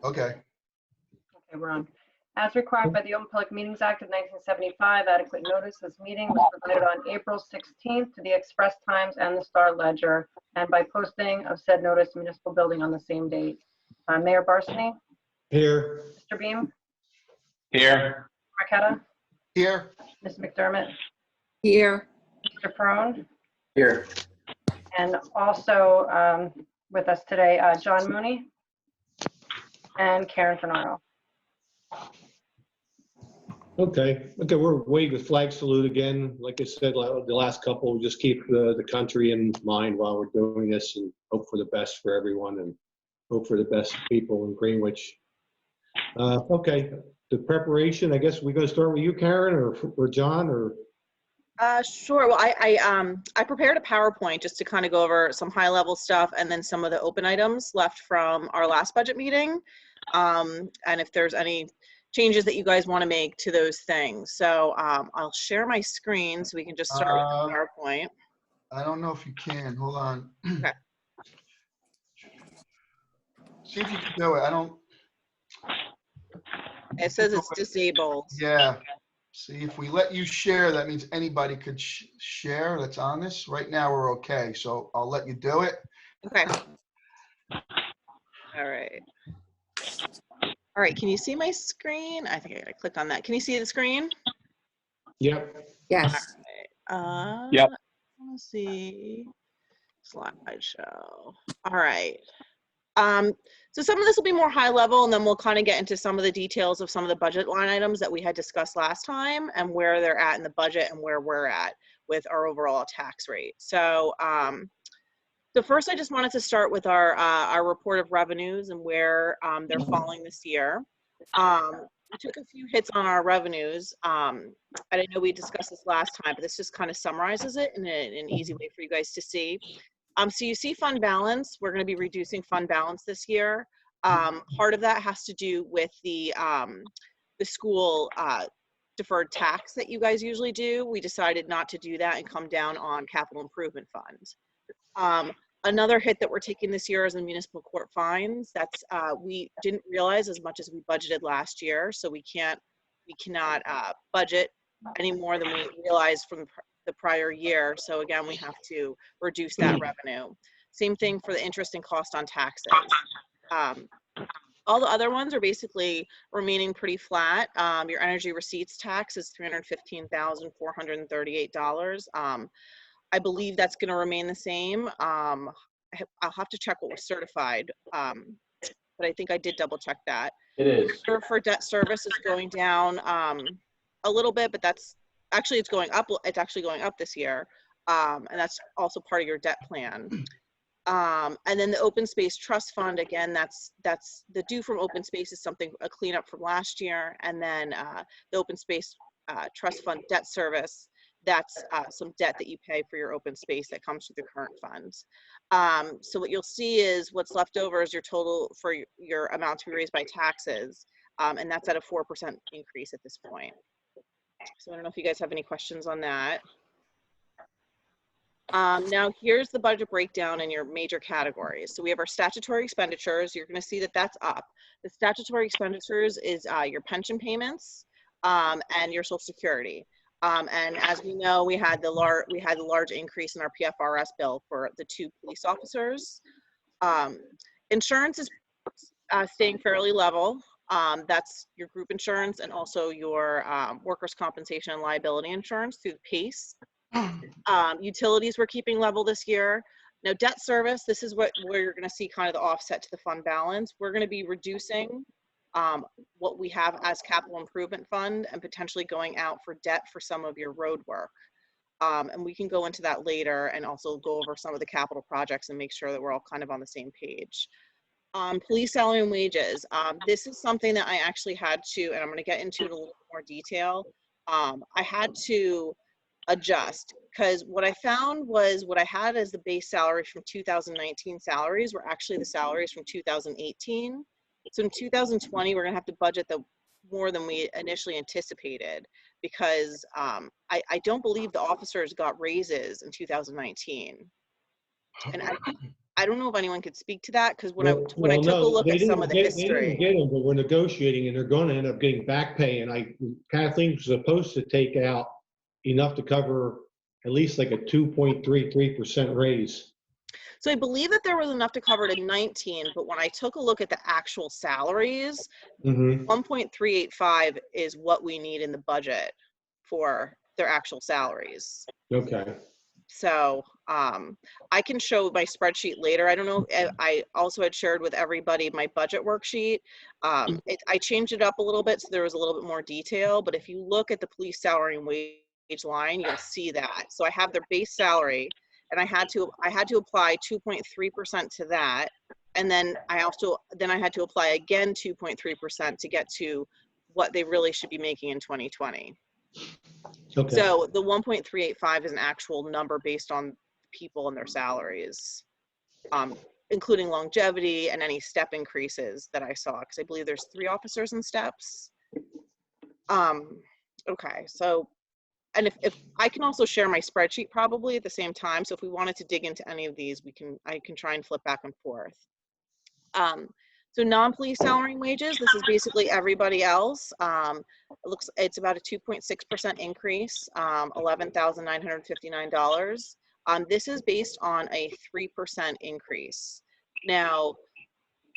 Okay. Okay, we're on. As required by the Open Public Meetings Act of 1975, adequate notice of this meeting was provided on April 16th to the Express Times and the Star Ledger, and by posting of said notice in municipal building on the same date. Mayor Barsney? Here. Mr. Beam? Here. Marqueta? Here. Ms. McDermott? Here. Mr. Perone? Here. And also with us today, John Mooney and Karen Fernaro. Okay, we're waiting with flag salute again. Like I said, the last couple, we'll just keep the country in mind while we're doing this and hope for the best for everyone and hope for the best people in Greenwich. Okay, the preparation, I guess we're gonna start with you, Karen, or John, or? Sure. Well, I prepared a PowerPoint just to kind of go over some high level stuff and then some of the open items left from our last budget meeting. And if there's any changes that you guys want to make to those things. So I'll share my screen so we can just start with the PowerPoint. I don't know if you can. Hold on. Okay. See if you can do it. I don't. It says it's disabled. Yeah. See, if we let you share, that means anybody could share that's on this. Right now, we're okay. So I'll let you do it. Okay. All right. All right. Can you see my screen? I think I gotta click on that. Can you see the screen? Yep. Yes. Yep. Let's see. Slideshow. All right. So some of this will be more high level, and then we'll kind of get into some of the details of some of the budget line items that we had discussed last time and where they're at in the budget and where we're at with our overall tax rate. So, so first I just wanted to start with our report of revenues and where they're falling this year. We took a few hits on our revenues. And I know we discussed this last time, but this just kind of summarizes it in an easy way for you guys to see. So you see fund balance, we're going to be reducing fund balance this year. Part of that has to do with the school deferred tax that you guys usually do. We decided not to do that and come down on capital improvement funds. Another hit that we're taking this year is the municipal court fines. That's we didn't realize as much as we budgeted last year, so we cannot budget any more than we realized from the prior year. So again, we have to reduce that revenue. Same thing for the interest and cost on taxes. All the other ones are basically remaining pretty flat. Your energy receipts tax is $315,438. I believe that's going to remain the same. I'll have to check what was certified, but I think I did double check that. It is. For debt service is going down a little bit, but that's actually it's going up. It's actually going up this year, and that's also part of your debt plan. And then the open space trust fund, again, that's the due from open space is something, a cleanup from last year, and then the open space trust fund debt service, that's some debt that you pay for your open space that comes through the current funds. So what you'll see is what's left over is your total for your amount to be raised by taxes, and that's at a 4% increase at this point. So I don't know if you guys have any questions on that. Now here's the budget breakdown in your major categories. So we have our statutory expenditures. You're going to see that that's up. The statutory expenditures is your pension payments and your Social Security. And as we know, we had the large increase in our PFRS bill for the 2 police officers. Insurance is staying fairly level. That's your group insurance and also your workers' compensation and liability insurance through the PACE. Utilities we're keeping level this year. Now debt service, this is where you're going to see kind of the offset to the fund balance. We're going to be reducing what we have as capital improvement fund and potentially going out for debt for some of your road work. And we can go into that later and also go over some of the capital projects and make sure that we're all kind of on the same page. Police salary and wages. This is something that I actually had to, and I'm going to get into it in a little more detail. I had to adjust because what I found was what I had as the base salaries from 2019 salaries were actually the salaries from 2018. So in 2020, we're going to have to budget more than we initially anticipated because I don't believe the officers got raises in 2019. And I don't know if anyone could speak to that, because when I Well, took a no, look they at some of didn't the get- They didn't history. get them, but we're negotiating and they're going to end up getting back pay. And Kathleen was supposed to take out enough to cover at least like a 2.33% raise. So I believe that there was enough to cover it in 19, but when I took a look at the actual salaries, Mm-hmm. 1.385 is what we need in the budget for their actual salaries. Okay. So I can show my spreadsheet later. I don't know, I also had shared with everybody my budget worksheet. I changed it up a little bit so there was a little bit more detail, but if you look at the police salary and wage line, you'll see that. So I have their base salary, and I had to apply 2.3% to that. And then I had to apply again 2.3% to get to what they really should be making in 2020. Okay. So the 1.385 is an actual number based on people and their salaries, including longevity and any step increases that I saw, because I believe there's 3 officers in steps. Okay, so, and if I can also share my spreadsheet probably at the same time. So if we wanted to dig into any of these, I can try and flip back and forth. So non-police salary and wages, this is basically everybody else. It's about a 2.6% increase, $11,959. This is based on a 3% increase. Now,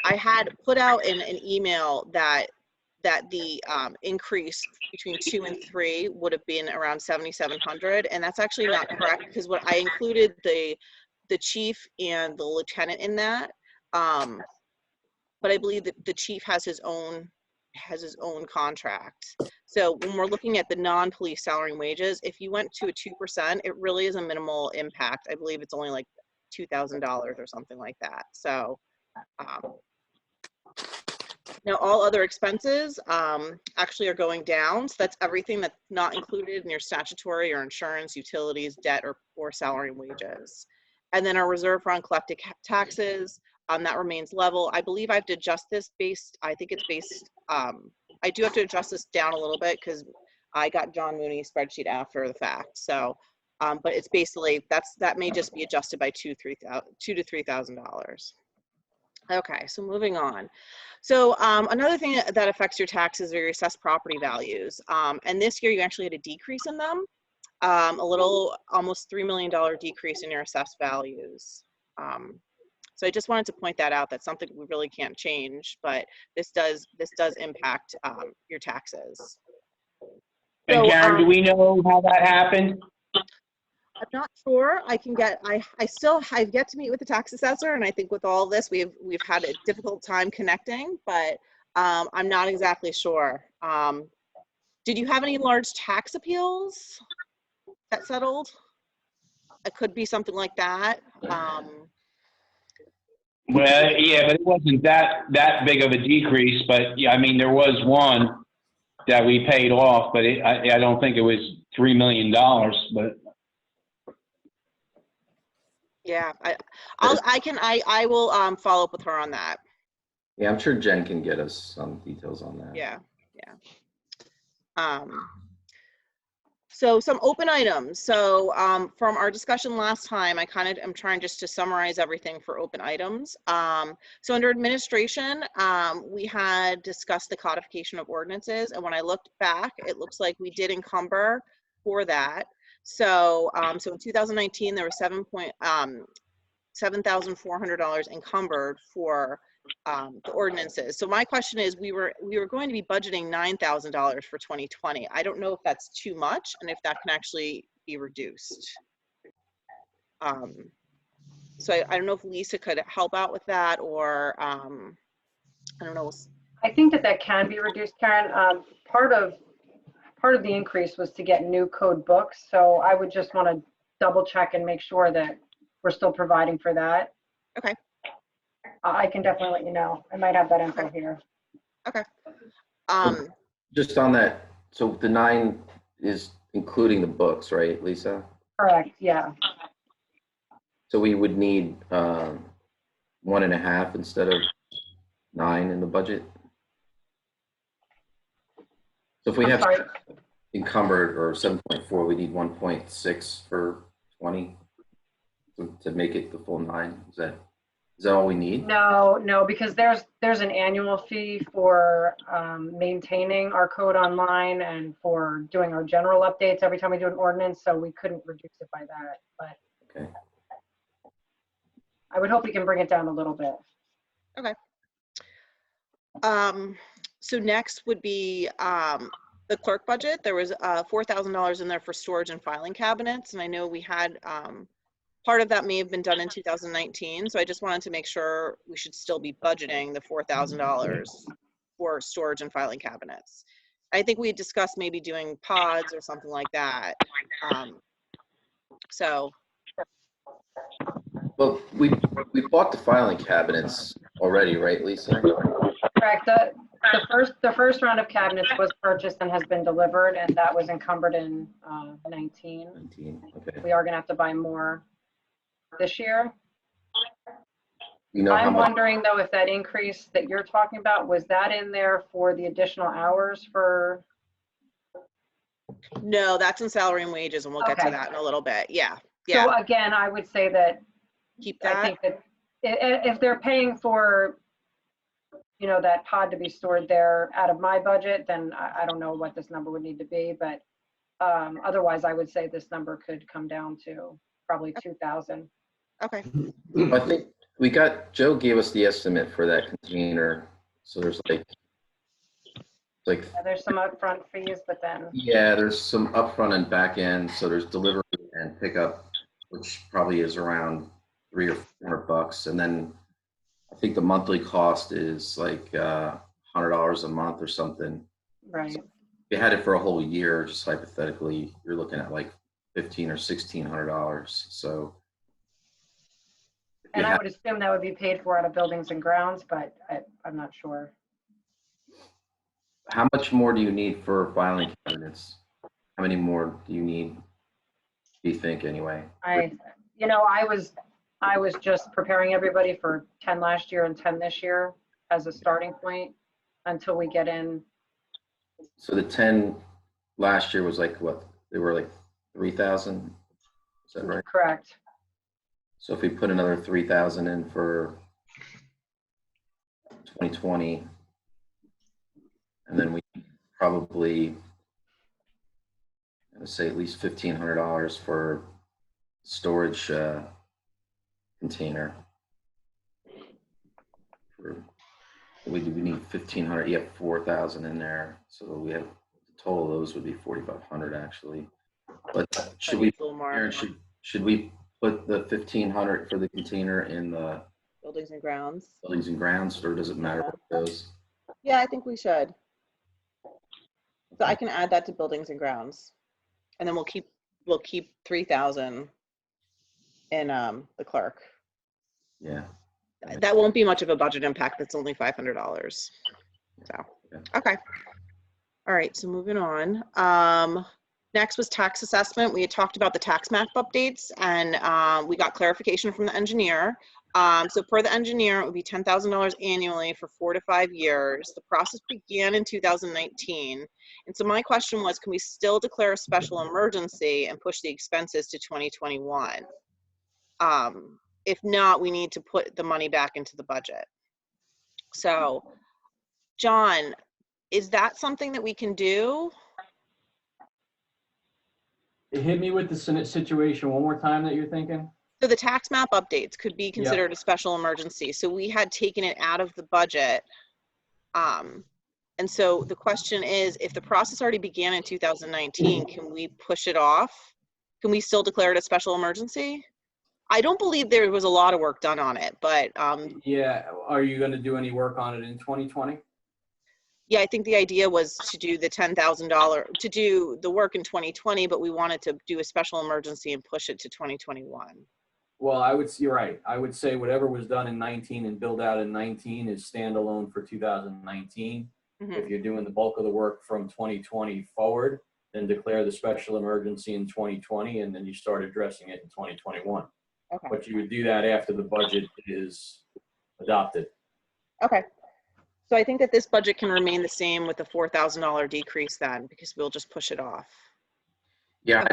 I had put out in an email that the increase between 2 and 3 would have been around 7,700, and that's actually not correct, because what I included the chief and the lieutenant in that. But I believe that the chief has his own contract. So when we're looking at the non-police salary and wages, if you went to a 2%, it really is a minimal impact. I believe it's only like $2,000 or something like that. So now all other expenses actually are going down. So that's everything that's not included in your statutory or insurance, utilities, debt, or salary and wages. And then our reserve for uncollected taxes, that remains level. I believe I have to adjust this I think it's based, I do have to adjust this down a little bit because I got John Mooney's spreadsheet after the fact. So, but it's basically, that may just be adjusted by $2,000 to $3,000. Okay, so moving on. So another thing that affects your taxes are your assessed property values. And this year you actually had a decrease in them, almost $3 million decrease in your assessed values. So I just wanted to point that out. That's something we really can't change, but this does impact your taxes. And So, Karen, do we know how that happened? I'm not sure. I've yet to meet with the tax assessor, and I think with all this, we've had a difficult time connecting, but I'm not exactly sure. Did you have any large tax appeals that settled? It could be something like that. Well, yeah, but it wasn't that big of a decrease. But yeah, I mean, there was one that we paid off, but I don't think it was $3 million. But yeah, I will follow up with her on that. Yeah, I'm sure Jen can get us some details on that. Yeah. So some open items. So from our discussion last time, I'm trying just to summarize everything for open items. So under administration, we had discussed the codification of ordinances, and when I looked back, it looks like we did encumber for that. So so in 2019, there was $7,400 encumbered for the ordinances. So my question is, we were going to be budgeting $9,000 for 2020. I don't know if that's too much and if that can actually be reduced. So I don't know if Lisa could help out with that, or I don't know. I think that can be reduced, Karen. Part of the increase was to get new code books. So I would just want to double check and make sure that we're still providing for that. Okay. I can definitely let you know. I might have that info here. Okay. Just on that, so the 9 is including the books, right, Lisa? Correct, yeah. So we would need 1.5 instead of 9 in the budget. So if we have encumbered or 7.4, we need 1.6 for 20 to make it the full 9. Is that Is that all we need? No, because there's an annual fee for maintaining our code online and for doing our general updates every time we do an ordinance, so we couldn't reduce it by that, but Okay. I would hope we can bring it down a little bit. So next would be the clerk budget. There was $4,000 in there for storage and filing cabinets, and I know we had part of that may have been done in 2019. So I just wanted to make sure we should still be budgeting the $4,000 for storage and filing cabinets. I think we discussed maybe doing pods or something like that. So Well, we bought the filing cabinets already, right, Lisa? Correct. The first round of cabinets was purchased and has been delivered, and that was encumbered in 19. 19, okay. We are gonna have to buy more this year. You know how I'm much? wondering though, if that increase that you're talking about, was that in there for the additional hours for? no, that's in salary and wages, and we'll get to Okay. that in a little bit. Yeah, yeah, So again, I would say that keep I that. think that if they're paying for, you know, that pod to be stored there out of my budget, then I don't know what this number would need to be, but otherwise I would say this number could come down to probably 2,000. Okay. I think Joe gave us the estimate for that container. So there's like, Yeah, there's some upfront fees, but then, yeah, there's some upfront and back end. So there's delivery and pickup, which probably is around $300 or $400. And then I think the monthly cost is like $100 a month or something. right. If you had it for a whole year, just hypothetically, you're looking at like $1,500 or $1,600. So if you And I had- would assume that would be paid for out of buildings and grounds, but I'm not sure. how much more do you need for filing cabinets? How many more do you need? Do you think anyway? You know, I was just preparing everybody for 10 last year and 10 this year as a starting point until we get in. So the 10 last year was like what? They were like 3,000. Is that right? Correct. So if we put another 3,000 in for 2020, and then we probably, let's say at least $1,500 for storage container. We need 1,500. You have 4,000 in there, so we have the total of those would be 4,500 actually. But should we, A little more. Aaron, should we put the 1,500 for the container in the Buildings and grounds. buildings and grounds, or does it matter what it goes? Yeah, I think we should. So I can add that to buildings and grounds. And then we'll keep 3,000 in the clerk. Yeah. That won't be much of a budget impact. That's only $500. So, okay. All right, so moving on. Next was tax assessment. We had talked about the tax map updates, and we got clarification from the engineer. So per the engineer, it would be $10,000 annually for 4 to 5 years. The process began in 2019. And so my question was, can we still declare a special emergency and push the expenses to 2021? If not, we need to put the money back into the budget. So, John, is that something that we can do? Hit me with the situation one more time that you're thinking. So the tax map updates could be considered a special emergency. So we had taken it out of the budget. And so the question is, if the process already began in 2019, can we push it off? Can we still declare it a special emergency? I don't believe there was a lot of work done on it, but Yeah, are you going to do any work on it in 2020? yeah, I think the idea was to do the $10,000, to do the work in 2020, but we wanted to do a special emergency and push it to 2021. Well, you're right. I would say whatever was done in 19 and build out in 19 is standalone for 2019. Mhm. If you're doing the bulk of the work from 2020 forward, then declare the special emergency in 2020, and then you start addressing it in 2021. Okay. But you would do that after the budget is adopted. Okay. So I think that this budget can remain the same with the $4,000 decrease then, because we'll just push it off. Yeah,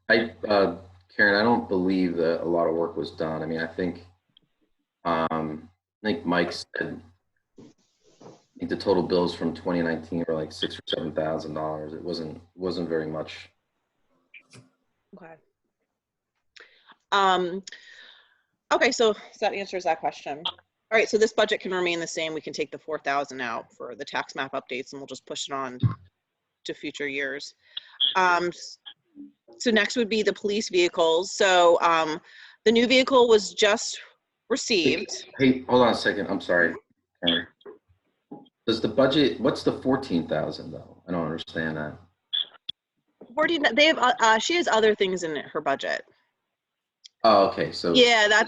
Okay. Karen, I don't believe that a lot of work was done. I mean, I think I think Mike said, I think the total bills from 2019 were like $6,000 or $7,000. It wasn't very much. Okay. Okay, so that answers that question. All right, so this budget can remain the same. We can take the 4,000 out for the tax map updates and we'll just push it on to future years. So next would be the police vehicles. So the new vehicle was just received. Hey, hold on a second. I'm sorry. Karen. Does the budget, what's the 14,000 though? I don't understand that. 14, they have, she has other things in her budget. Oh, okay. So Yeah,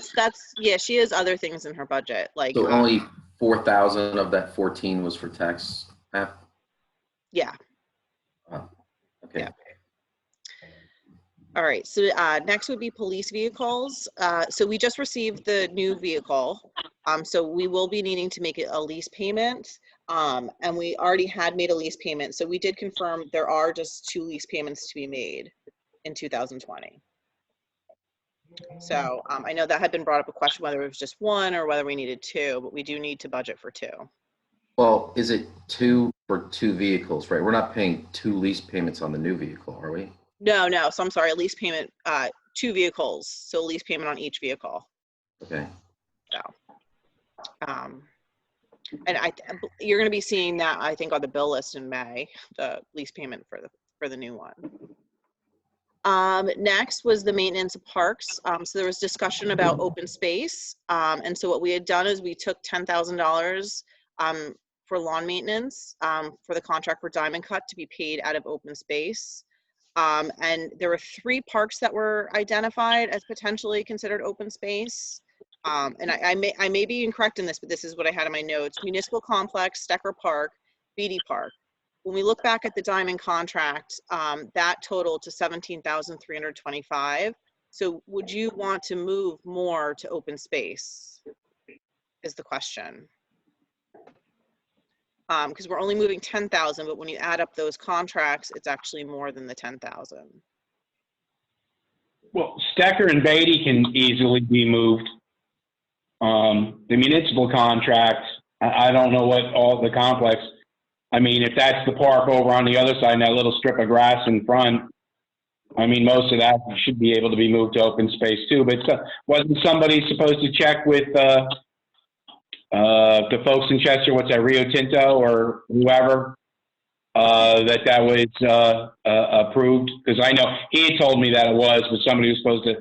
yeah, she has other things in her budget. Like, so only 4,000 of that 14 was for tax map? yeah. Oh, okay. Yeah. All right, so next would be police vehicles. So we just received the new vehicle. So we will be needing to make a lease payment. And we already had made a lease payment. So we did confirm there are just 2 lease payments to be made in 2020. So I know that had been brought up a question whether it was just 1 or whether we needed 2, but we do need to budget for 2. Well, is it 2 for 2 vehicles, right? We're not paying 2 lease payments on the new vehicle, are we? No, so I'm sorry, a lease payment, 2 vehicles. So a lease payment on each vehicle. Okay. So, and you're going to be seeing that, I think, on the bill list in May, the lease payment for the new one. Next was the maintenance of parks. So there was discussion about open space. And so what we had done is we took $10,000 for lawn maintenance for the contract for Diamond Cut to be paid out of open space. And there were 3 parks that were identified as potentially considered open space. And I may be incorrect in this, but this is what I had in my notes: Municipal Complex, Stecker Park, Beatty Park. When we look back at the Diamond contract, that totaled to $17,325. So would you want to move more to open space is the question. Because we're only moving 10,000, but when you add up those contracts, it's actually more than the 10,000. Well, Stecker and Beatty can easily be moved. The municipal contract, I don't know what all the complex, I mean, if that's the park over on the other side and that little strip of grass in front, I mean, most of that should be able to be moved to open space too. But wasn't somebody supposed to check with the folks in Chester, what's that, Rio Tinto or whoever, that was approved? Because I know he had told me that it was, but somebody was supposed to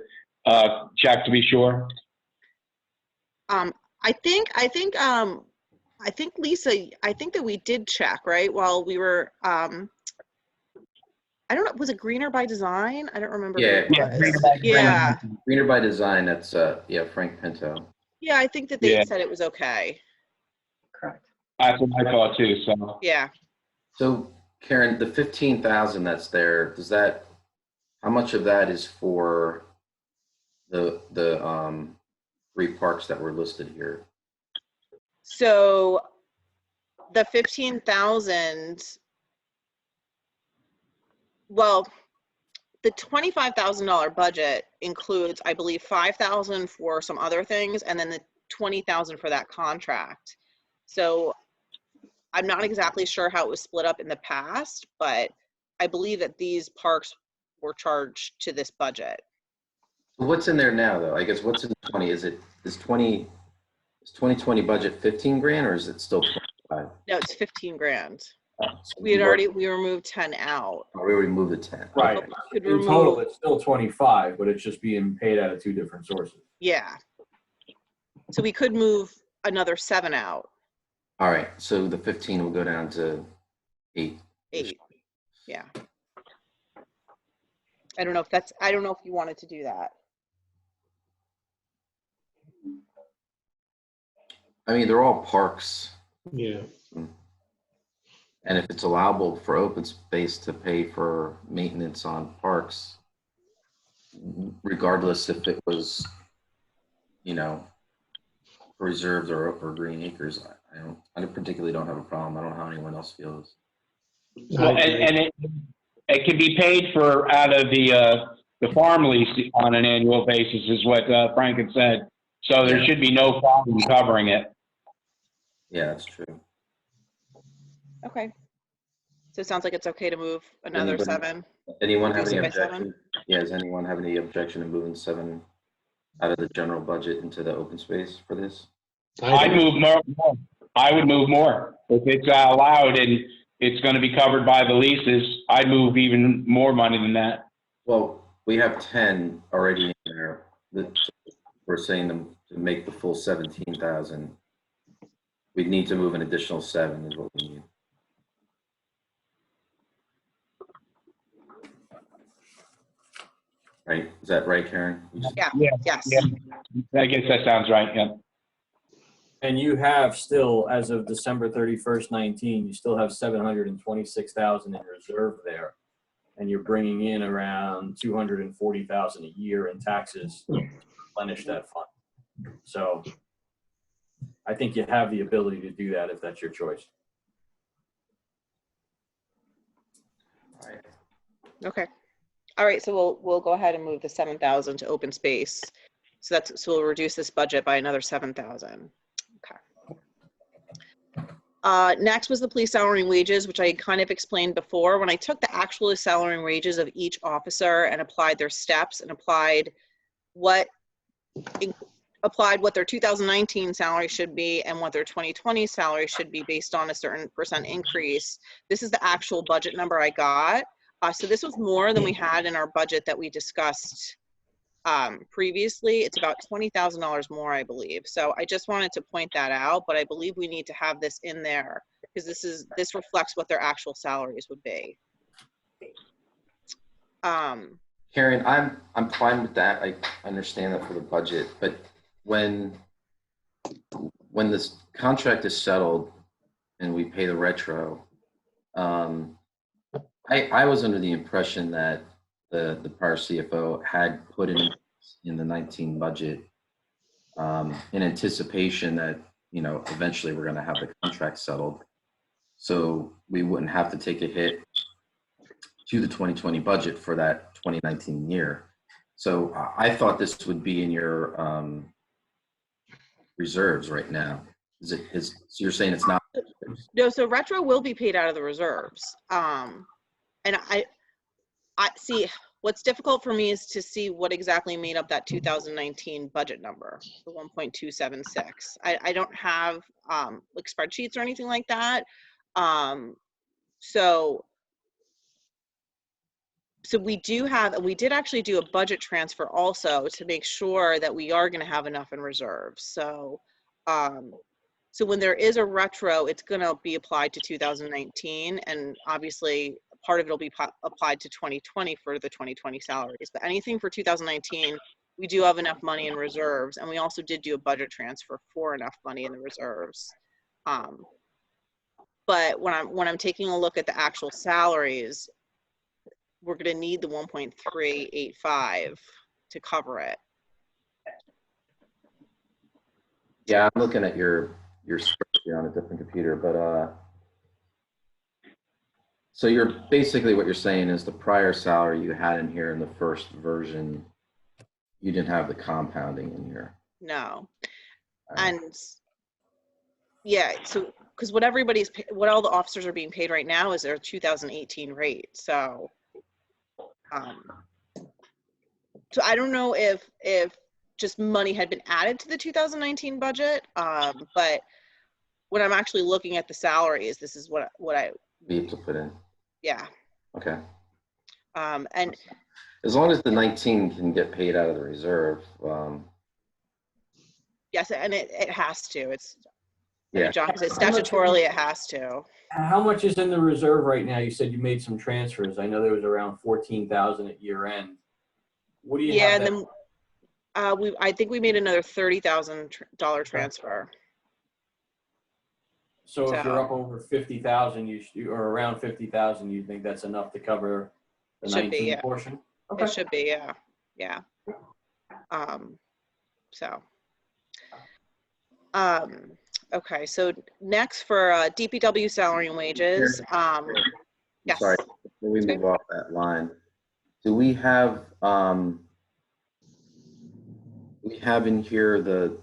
check to be sure. I think Lisa, I think that we did check, right? While we were, I don't know, was it Greener by Design? I don't remember. Yeah, who it was. Yeah. Greener by Design, that's, yeah, Frank Pinto. Yeah, I think that they said it was okay. Correct. That's what I thought too, so. Yeah. So Karen, the 15,000 that's there, does that, how much of that is for the 3 parks that were listed here? So the 15,000, well, the $25,000 budget includes, I believe, 5,000 for some other things, and then the 20,000 for that contract. So I'm not exactly sure how it was split up in the past, but I believe that these parks were charged to this budget. What's in there now, though? I guess what's in 20? Is 2020 budget 15 grand, or is it still 25? No, it's 15 grand. So We removed 10 out. we already moved the 10. Right. Okay. Could In remove, total, it's still 25, but it's just being paid out of 2 different sources. yeah. So we could move another 7 out. All right. So the 15 will go down to 8. 8. Yeah. I don't know if you wanted to do that. I mean, they're all parks. Yeah. And if it's allowable for open space to pay for maintenance on parks, regardless if it was, you know, reserves or green acres, I particularly don't have a problem. I don't know how anyone else feels. Well, and it can be paid for out of the farm lease on an annual basis, is what Frank had said. So there should be no problem covering it. Yeah, that's true. Okay. So it sounds like it's okay to move another Anybody- 7. Anyone have Reduce any it by 7? objection? Yeah, does anyone have any objection to moving 7 out of the general budget into the open space for this? I'd move more. I would move more. If it's allowed and it's going to be covered by the leases, I'd move even more money than that. Well, we have 10 already in there. We're saying to make the full 17,000. We'd need to move an additional 7 is what we need. Right? Is that right, Karen? We just- Yeah. Yeah. Yes. Yeah. I guess that sounds right, yeah. And you have still, as of December 31st, 19, you still have 726,000 in reserve there. And you're bringing in around 240,000 a year in taxes to replenish that fund. So I think you have the ability to do that if that's your choice. All right. Okay. All right, so we'll go ahead and move the 7,000 to open space. So we'll reduce this budget by another 7,000. Okay. Next was the police salary and wages, which I kind of explained before. When I took the actual salary and wages of each officer and applied their steps and applied what their 2019 salary should be and what their 2020 salary should be based on a certain % increase. This is the actual budget number I got. So this was more than we had in our budget that we discussed previously. It's about $20,000 more, I believe. So I just wanted to point that out, but I believe we need to have this in there because this reflects what their actual salaries would be. Karen, I'm fine with that. I understand that for the budget, but when this contract is settled and we pay the retro, I was under the impression that the prior CFO had put it in the 19 budget in anticipation that, you know, eventually we're going to have the contract settled. So we wouldn't have to take a hit to the 2020 budget for that 2019 year. So I thought this would be in your reserves right now. So you're saying it's not? No, so retro will be paid out of the reserves. And I see, what's difficult for me is to see what exactly made up that 2019 budget number, the 1.276. I don't have like spreadsheets or anything like that. So we did actually do a budget transfer also to make sure that we are going to have enough in reserves. So when there is a retro, it's going to be applied to 2019, and obviously part of it will be applied to 2020 for the 2020 salaries. But anything for 2019, we do have enough money in reserves, and we also did do a budget transfer for enough money in the reserves. But when I'm taking a look at the actual salaries, we're going to need the 1.385 to cover it. Yeah, I'm looking at your spreadsheet on a different computer, but so you're basically what you're saying is the prior salary you had in here in the first version, you didn't have the compounding in here. No. And yeah, so because what all the officers are being paid right now is their 2018 rate. So I don't know if just money had been added to the 2019 budget, but when I'm actually looking at the salaries, this is what I need to put in. Yeah. Okay. And as long as the 19 can get paid out of the reserve. Yes, and it has to. It's Yeah. John says statutorily it has to. How much is in the reserve right now? You said you made some transfers. I know there was around 14,000 at year end. What do you have? And then I think we made another $30,000 transfer. So if you're up over 50,000, or around 50,000, you think that's enough to cover the 19 portion? Okay. It should be, yeah. Okay, so next for DPW salary and wages. Yes. Sorry, before we move off that line, do we have We have in here the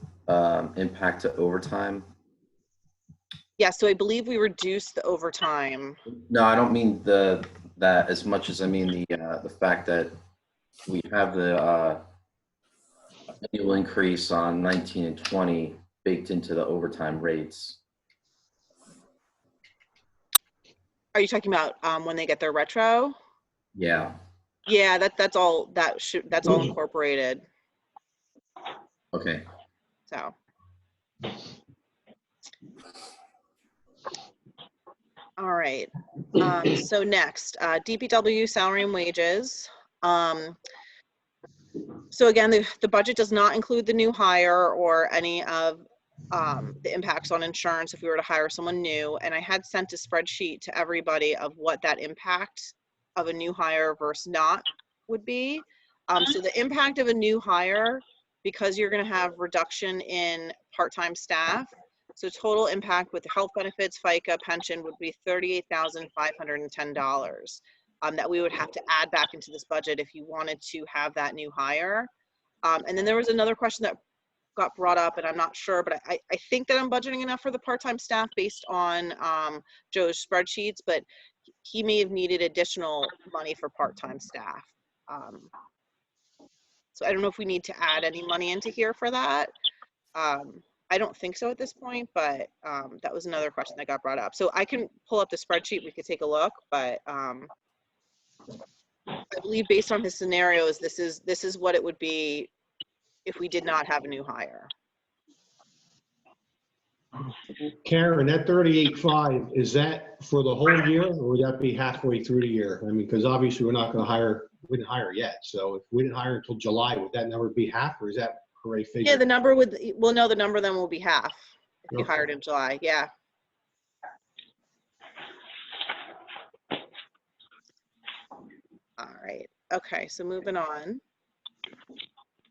impact to overtime. Yeah, so I believe we reduced the overtime. No, I don't mean that as much as I mean the fact that we have the annual increase on 19 and 20 baked into the overtime rates. Are you talking about when they get their retro? Yeah. Yeah, that's all that's all incorporated. Okay. So. All right. So next, DPW salary and wages. So again, the budget does not include the new hire or any of the impacts on insurance if we were to hire someone new. And I had sent a spreadsheet to everybody of what that impact of a new hire versus not would be. So the impact of a new hire, because you're going to have reduction in part-time staff, so total impact with health benefits, FICA, pension would be $38,510 that we would have to add back into this budget if you wanted to have that new hire. And then there was another question that got brought up, and I'm not sure, but I think that I'm budgeting enough for the part-time staff based on Joe's spreadsheets, but he may have needed additional money for part-time staff. So I don't know if we need to add any money into here for that. I don't think so at this point, but that was another question that got brought up. So I can pull up the spreadsheet, we could take a look, but I believe based on his scenarios, this is what it would be if we did not have a new hire. Karen, that 38.5, is that for the whole year or would that be halfway through the year? I mean, because obviously we're not going to hire, we didn't hire yet. So if we didn't hire until July, would that number be half or is that a figure? Yeah, the number would, well, no, the number then will be half if you Okay. hired in July. Yeah. All right. Okay. So moving on.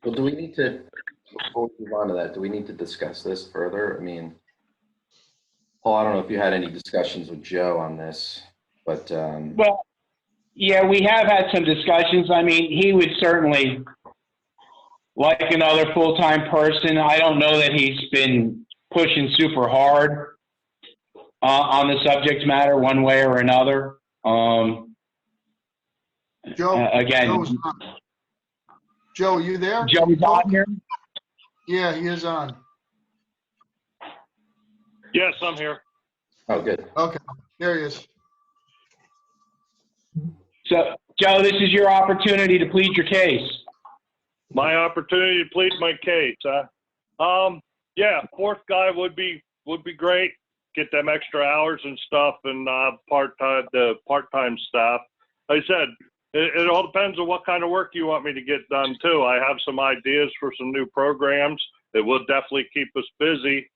Well, do we need to, before we move on to that, do we need to discuss this further? I mean, Paul, I don't know if you had any discussions with Joe on this, but Well, yeah, we have had some discussions. I mean, he would certainly like another full-time person. I don't know that he's been pushing super hard on the subject matter one way or another. Joe, Again, Joe, are you there? Joe's on here. Yeah, he is on. Yes, I'm here. oh, good. Okay, there he is. So, Joe, this is your opportunity to plead your case. My opportunity to plead my case, huh? Yeah, fourth guy would be great. Get them extra hours and stuff, and the part-time staff. Like I said, it all depends on what kind of work you want me to get done too. I have some ideas for some new programs that will definitely keep us busy.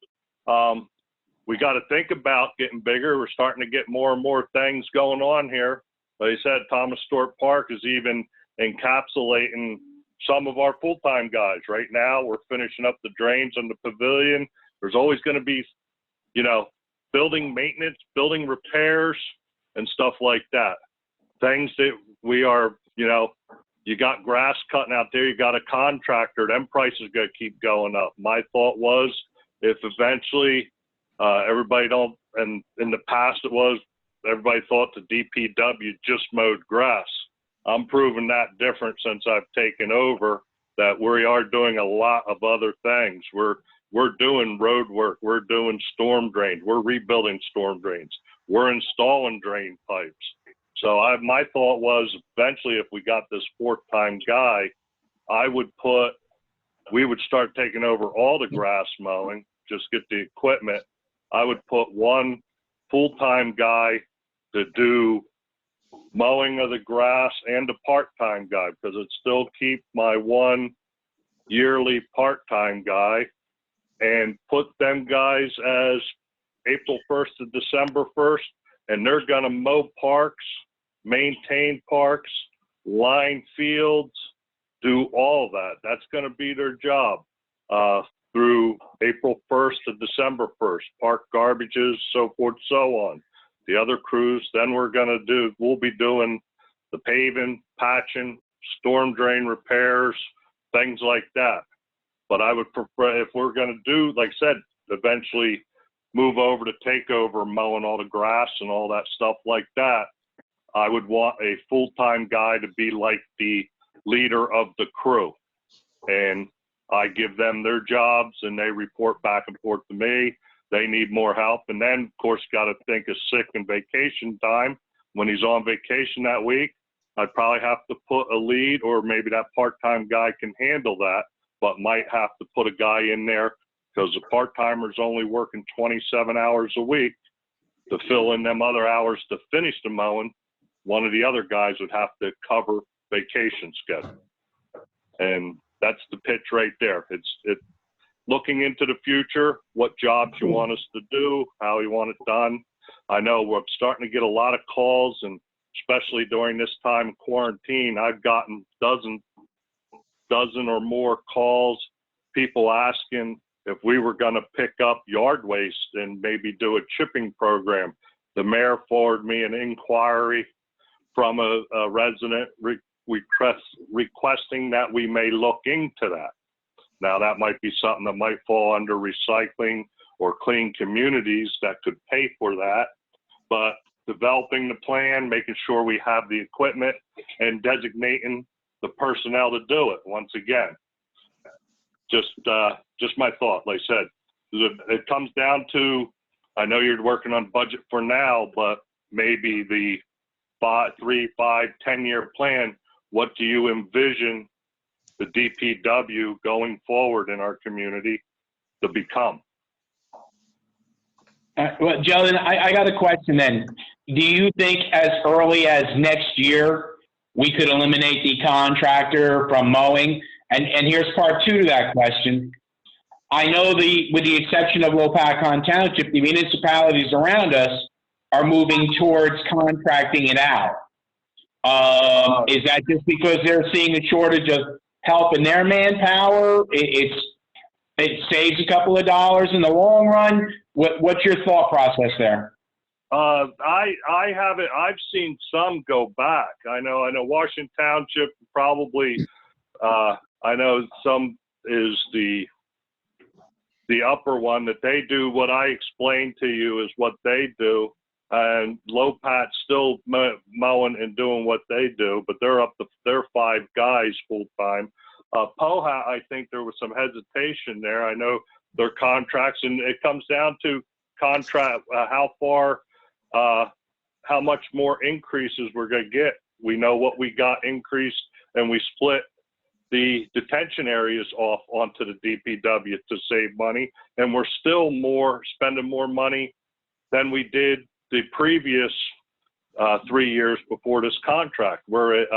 We got to think about getting bigger. We're starting to get more and more things going on here. Like I said, Thomas Stewart Park is even encapsulating some of our full-time guys. Right now, we're finishing up the drains in the pavilion. There's always going to be, building maintenance, building repairs, and stuff like that. Things that we are, you got grass cutting out there, you got a contractor, them prices are going to keep going up. My thought was if eventually everybody don't, and in the past it was, everybody thought the DPW just mowed grass. I'm proving that different since I've taken over, that we are doing a lot of other things. We're doing road work. We're doing storm drains. We're rebuilding storm drains. We're installing drain pipes. So my thought was eventually if we got this fourth-time guy, we would start taking over all the grass mowing, just get the equipment. I would put one full-time guy to do mowing of the grass and a part-time guy, because it still keep my one yearly part-time guy, and put them guys as April 1st to December 1st, and they're gonna mow parks, maintain parks, line fields, do all that. That's gonna be their job through April 1st to December 1st, park garbages, so forth, so on. The other crews, then we'll be doing the paving, patching, storm drain repairs, things like that. But I would prefer, if we're going to do, like I said, eventually move over to take over mowing all the grass and all that stuff like that, I would want a full-time guy to be like the leader of the crew. And I give them their jobs and they report back and forth to me. They need more help. And then, of course, got to think of sick and vacation time. When he's on vacation that week, I'd probably have to put a lead, or maybe that part-time guy can handle that, but might have to put a guy in there because the part-timer's only working 27 hours a week to fill in them other hours to finish the mowing. One of the other guys would have to cover vacation schedule. And that's the pitch right there. It's looking into the future, what jobs you want us to do, how you want it done. I know we're starting to get a lot of calls, and especially during this time of quarantine, I've gotten dozen or more calls, people asking if we were going to pick up yard waste and maybe do a chipping program. The mayor forwarded me an inquiry from a resident requesting that we may look into that. Now, that might be something that might fall under recycling or clean communities that could pay for that. But developing the plan, making sure we have the equipment, and designating the personnel to do it. Once again, just my thought. Like I said, it comes down to, I know you're working on budget for now, but maybe the 3, 5, 10-year plan. What do you envision the DPW going forward in our community to become? Well, Joe, then I got a question then. Do you think as early as next year, we could eliminate the contractor from mowing? And here's part 2 to that question. I know with the exception of Lopakon Township, the municipalities around us are moving towards contracting it out. Is that just because they're seeing a shortage of help in their manpower? It saves a couple of dollars in the long run. What's your thought process there? I haven't. I've seen some go back. I know Washington Township probably. I know some is the upper one that they do. What I explained to you is what they do, and Lopat's still mowing and doing what they do, but they're 5 guys full time. Poha, I think there was some hesitation there. I know their contracts, and it comes down to contract, how much more increases we're going to get. We know what we got increased, and we split the detention areas off onto the DPW to save money, and we're still spending more money than we did the previous 3 years before this contract. We're at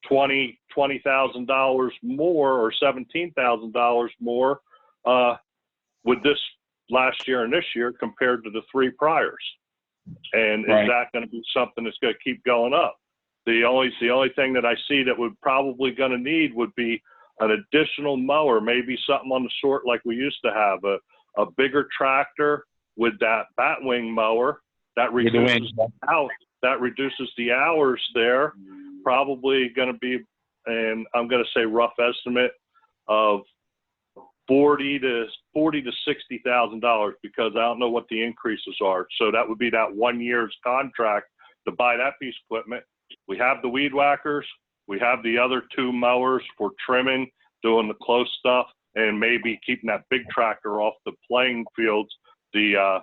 $20,000 more, or $17,000 more with this last year and this year compared to the 3 priors. And right. Is that going to be something that's going to keep going up? The only thing that I see that would probably going to need would be an additional mower, maybe something on the sort like we used to have, a bigger tractor with that batwing mower that reduces the hours there. Probably going to be, and I'm going to say rough estimate of $40,000 to $60,000, because I don't know what the increases are. So that would be that 1 year's contract to buy that piece of equipment. We have the weed whackers. We have the other 2 mowers for trimming, doing the close stuff, and maybe keeping that big tractor off the playing fields. The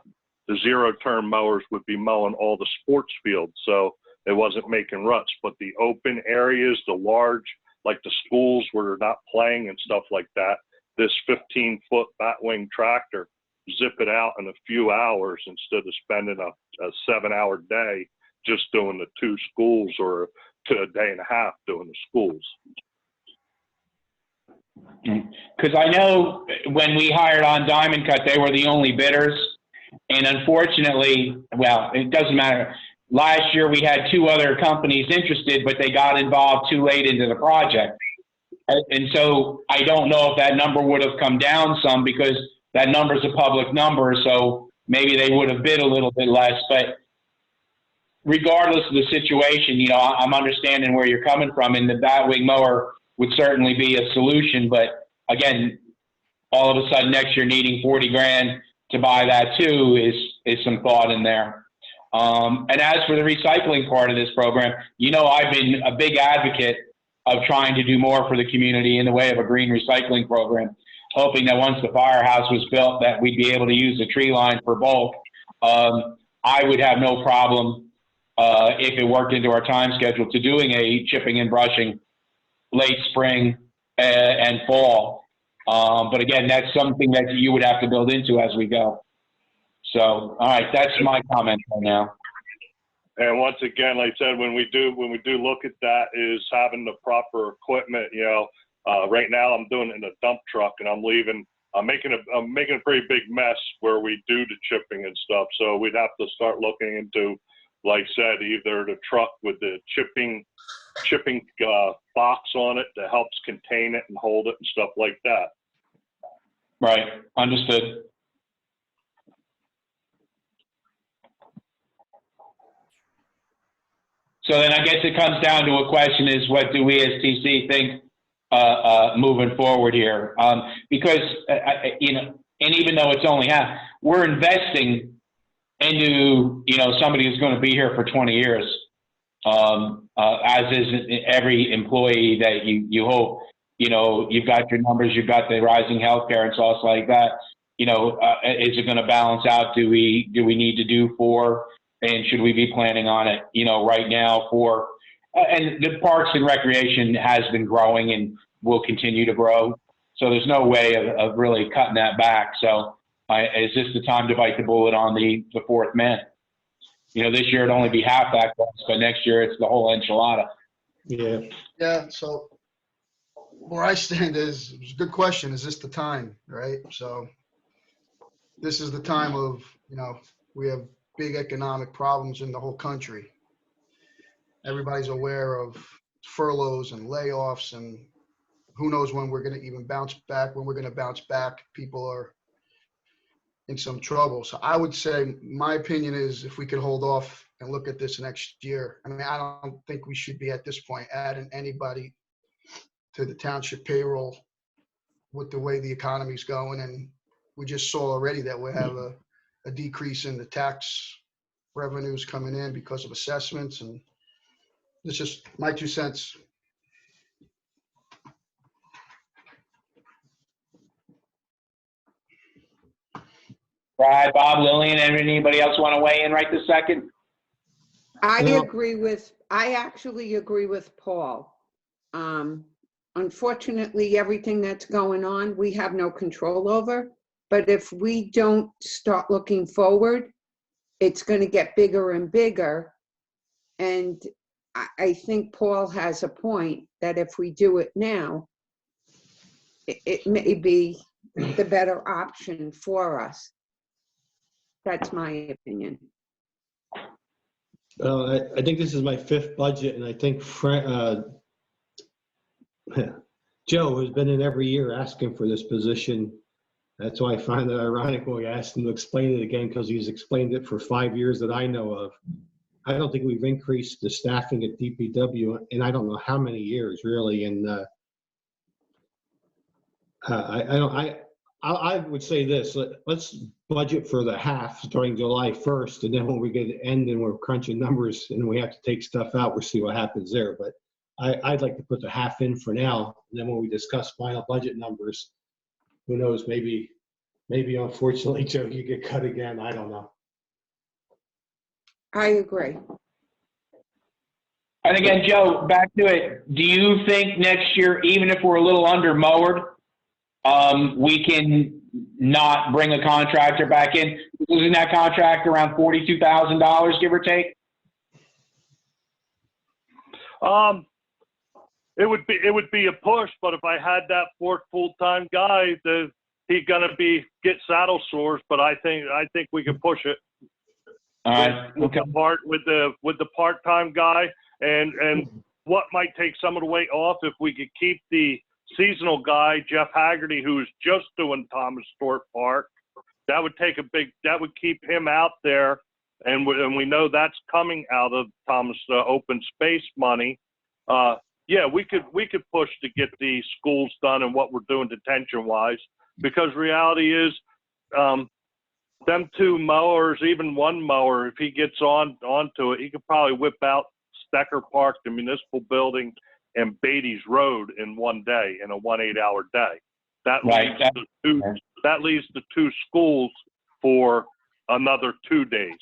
zero-turn mowers would be mowing all the sports fields, so it wasn't making ruts. But the open areas, the large, like the schools where they're not playing and stuff like that, this 15-foot batwing tractor, zip it out in a few hours instead of spending a 7-hour day just doing the 2 schools, or to a day and a half doing the schools. Because I know when we hired on Diamond Cut, they were the only bidders. And unfortunately, well, it doesn't matter. Last year we had 2 other companies interested, but they got involved too late into the project. And so I don't know if that number would have come down some, because that number is a public number. So maybe they would have bid a little bit less. But regardless of the situation, I'm understanding where you're coming from, and the batwing mower would certainly be a solution. But again, all of a sudden next year needing 40 grand to buy that too is some thought in there. And as for the recycling part of this program, you know, I've been a big advocate of trying to do more for the community in the way of a green recycling program, hoping that once the firehouse was built that we'd be able to use the tree line for bulk. I would have no problem if it worked into our time schedule to doing a chipping and brushing late spring and fall. But again, that's something that you would have to build into as we go. So, all right, that's my comment right now. And once again, like I said, when we do look at that, is having the proper equipment. You know, right now I'm doing it in a dump truck, and I'm making a pretty big mess where we do the chipping and stuff. So we'd have to start looking into, like I said, either the truck with the chipping box on it that helps contain it and hold it and stuff like that. Right, understood. So then I guess it comes down to a question is, what do we as TC think moving forward here? Because, you know, and even though it's only half, we're investing into, you know, somebody who's going to be here for 20 years, as is every employee that you hope. You know, you've got your numbers, you've got the rising healthcare and stuff like that. You know, is it going to balance out? Do we need to do 4? And should we be planning on it, you know, right now for, and the Parks and Recreation has been growing and will continue to grow. So there's no way of really cutting that back. So is this the time to bite the bullet on the fourth man? You know, this year it'd only be half that cost, but next year it's the whole enchilada. Yeah. Yeah, so where I stand is, it's a good question. Is this the time, right? So this is the time of, you know, we have big economic problems in the whole country. Everybody's aware of furloughs and layoffs, and who knows when we're going to even bounce back. When we're going to bounce back, people are in some trouble. So I would say, my opinion is, if we could hold off and look at this next year. I mean, I don't think we should be at this point adding anybody to the township payroll with the way the economy's going. And we just saw already that we have a decrease in the tax revenues coming in because of assessments, and it's just my 2 cents. Right, Bob, Lillian, and anybody else want to weigh in right this second? I No. actually agree with Paul. Unfortunately, everything that's going on, we have no control over. But if we don't start looking forward, it's going to get bigger and bigger. And I think Paul has a point that if we do it now, it may be the better option for us. That's my opinion. I think this is my 5th budget, and I think Joe has been in every year asking for this position. That's why I find it ironic when we asked him to explain it again, because he's explained it for 5 years that I know of. I don't think we've increased the staffing at DPW, and I don't know how many years really. And I would say this: let's budget for the half starting July 1st, and then when we get to the end and we're crunching numbers and we have to take stuff out, we'll see what happens there. But I'd like to put the half in for now, and then when we discuss final budget numbers, who knows, maybe unfortunately, Joe, you get cut again. I don't know. I agree. And again, Joe, back to it. Do you think next year, even if we're a little under mowered, we can not bring a contractor back in? Isn't that contract around $42,000, give or take? It would be a push, but if I had that 4th full-time guy, he's gonna get saddle sores. But I think we can push it. All right. Okay. With the part-time guy, and what might take some of the weight off if we could keep the seasonal guy, Jeff Haggerty, who's just doing Thomas Stewart Park. That would keep him out there, and we know that's coming out of Thomas open space money. Yeah, we could push to get the schools done and what we're doing detention wise. because reality is, them two mowers, even one mower, if he gets onto it, he could probably whip out Stecker Park, the municipal building, and Beatty's Road in one day, in a 1 8-hour day. That Right. leaves the two schools for another 2 days.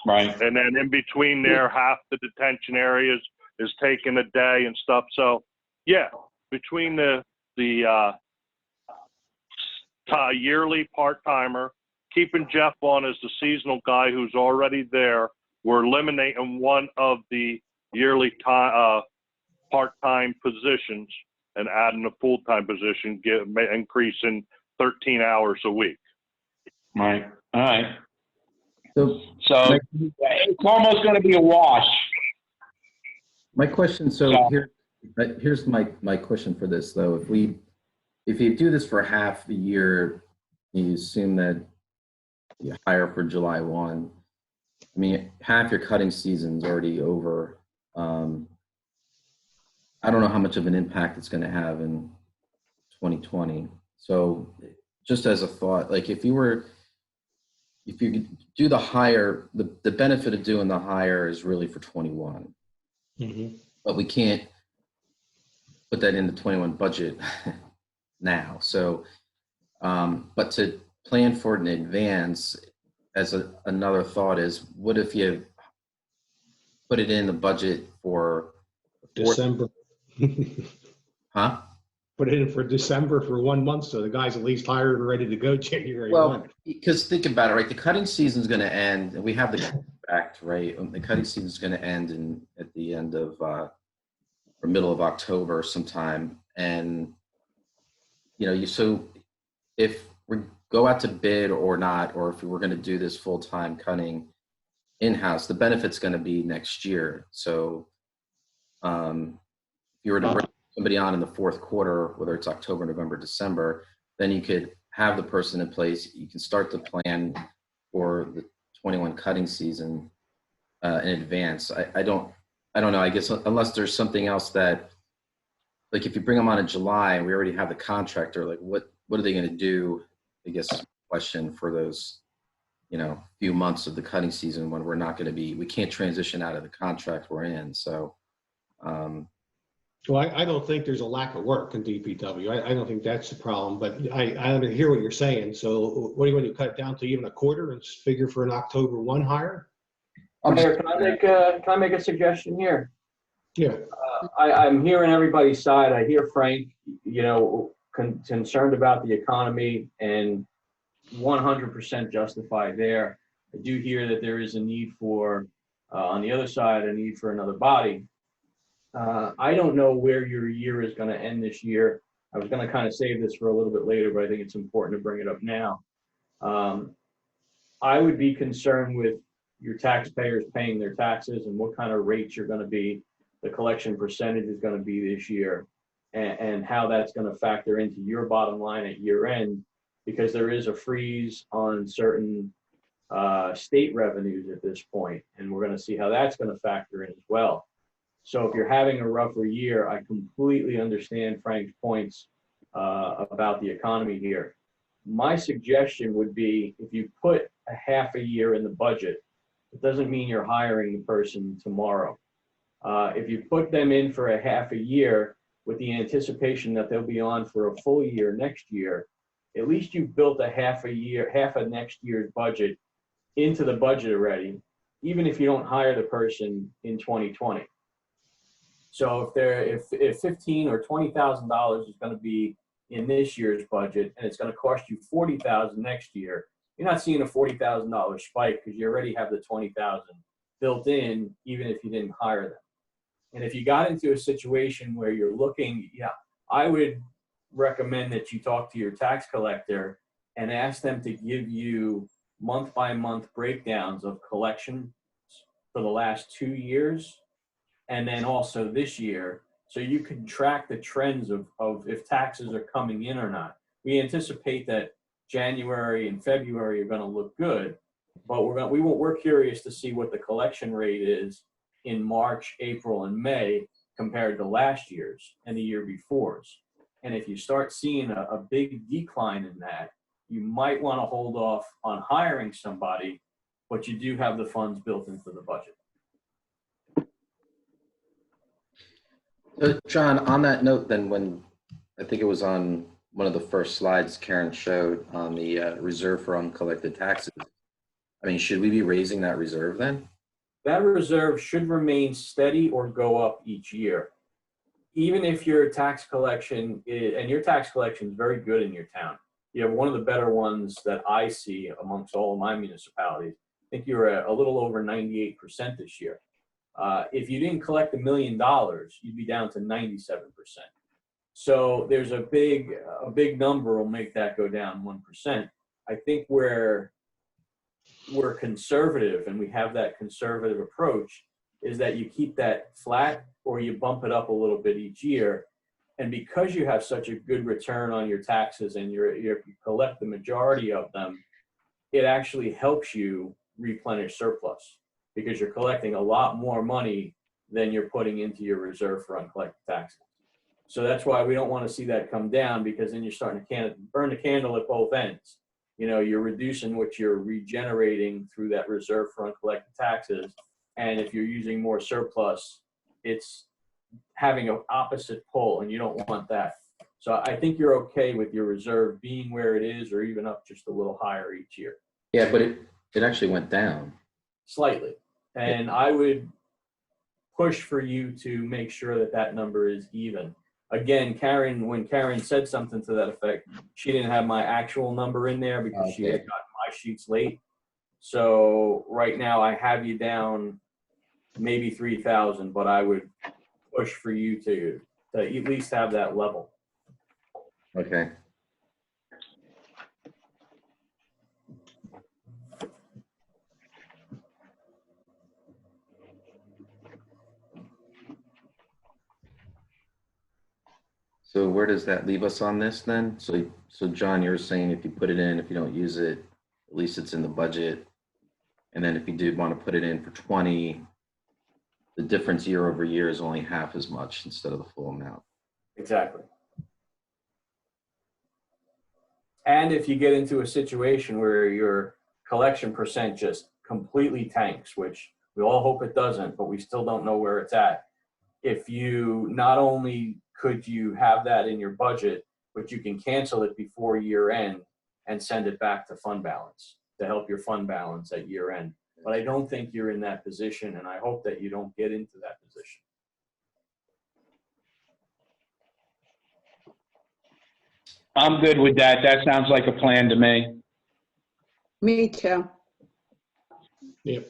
Right. And then in between there, half the detention areas is taking a day and stuff. So yeah, between the yearly part-timer, keeping Jeff on as the seasonal guy who's already there, we're eliminating one of the yearly part-time positions and adding a full-time position, increasing 13 hours a week. Right. All right. So So it's almost going to be a wash. my question, here's my question for this though. If you do this for half a year, you assume that you hire for July 1. I mean, half your cutting season's already over. I don't know how much of an impact it's going to have in 2020. So just as a thought, like if you do the hire, the benefit of doing the hire is really for 21. Mm-hmm. But we can't put that in the 21 budget now. So, but to plan for it in advance, as another thought is, what if you put it in the budget for December. Huh? Put it in for December for 1 month, so the guy's at least hired and ready to go January 1. Well, because think about it, right? The cutting season's going to end, and we have the contract, right? The cutting season's going to end at the end of or middle of October sometime, and so if we go out to bid or not, or if we're going to do this full-time cutting in-house, the benefit's going to be next year. So if you were to bring somebody on in the fourth quarter, whether it's October, November, December, then you could have the person in place. You can start to plan for the 21 cutting season in advance. I don't know. I guess unless there's something else that, like if you bring them on in July and we already have the contractor, like what are they going to do? I guess question for those, few months of the cutting season when we're not going to be, we can't transition out of the contract we're in. So, Well, I don't think there's a lack of work in DPW. I don't think that's the problem, but I hear what you're saying. So what do you want to cut it down to, even a quarter and figure for an October 1 hire? Mayor, can I make a suggestion here? Yeah. I'm hearing everybody's side. I hear Frank, concerned about the economy, and 100% justified there. I do hear that there is a need for, on the other side, a need for another body. I don't know where your year is going to end this year. I was going to kind of save this for a little bit later, but I think it's important to bring it up now. I would be concerned with your taxpayers paying their taxes and what kind of rates you're going to be, the collection percentage is going to be this year, and how that's going to factor into your bottom line at year end, because there is a freeze on certain state revenues at this point, and we're going to see how that's going to factor in as well. So if you're having a rougher year, I completely understand Frank's points about the economy here. My suggestion would be, if you put a half a year in the budget, it doesn't mean you're hiring the person tomorrow. If you put them in for a half a year with the anticipation that they'll be on for a full year next year, at least you've built a half of next year's budget into the budget already, even if you don't hire the person in 2020. So if $15,000 or $20,000 is going to be in this year's budget, and it's going to cost you $40,000 next year, you're not seeing a $40,000 spike because you already have the $20,000 built in, even if you didn't hire them. And if you got into a situation where you're looking, I would recommend that you talk to your tax collector and ask them to give you month-by-month breakdowns of collections for the last 2 years, and then also this year, so you can track the trends of if taxes are coming in or not. We anticipate that January and February are going to look good, but we're curious to see what the collection rate is in March, April, and May compared to last year's and the year before's. And if you start seeing a big decline in that, you might want to hold off on hiring somebody, but you do have the funds built into the budget. John, on that note, then, when I think it was on one of the first slides Karen showed on the reserve for uncollected taxes, I mean, should we be raising that reserve then? That reserve should remain steady or go up each year. Even if your tax collection and your tax collection is very good in your town. You have one of the better ones that I see amongst all of my municipalities. I think you're at a little over 98% this year. If you didn't collect $1 million, you'd be down to 97%. So there's a big number will make that go down 1%. I think where we're conservative and we have that conservative approach is that you keep that flat or you bump it up a little bit each year. And because you have such a good return on your taxes and you collect the majority of them, it actually helps you replenish surplus because you're collecting a lot more money than you're putting into your reserve for uncollected taxes. So that's why we don't want to see that come down, because then you're starting to burn the candle at both ends. You know, you're reducing what you're regenerating through that reserve for uncollected taxes. And if you're using more surplus, it's having an opposite pull, and you don't want that. So I think you're okay with your reserve being where it is or even up just a little higher each year. Yeah, but it actually went down. Slightly. And I would push for you to make sure that that number is even. Again, Karen, when Karen said something to that effect, she didn't have my actual number in there because she had gotten my sheets late. So right now I have you down maybe 3,000, but I would push for you to at least have that level. Okay. So where does that leave us on this then? So John, you're saying if you put it in, if you don't use it, at least it's in the budget. And then if you did want to put it in for 20, the difference year over year is only half as much instead of the full amount. Exactly. And if you get into a situation where your collection percent just completely tanks, which we all hope it doesn't, but we still don't know where it's at. If you not only could you have that in your budget, but you can cancel it before year end and send it back to fund balance to help your fund balance at year end. But I don't think you're in that position, and I hope that you don't get into that position. I'm good with that. That sounds like a plan to me. Me too. Yep.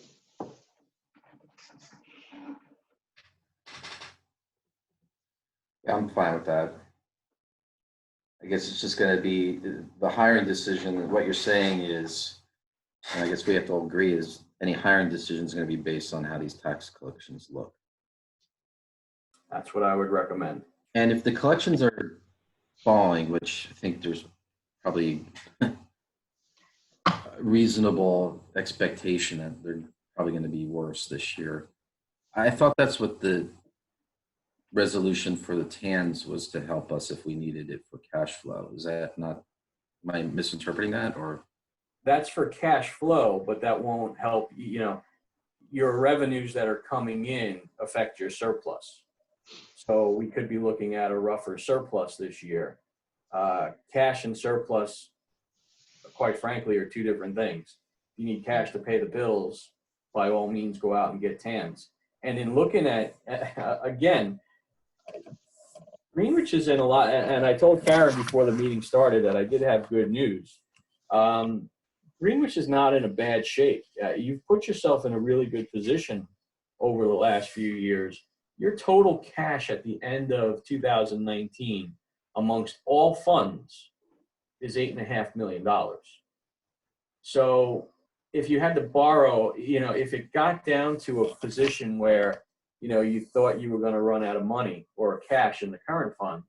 Yeah, I'm fine with that. I guess it's just going to be the hiring decision. What you're saying is, and I guess we have to all agree, is any hiring decision is going to be based on how these tax collections look. That's what I would recommend. And if the collections are falling, which I think there's probably a reasonable expectation that they're probably going to be worse this year. I thought that's what the resolution for the TANs was, to help us if we needed it for cash flow. Is that not, am I misinterpreting that, or? That's for cash flow, but that won't help, you know, your revenues that are coming in affect your surplus. So we could be looking at a rougher surplus this year. Cash and surplus, quite frankly, are two different things. You need cash to pay the bills, by all means, go out and get TANs. And in looking at, again, Greenwich is in a lot, and I told Karen before the meeting started that I did have good news. Greenwich is not in a bad shape. You've put yourself in a really good position over the last few years. Your total cash at the end of 2019 amongst all funds is $8.5 million. So if you had to borrow, you know, if it got down to a position where, you know, you thought you were going to run out of money or cash in the current fund,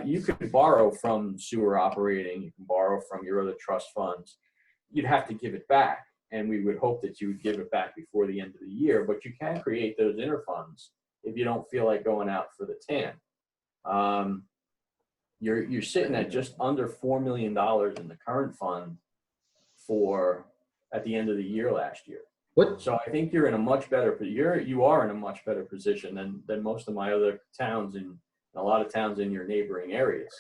you could borrow from sewer operating, you can borrow from your other trust funds. You'd have to give it back, and we would hope that you would give it back before the end of the year, but you can create those inter funds if you don't feel like going out for the TAN. you're sitting at just under $4 million in the current fund for at the end of the year last year. What? So I think you're in a much better, you are in a much better position than most of my other towns and a lot of towns in your neighboring areas.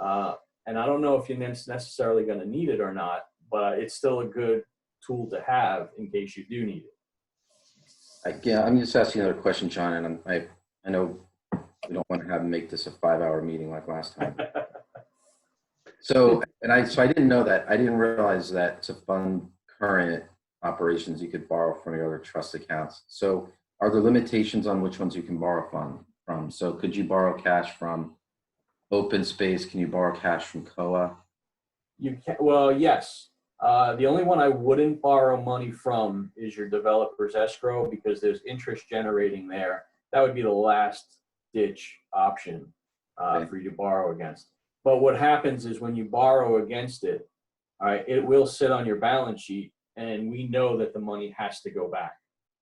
And I don't know if you're necessarily going to need it or not, but it's still a good tool to have in case you do need it. Yeah, I'm just asking another question, John, and I know we don't want to have make this a 5-hour meeting like last time. So I didn't know that. I didn't realize that to fund current operations, you could borrow from your other trust accounts. So are there limitations on which ones you can borrow from? So could you borrow cash from Open Space? Can you borrow cash from COA? You can, well, yes. The only one I wouldn't borrow money from is your developer's escrow because there's interest generating there. That would be the last ditch option for you to borrow against. But what happens is when you borrow against it, all right, it will sit on your balance sheet and we know that the money has to go back.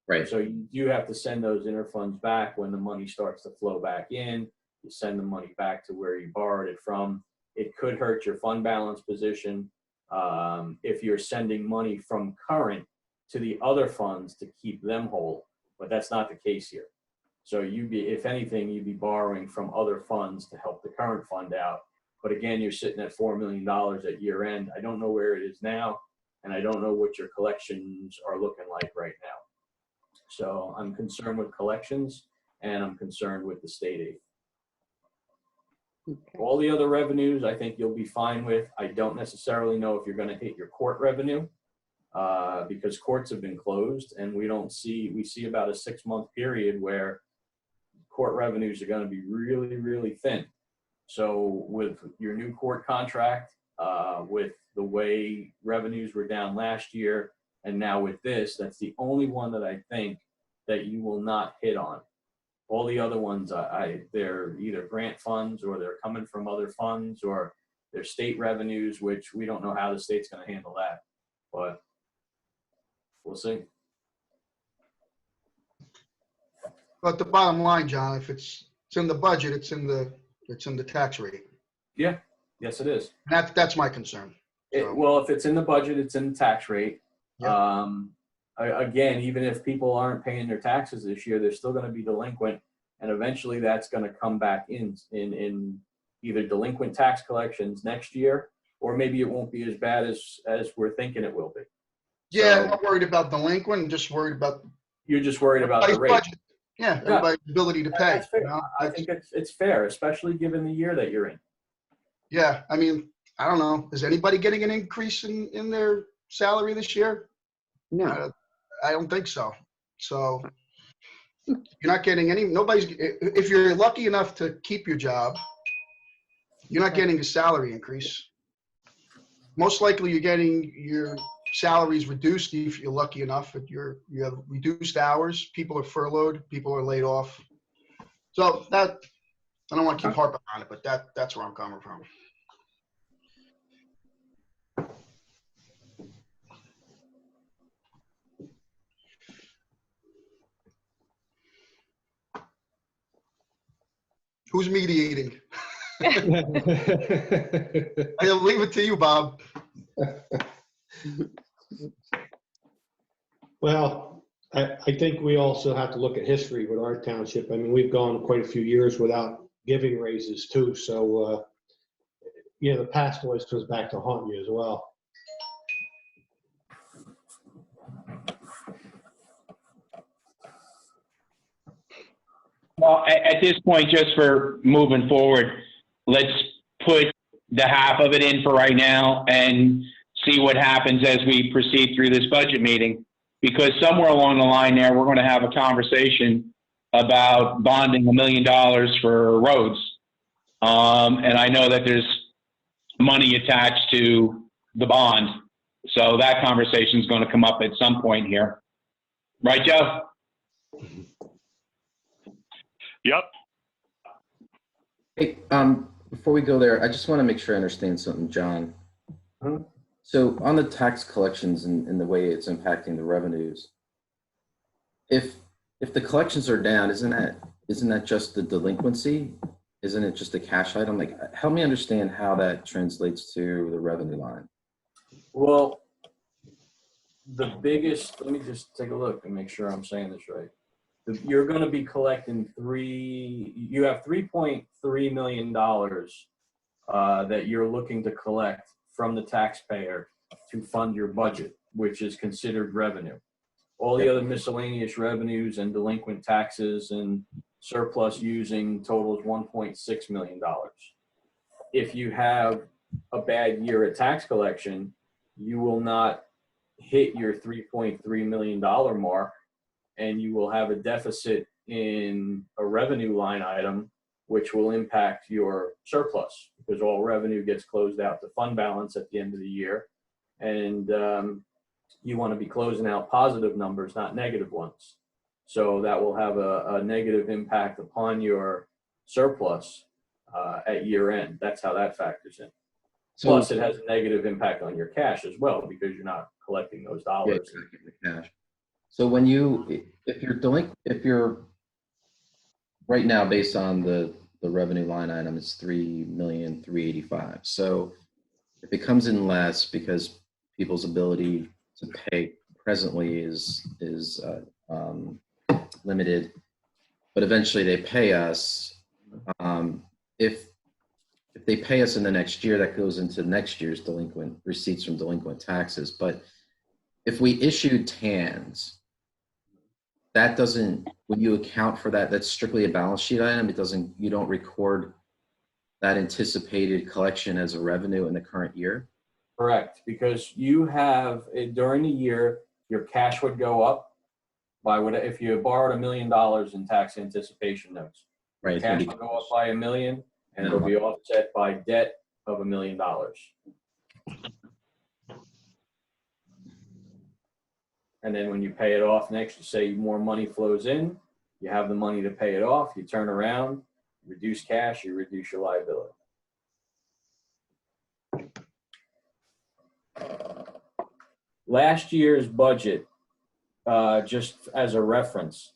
Right. So you have to send those interfunds back when the money starts to flow back in. You send the money back to where you borrowed it from. It could hurt your fund balance position if you're sending money from current to the other funds to keep them whole, but that's not the case here. So if anything, you'd be borrowing from other funds to help the current fund out. But again, you're sitting at $4 million at year end. I don't know where it is now, and I don't know what your collections are looking like right now. So I'm concerned with collections and I'm concerned with the state aid. Okay. All the other revenues, I think you'll be fine with. I don't necessarily know if you're going to hit your court revenue because courts have been closed and we see about a 6-month period where court revenues are going to be really, really thin. So with your new court contract, with the way revenues were down last year, and now with this, that's the only one that I think that you will not hit on. All the other ones, they're either grant funds or they're coming from other funds or they're state revenues, which we don't know how the state's going to handle that, but we'll see. But the bottom line, John, if it's in the budget, it's in the tax rate. Yeah, yes, it is. That's my concern. So, Well, if it's in the budget, it's in the tax rate. Yeah. Again, even if people aren't paying their taxes this year, they're still going to be delinquent. And eventually that's going to come back in either delinquent tax collections next year, or maybe it won't be as bad as we're thinking it will be. yeah, So I'm not worried about delinquent. I'm just worried about you're just worried about the everybody's rate. budget. Yeah, everybody's ability to pay. That's fair. You know? I think it's fair, especially given the year that you're in. Yeah, I mean, I don't know. Is anybody getting an increase in their salary this year? No, I don't think so. So you're not getting if you're lucky enough to keep your job, you're not getting a salary increase. Most likely you're getting your salaries reduced if you're lucky enough. If you have reduced hours, people are furloughed, people are laid off. So that, I don't want to keep harping on it, but that's where I'm coming from. Who's mediating? I'll leave it to you, Bob. Well, I think we also have to look at history with our township. I mean, we've gone quite a few years without giving raises too. So, the past always comes back to haunt you as well. Well, at this point, just for moving forward, let's put the half of it in for right now and see what happens as we proceed through this budget meeting. Because somewhere along the line there, we're going to have a conversation about bonding $1 million for roads. And I know that there's money attached to the bond. So that conversation is going to come up at some point here. Right, Joe? Yep. Hey, before we go there, I just want to make sure I understand something, John. Mhm. So on the tax collections and the way it's impacting the revenues, if the collections are down, isn't that just the delinquency? isn't it just a cash item? Like, help me understand how that translates to the revenue line. Well, the biggest, let me just take a look and make sure I'm saying this right. You're going to be collecting you have $3.3 million that you're looking to collect from the taxpayer to fund your budget, which is considered revenue. All the other miscellaneous revenues and delinquent taxes and surplus using totals $1.6 million. If you have a bad year at tax collection, you will not hit your $3.3 million mark, and you will have a deficit in a revenue line item, which will impact your surplus, because all revenue gets closed out to fund balance at the end of the year. And you want to be closing out positive numbers, not negative ones. So that will have a negative impact upon your surplus at year end. That's how that factors in. So, Plus, it has a negative impact on your cash as well, because you're not collecting those yeah, dollars. exactly, the cash. So when if you're right now, based on the revenue line item, it's $3,385,000. So if it comes in less because people's ability to pay presently is limited, but eventually they pay us. If they pay us in the next year, that goes into next year's delinquent receipts from delinquent taxes. But if we issued TANs, that doesn't, when you account for that, that's strictly a balance sheet item. It doesn't, you don't record that anticipated collection as a revenue in the current year. Correct, because you have, during the year, your cash would go up by what, if you borrowed $1 million in tax anticipation notes. Right. Cash will go up by $1 million, and it'll be offset by debt of $1 million. And then when you pay it off next, you say more money flows in, you have the money to pay it off, you turn around, reduce cash, you reduce your liability. Last year's budget, just as a reference,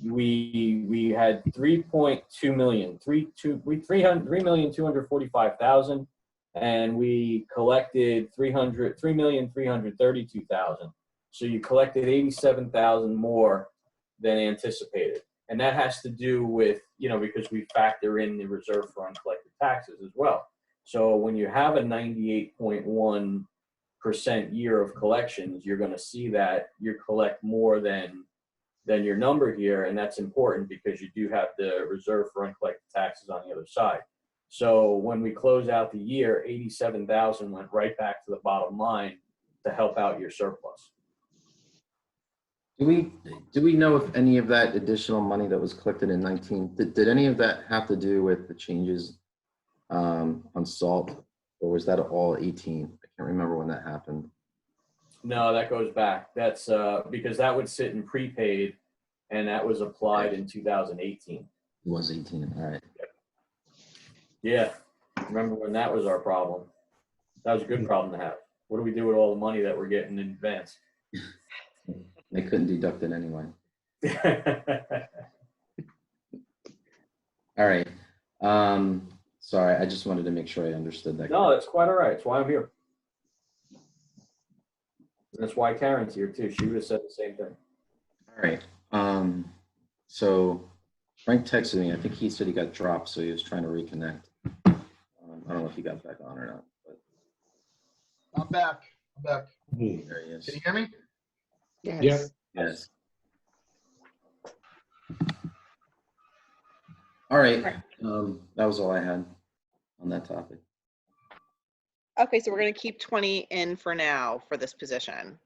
we had 3.2 million, 3,245,000, and we collected 3,332,000. So you collected 87,000 more than anticipated. And that has to do with, because we factor in the reserve for uncollected taxes as well. So when you have a 98.1% year of collections, you're going to see that you collect more than your number here. And that's important because you do have the reserve for uncollected taxes on the other side. So when we close out the year, 87,000 went right back to the bottom line to help out your surplus. Do we know if any of that additional money that was collected in 19, did any of that have to do with the changes on salt, or was that all 18? I can't remember when that happened. No, that goes back. That's because that would sit in prepaid, and that was applied in 2018. It was 18, all right. Yeah, remember when that was our problem? That was a good problem to have. What do we do with all the money that we're getting in advance? They couldn't deduct it anyway. All right. Sorry, I just wanted to make sure I understood that. No, that's quite all right. That's why I'm here. That's why Karen's here too. She would have said the same thing. All right. So Frank texted me. I think he said he got dropped, so he was trying to reconnect. I don't know if he got back on or not. But I'm back. there he is. Can you hear me? Yes. Yeah. Yes. All right. That was all I had on that topic. Okay, so we're going to keep 20 in for now for this position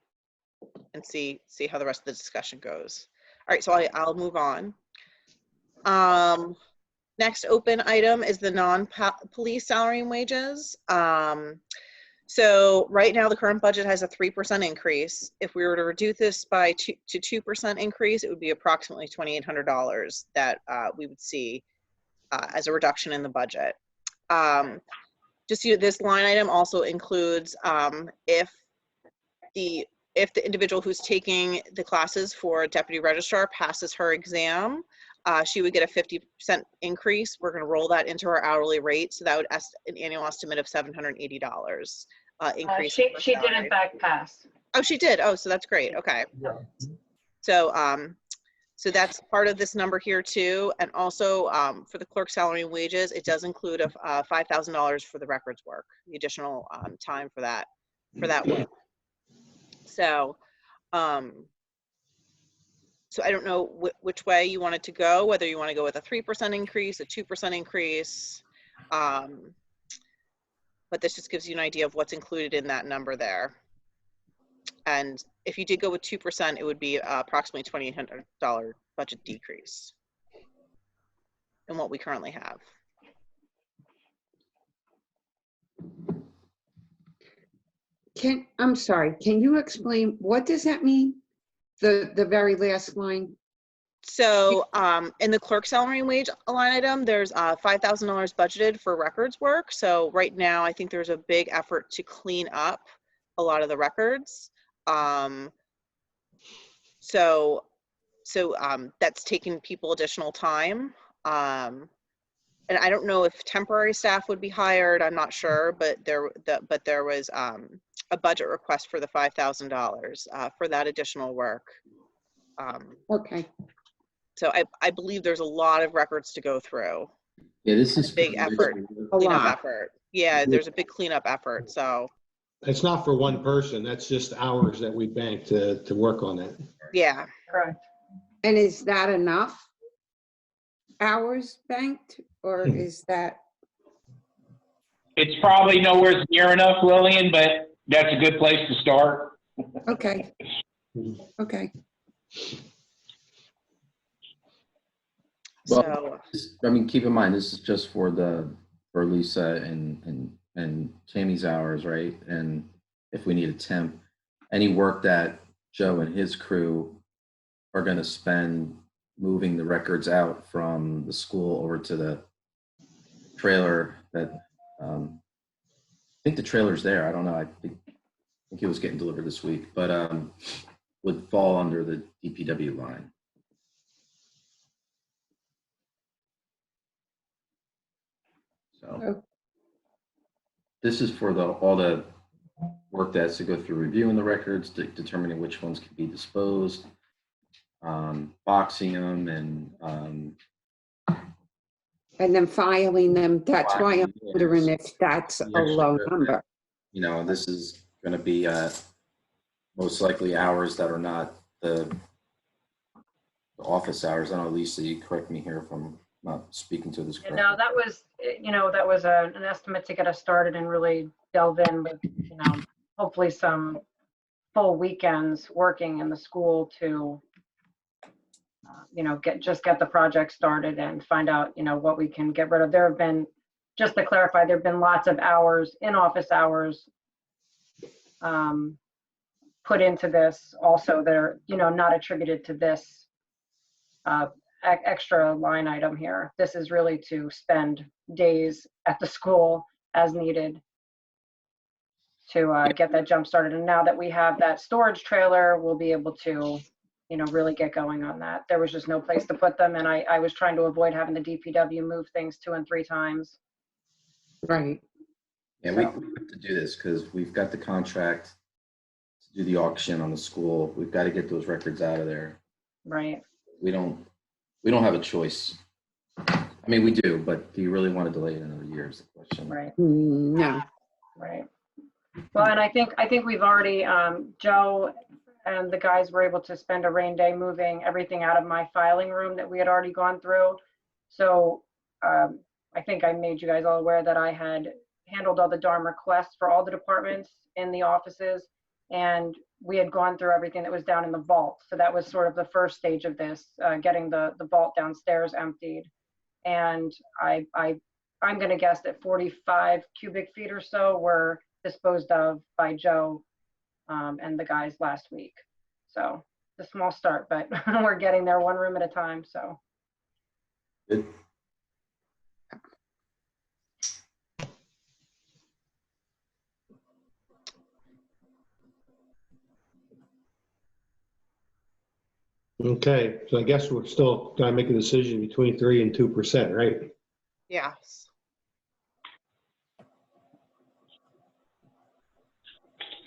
and see how the rest of the discussion goes. All right, so I'll move on. Next open item is the non-police salary and wages. So right now the current budget has a 3% increase. If we were to reduce this by 2% increase, it would be approximately $2,800 that we would see as a reduction in the budget. This line item also includes if the individual who's taking the classes for deputy registrar passes her exam, she would get a 50% increase. We're going to roll that into her hourly rate. So that would an annual estimate of $780 increase. in her She did salary. in fact pass. Oh, she did. Oh, so that's great. Okay. So, so that's part of this number here too. And also for the clerk salary and wages, it does include a $5,000 for the records work, the additional time for that work. So, so I don't know which way you want it to go, whether you want to go with a 3% increase, a 2% increase. But this just gives you an idea of what's included in that number there. And if you did go with 2%, it would be approximately $2,800 budget decrease in what we currently have. I'm sorry, can you explain, what does that mean? The very last line? So in the clerk salary and wage line item, there's $5,000 budgeted for records work. So right now, I think there's a big effort to clean up a lot of the records. So that's taking people additional time. And I don't know if temporary staff would be hired. I'm not sure, but there was a budget request for the $5,000 for that additional work. Okay, So I believe there's a lot of records to go through. Yeah, this is Big effort. a Cleanup lot. effort. Yeah, there's a big cleanup effort. So It's not for one person. That's just hours that we bank to work on that. yeah. Correct. And is that enough hours banked, or is that, It's probably nowhere near enough, Lillian, but that's a good place to start. okay, okay. Well, So I mean, keep in mind, this is just for Lisa and Tammy's hours, right? And if we need a temp, any work that Joe and his crew are going to spend moving the records out from the school over to the trailer that, I think the trailer's there. I don't know. I think it was getting delivered this week, but would fall under the DPW line. So Oh. this is for all the work that has to go through reviewing the records, determining which ones can be disposed, boxing them, And then filing them, that's why I'm Yeah, wondering if that's a low number. you know, this is going to be most likely hours that are not the office hours. I don't know, Lisa, you correct me here if I'm not speaking to this correctly. No, that was, that was an estimate to get us started and really delve in with, hopefully some full weekends working in the school to, get the project started and find out, what we can get rid of. There have been, just to clarify, there have been lots of hours, in-office hours put into this also that are, not attributed to this extra line item here. This is really to spend days at the school as needed to get that jump started. And now that we have that storage trailer, we'll be able to, really get going on that. There was just no place to put them. And I was trying to avoid having the DPW move things 2 and 3 times. Right. Yeah, we have to do this because we've got the contract to do the auction on the school. We've got to get those records out of there. Right. We don't have a choice. I mean, we do, but do you really want to delay it another year is the question. Right. No. Right. Well, and I think we've already, Joe and the guys were able to spend a rain day moving everything out of my filing room that we had already gone through. So I think I made you guys all aware that I had handled all the DARM requests for all the departments in the offices, and we had gone through everything that was down in the vault. So that was sort of the first stage of this, getting the vault downstairs emptied. And I'm going to guess that 45 cubic feet or so were disposed of by Joe and the guys last week. So it's a small start, but we're getting there one room at a time. So. Good. Okay, so I guess we're still trying to make a decision between 3 and 2%, right? Yes.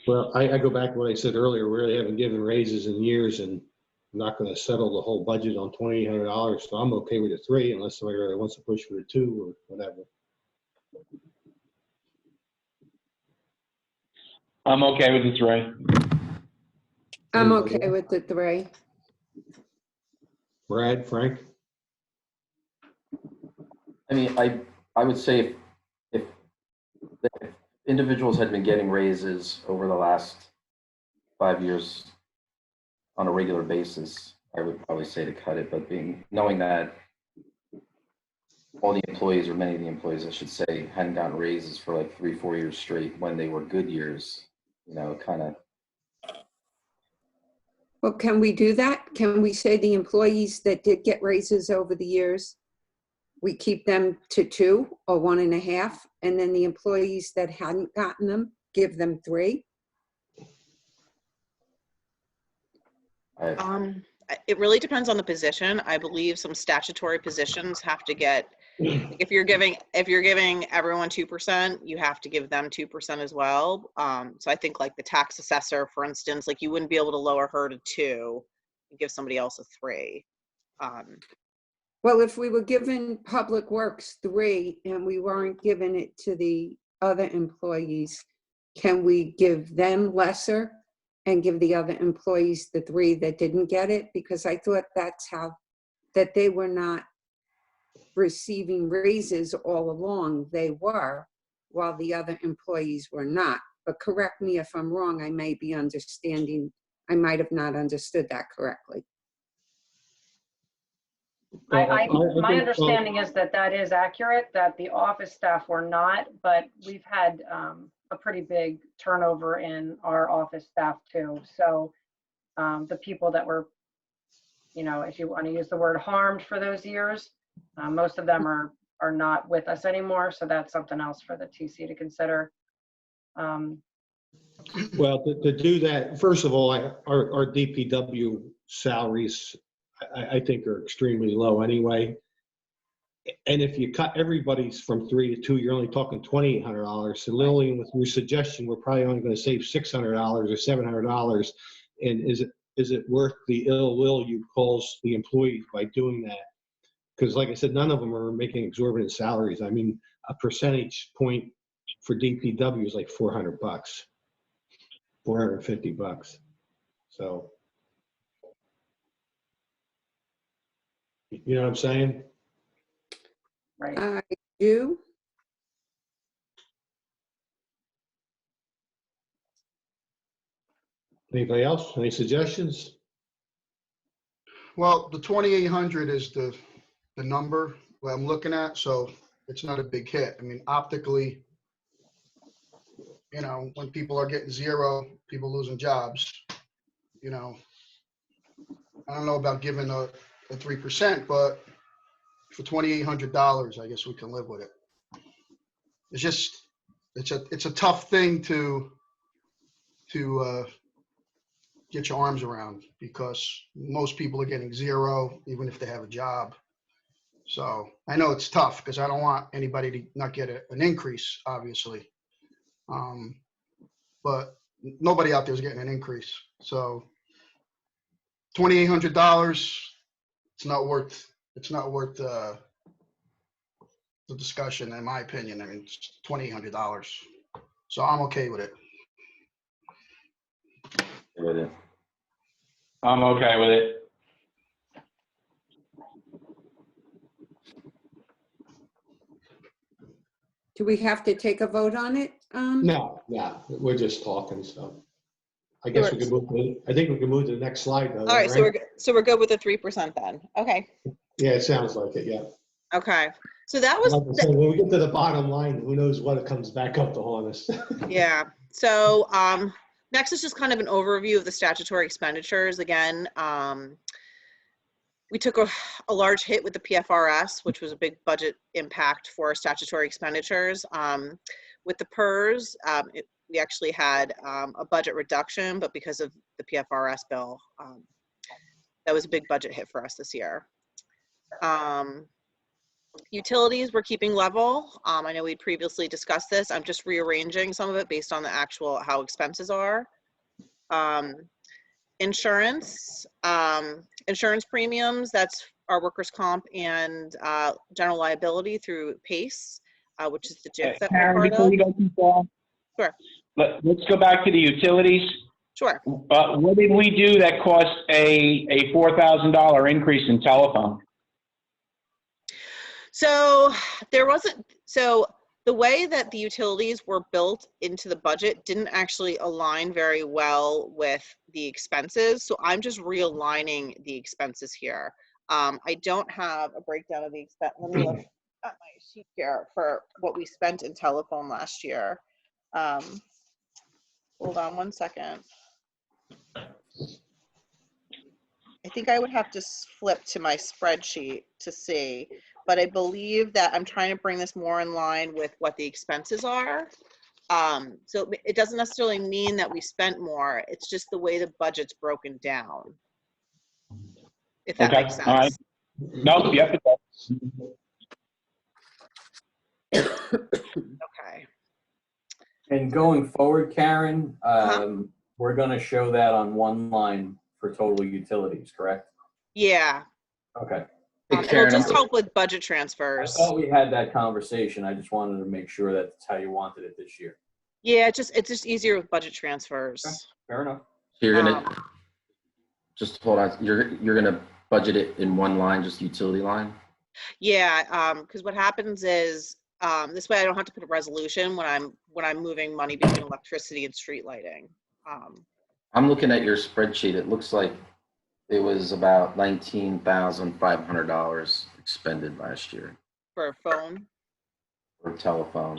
Well, I go back to what I said earlier, we really haven't given raises in years, and I'm not gonna settle the whole budget on $2,800, so I'm okay with the 3 unless somebody really wants to push for the 2 or whatever. I'm okay with the 3. I'm Anybody okay else? with the 3. Brad, Frank? I mean, I would say if individuals had been getting raises over the last 5 years on a regular basis, I would probably say to cut it, but knowing that all the employees, or many of the employees, I should say, hadn't gotten raises for like 3-4 years straight when they were good years, kind of. Well, can we do that? Can we say the employees that did get raises over the years, we keep them to 2 or 1.5, and then the employees that hadn't gotten them, give them 3? It really depends on the position. I believe some statutory positions have to get, like if you're giving everyone 2%, you have to give them 2% as well. So I think like the tax assessor, for instance, like you wouldn't be able to lower her to 2 and give somebody else a 3. Well, if we were given Public Works 3 and we weren't giving it to the other employees, can we give them lesser and give the other employees the 3 that didn't get it? Because I thought that's how, that they were not receiving raises all along. They were, while the other employees were not. But correct me if I'm wrong, I may be understanding, I might have not understood that correctly. My understanding is that that is accurate, that the office staff were not, but we've had a pretty big turnover in our office staff too. So the people that were, if you want to use the word harmed for those years, most of them are not with us anymore. So that's something else for the TC to consider. Well, to do that, first of all, our DPW salaries, I think are extremely low anyway. And if you cut everybody's from 3 to 2, you're only talking $2,800. So Lillian, with your suggestion, we're probably only going to save $600 or $700. And is it worth the ill will you cause the employees by doing that? Because like I said, none of them are making exorbitant salaries. I mean, a percentage point for DPW is like $400, $450. So, you know what I'm saying? Right. I do. Anybody else? Any suggestions? Well, the 2,800 is the number that I'm looking at, so it's not a big hit. I mean, optically, when people are getting 0, people losing jobs, I don't know about giving a 3%, but for $2,800, I guess we can live with it. It's just, it's a tough thing to get your arms around, because most people are getting 0, even if they have a job. So I know it's tough because I don't want anybody to not get an increase, obviously. But nobody out there is getting an increase. So $2,800, it's not worth the discussion, in my opinion. I mean, it's $2,800. So I'm okay with it. I'm okay with it. Do we have to take a vote on it? No, we're just talking, so. I guess we can move I think we can move to the next slide though. All right, so we're good with the 3% then. Okay. Yeah, it sounds like it, yeah. Okay. So that was, Like I said, when we get to the bottom line, who knows what it comes back up to haunt us. yeah. So next is just kind of an overview of the statutory expenditures. Again, we took a large hit with the PFRS, which was a big budget impact for our statutory expenditures. With the PERS, we actually had a budget reduction, but because of the PFRS bill, That was a big budget hit for us this year. Utilities, we're keeping level. I know we previously discussed this. I'm just rearranging some of it based on the actual, how expenses are. Insurance, insurance premiums, that's our workers' comp and general liability through PACE, which is the JIF that we're Karen, part before of. you go too far, Sure. let's go back to the utilities. Sure. What did we do that cost a $4,000 increase in telephone? So there wasn't, so the way that the utilities were built into the budget didn't actually align very well with the expenses. So I'm just realigning the expenses here. I don't have a breakdown of the expense. Let me look at my sheet here for what we spent in telephone last year. Hold on one second. I think I would have to flip to my spreadsheet to see, but I believe that I'm trying to bring this more in line with what the expenses are. So it doesn't necessarily mean that we spent more. It's just the way the budget's broken down. If that makes sense. All right. No, yep, it does. Okay. And going forward, Karen, we're gonna show that on one line for total utilities, correct? Yeah. Okay. It'll Karen, just I'm- help with budget I transfers. thought we had that conversation. I just wanted to make sure that's how you wanted it this year. Yeah, it's just easier with budget transfers. Fair enough. You're gonna, just hold on, you're gonna budget it in one line, just utility line? Yeah, because what happens is, this way I don't have to put a resolution when I'm moving money between electricity and street lighting. I'm looking at your spreadsheet. It looks like it was about $19,500 expended last year For a phone. for telephone.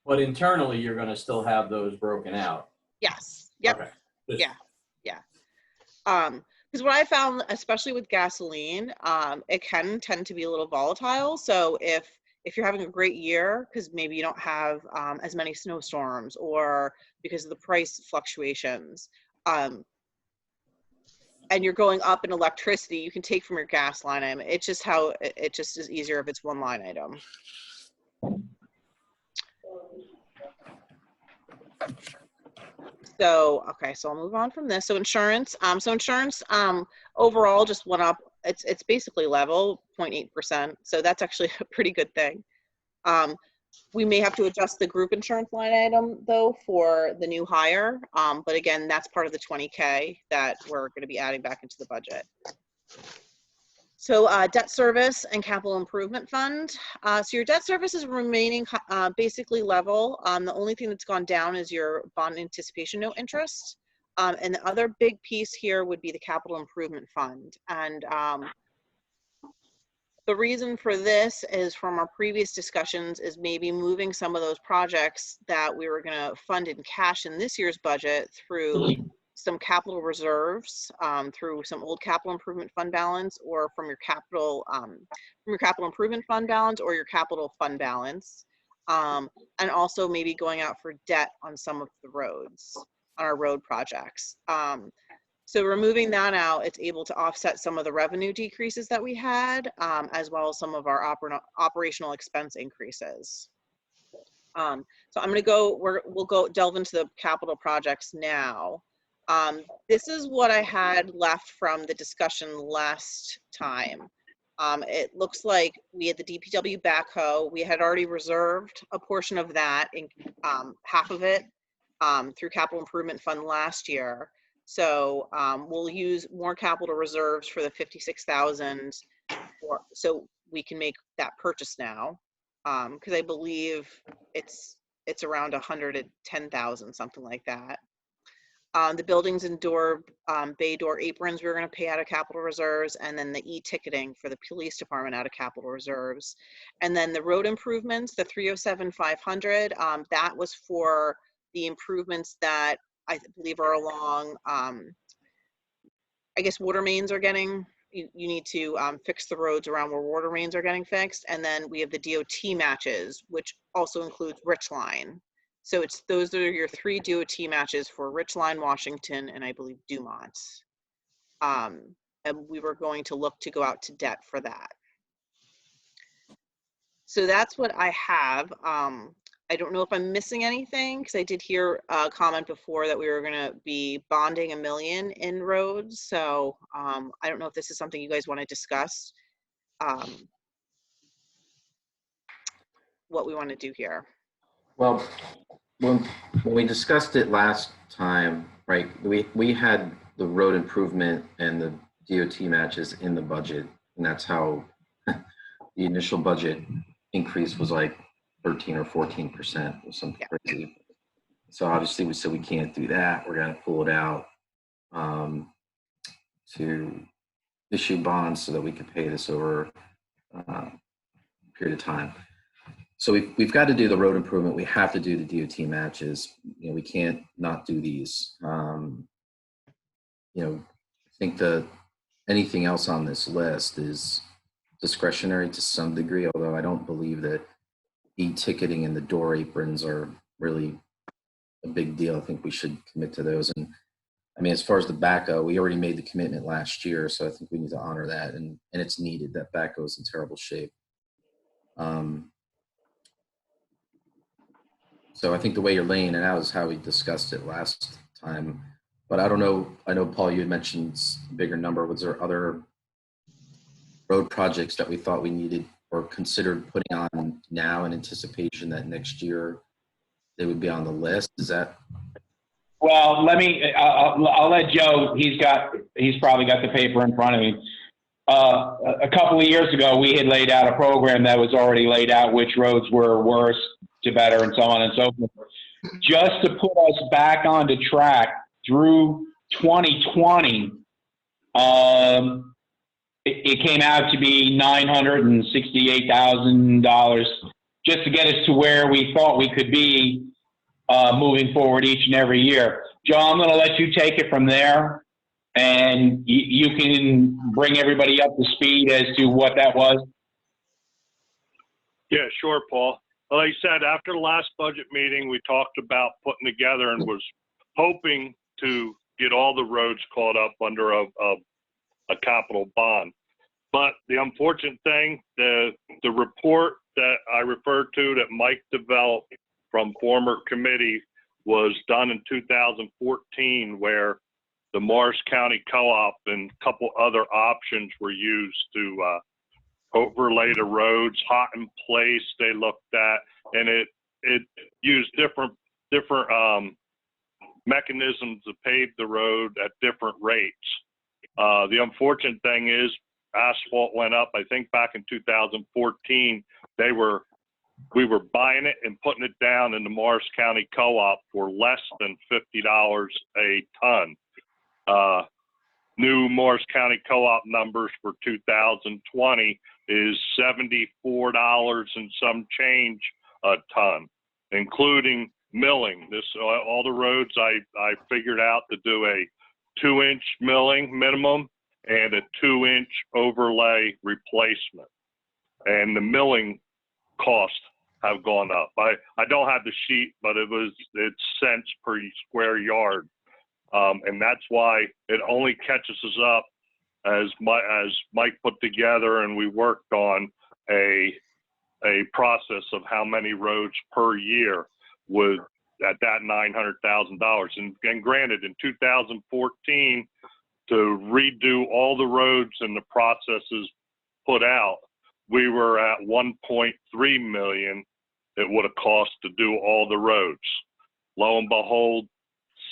But internally, you're gonna still have those broken out. Yes. Yep. Okay. Just- Yeah. Because what I found, especially with gasoline, it can tend to be a little volatile. So if you're having a great year, because maybe you don't have as many snowstorms, or because of the price fluctuations, and you're going up in electricity, you can take from your gas line item. It's just how it just is easier if it's one line item. So, okay, so I'll move on from this. So insurance, overall just went up. It's basically level, 0.8%. So that's actually a pretty good thing. We may have to adjust the group insurance line item though for the new hire. But again, that's part of the 20K that we're going to be adding back into the budget. So debt service and capital improvement fund. So your debt service is remaining basically level. The only thing that's gone down is your bond anticipation note interest. And the other big piece here would be the capital improvement fund. And the reason for this is from our previous discussions is maybe moving some of those projects that we were gonna fund in cash in this year's budget through some capital reserves, through some old capital improvement fund balance, or from your capital improvement fund balance or your capital fund balance. And also maybe going out for debt on some of the roads, on our road projects. So removing that out, it's able to offset some of the revenue decreases that we had, as well as some of our operational expense increases. So I'm gonna we'll go delve into the capital projects now. This is what I had left from the discussion last time. It looks like we had the DPW backhoe. We had already reserved a portion of that, in half of it, through capital improvement fund last year. So we'll use more capital reserves for the 56,000, so we can make that purchase now, because I believe it's around 110,000, something like that. The buildings and bay door aprons, we're going to pay out of capital reserves, and then the e-ticketing for the police department out of capital reserves. And then the road improvements, the 307,500, that was for the improvements that I believe are along, I guess water mains are getting, you need to fix the roads around where water mains are getting fixed. And then we have the DOT matches, which also includes Rich Line. So those are your 3 DOT matches for Richline, Washington, and I believe Dumont. And we were going to look to go out to debt for that. So that's what I have. I don't know if I'm missing anything, because I did hear a comment before that we were going to be bonding $1 million in roads. So I don't know if this is something you guys want to discuss, what we want to do here. Well, when we discussed it last time, right, we had the road improvement and the DOT matches in the budget, and that's how the initial budget increase was like 13 or 14% or something crazy. So obviously we said we can't do that. We're going to pull it out to issue bonds so that we could pay this over a period of time. So we've got to do the road improvement. We have to do the DOT matches. You know, we can't not do these. You know, I think anything else on this list is discretionary to some degree, although I don't believe that e-ticketing and the door aprons are really a big deal. I think we should commit to those. And I mean, as far as the backhoe, we already made the commitment last year, so I think we need to honor that, and it's needed. That backhoe is in terrible shape. So I think the way you're laying it out is how we discussed it last time. But I don't know. I know, Paul, you had mentioned a bigger number. Was there other road projects that we thought we needed or considered putting on now in anticipation that next year they would be on the list? Is that? Well, I'll let Joe, he's probably got the paper in front of him. A couple of years ago, we had laid out a program that was already laid out which roads were worse to better and so on and so forth. Just to put us back onto track through 2020, it came out to be $968,000 just to get us to where we thought we could be moving forward each and every year. Joe, I'm going to let you take it from there, and you can bring everybody up to speed as to what that was. Yeah, sure, Paul. Like I said, after the last budget meeting, we talked about putting together and was hoping to get all the roads caught up under a capital bond. But the unfortunate thing, the report that I referred to that Mike developed from former committee was done in 2014, where the Morris County Co-op and a couple other options were used to overlay the roads, hot in place they looked at, and it used different mechanisms to pave the road at different rates. The unfortunate thing is asphalt went up. I think back in 2014, we were buying it and putting it down in the Morris County Co-op for less than $50 a ton. New Morris County Co-op numbers for 2020 is $74 and some change a ton, including milling. All the roads I figured out to do a 2-inch milling minimum and a 2-inch overlay replacement. And the milling costs have gone up. I don't have the sheet, but it's cents per square yard. And that's why it only catches us up as Mike put together, and we worked on a process of how many roads per year would at that $900,000. And granted, in 2014, to redo all the roads and the processes put out, we were at 1.3 million it would have cost to do all the roads. Lo and behold,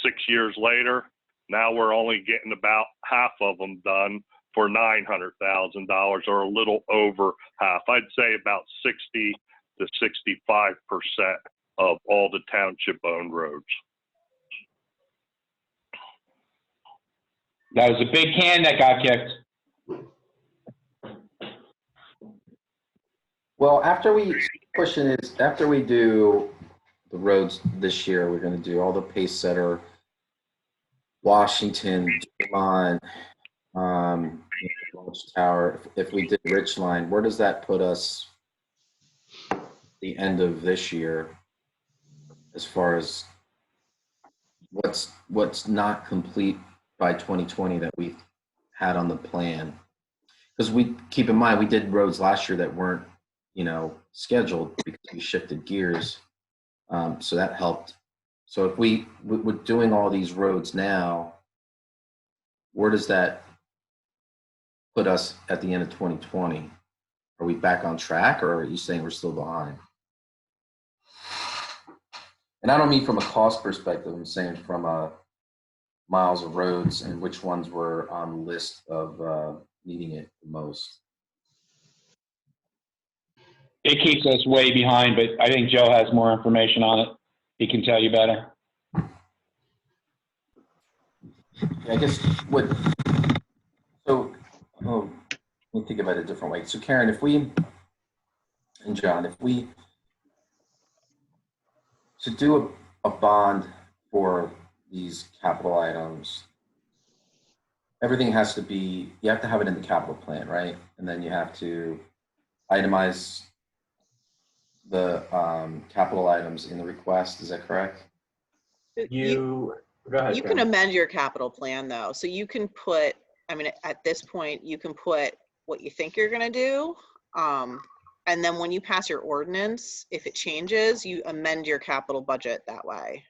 6 years later, now we're only getting about half of them done for $900,000, or a little over half. I'd say about 60 to 65% of all the township-owned roads. That was a big can that got kicked. Well, after we do the roads this year, we're going to do all the Pace Setter, Washington, Dumont, Launch Tower. If we did Richline, where does that put us the end of this year as far as what's not complete by 2020 that we had on the plan. Because we, keep in mind, we did roads last year that weren't, scheduled because we shifted gears. So that helped. So if we're doing all these roads now, where does that put us at the end of 2020? Are we back on track, or are you saying we're still behind? And I don't mean from a cost perspective, I'm saying from a miles of roads and which ones were on the list of needing it the most. It keeps us way behind, but I think Joe has more information on it. He can tell you better. I guess let me think about it a different way. So Karen, and John, if we to do a bond for these capital items, everything has to be, you have to have it in the capital plan, right? And then you have to itemize the capital items in the request. Is that correct? Go ahead. You can amend your capital plan though. So you can put, at this point, you can put what you think you're gonna do. And then when you pass your ordinance, if it changes, you amend your capital budget that way.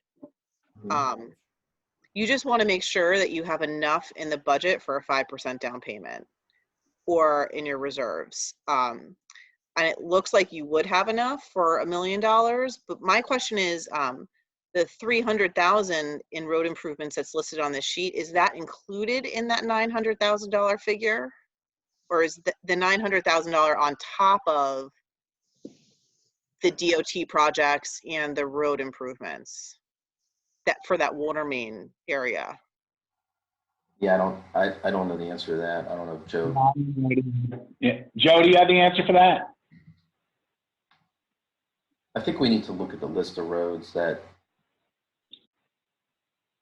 You just wanna make sure that you have enough in the budget for a 5% down payment or in your reserves. And it looks like you would have enough for $1 million, but my question is, the 300,000 in road improvements that's listed on this sheet, is that included in that $900,000 figure? Or is the $900,000 on top of the DOT projects and the road improvements that for that water main area? Yeah, I don't know the answer to that. I don't know if Joe. Yeah. Joe, do you have the answer for that? I think we need to look at the list of roads that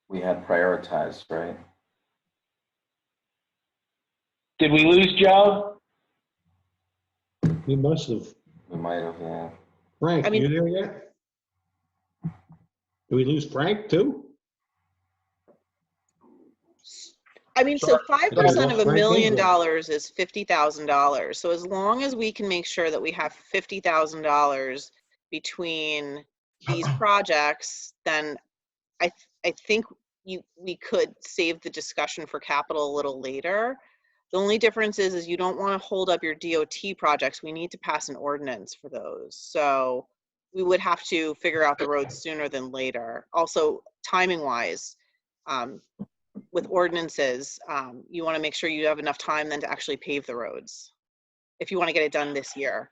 we had prioritized, right? Did we lose Joe? We must have. We might have, yeah. Frank, you there yet? Did we lose Frank too? So 5% of $1 million Frank is $50,000. So as long as we can make sure that we have $50,000 between these projects, then I think we could save the discussion for capital a little later. The only difference is you don't want to hold up your DOT projects. We need to pass an ordinance for those. So we would have to figure out the roads sooner than later. Also, timing wise, with ordinances, you want to make sure you have enough time then to actually pave the roads if you want to get it done this year.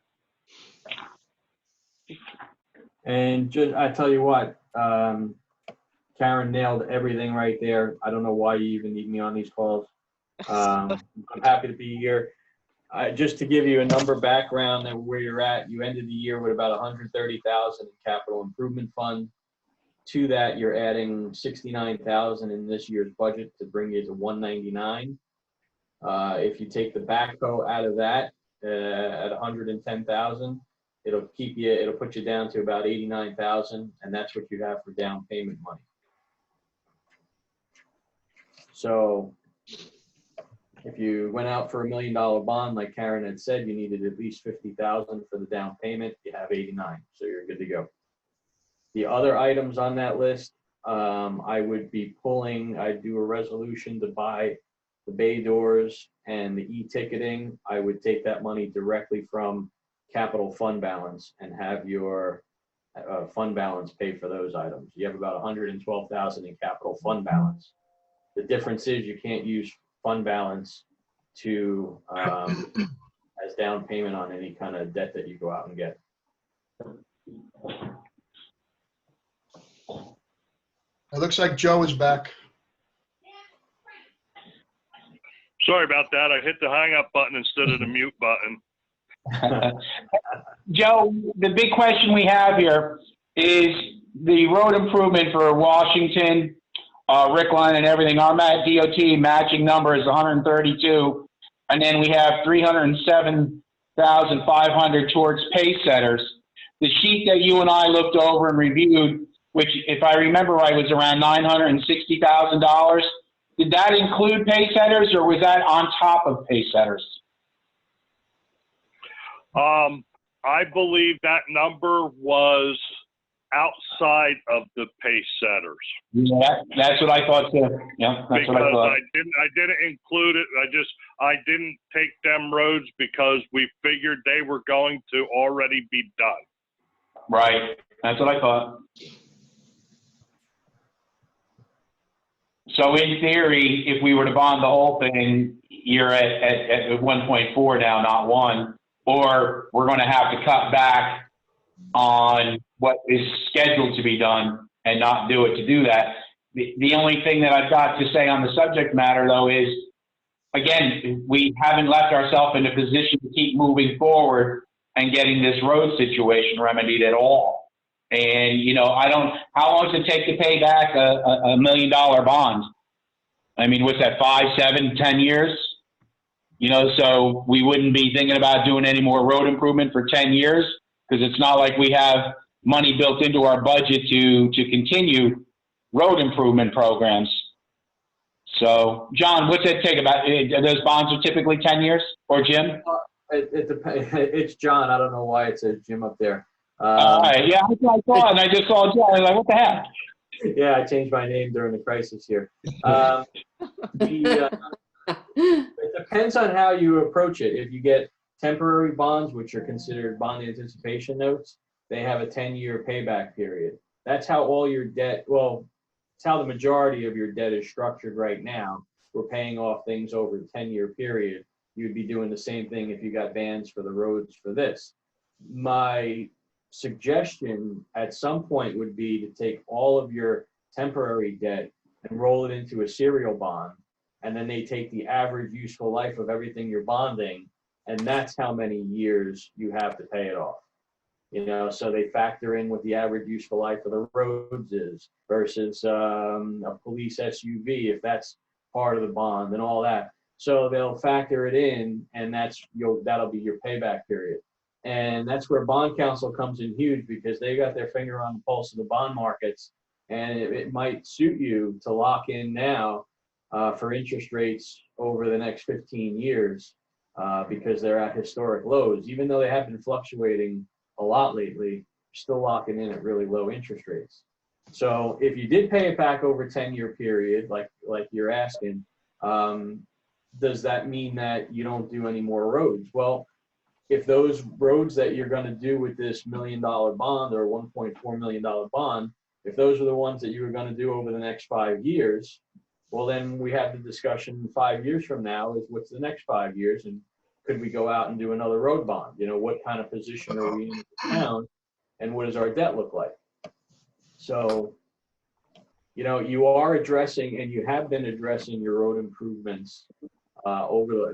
And just, I tell you what, Karen nailed everything right there. I don't know why you even need me on these calls. I'm happy to be here. Just to give you a number background and where you're at, you ended the year with about 130,000 in capital improvement fund. To that, you're adding 69,000 in this year's budget to bring you to 199. If you take the backhoe out of that at 110,000, it'll put you down to about 89,000, and that's what you have for down payment money. So if you went out for $1 million bond, like Karen had said, you needed at least 50,000 for the down payment. You have 89, so you're good to go. The other items on that list, I would be pulling. I'd do a resolution to buy the bay doors and the e-ticketing. I would take that money directly from capital fund balance and have your fund balance pay for those items. You have about 112,000 in capital fund balance. The difference is you can't use fund balance to as down payment on any kind of debt that you go out and get. It looks like Joe is back. Sorry about that. I hit the hang up button instead of the mute button. Joe, the big question we have here is the road improvement for Washington, Rick Line and everything. Our DOT matching number is 132. And then we have 307,500 towards pace setters. The sheet that you and I looked over and reviewed which if I remember right was around $960,000. Did that include pay setters or was that on top of pay setters? I believe that number was outside of the pace setters. Yeah, that's what I thought too. Yeah, that's what I Because thought. I didn't include it. I didn't take them roads because we figured they were going to already be done. Right, that's what I thought. So in theory, if we were to bond the whole thing, you're at 1.4 now, not 1, or we're going to have to cut back on what is scheduled to be done and not do it to do that. The only thing that I've got to say on the subject matter, though, is, again, we haven't left ourselves in a position to keep moving forward and getting this road situation remedied at all. And, you know, how long does it take to pay back a $1 million bond? I mean, what's that, 5, 7, 10 years? You know, so we wouldn't be thinking about doing any more road improvement for 10 years because it's not like we have money built into our budget to continue road improvement programs. So, John, what's it take about, those bonds are typically 10 years, or Jim? It depends. It's John. I don't know why it says Jim up there. All right, yeah, I saw it, and I just saw John. I was like, what the heck? Yeah, I changed my name during the crisis here. It depends on how you approach it. If you get temporary bonds, which are considered bond anticipation notes, they have a 10-year payback period. That's how all your debt, well, it's how the majority of your debt is structured right now. We're paying off things over the 10-year period. You'd be doing the same thing if you got bans for the roads for this. My suggestion at some point would be to take all of your temporary debt and roll it into a serial bond, and then they take the average useful life of everything you're bonding, and that's how many years you have to pay it off. You know, so they factor in what the average useful life of the roads is versus a police SUV, if that's part of the bond and all that. So they'll factor it in, and that'll be your payback period. And that's where bond counsel comes in huge, because they got their finger on the pulse of the bond markets, and it might suit you to lock in now for interest rates over the next 15 years because they're at historic lows. Even though they have been fluctuating a lot lately, still locking in at really low interest rates. So if you did pay it back over a 10-year period, like you're asking, does that mean that you don't do any more roads? Well, if those roads that you're going to do with this $1 million bond or $1.4 million bond, if those are the ones that you were going to do over the next 5 years, well, then we have the discussion 5 years from now is what's the next 5 years, and could we go out and do another road bond? You know, what kind of position are we in the town, and what does our debt look like? So, you know, you are addressing, and you have been addressing your road improvements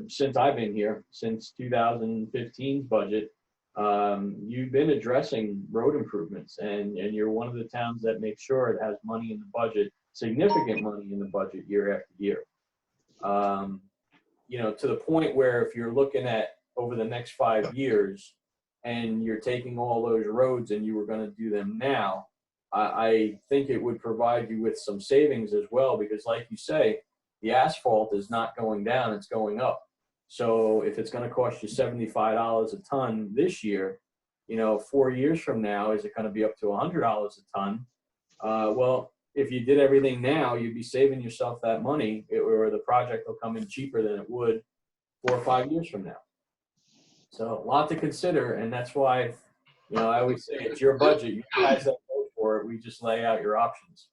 since I've been here, since 2015's budget. You've been addressing road improvements, and you're one of the towns that makes sure it has money in the budget, significant money in the budget year after year. You know, to the point where if you're looking at over the next 5 years and you're taking all those roads and you were going to do them now, I think it would provide you with some savings as well, because like you say, the asphalt is not going down, it's going up. So if it's going to cost you $75 a ton this year, you know, 4 years from now, is it going to be up to $100 a ton? Well, if you did everything now, you'd be saving yourself that money, or the project will come in cheaper than it would 4 or 5 years from now. So a lot to consider, and that's why, you know, I always say it's your budget. You guys that vote for it, we just lay out your options.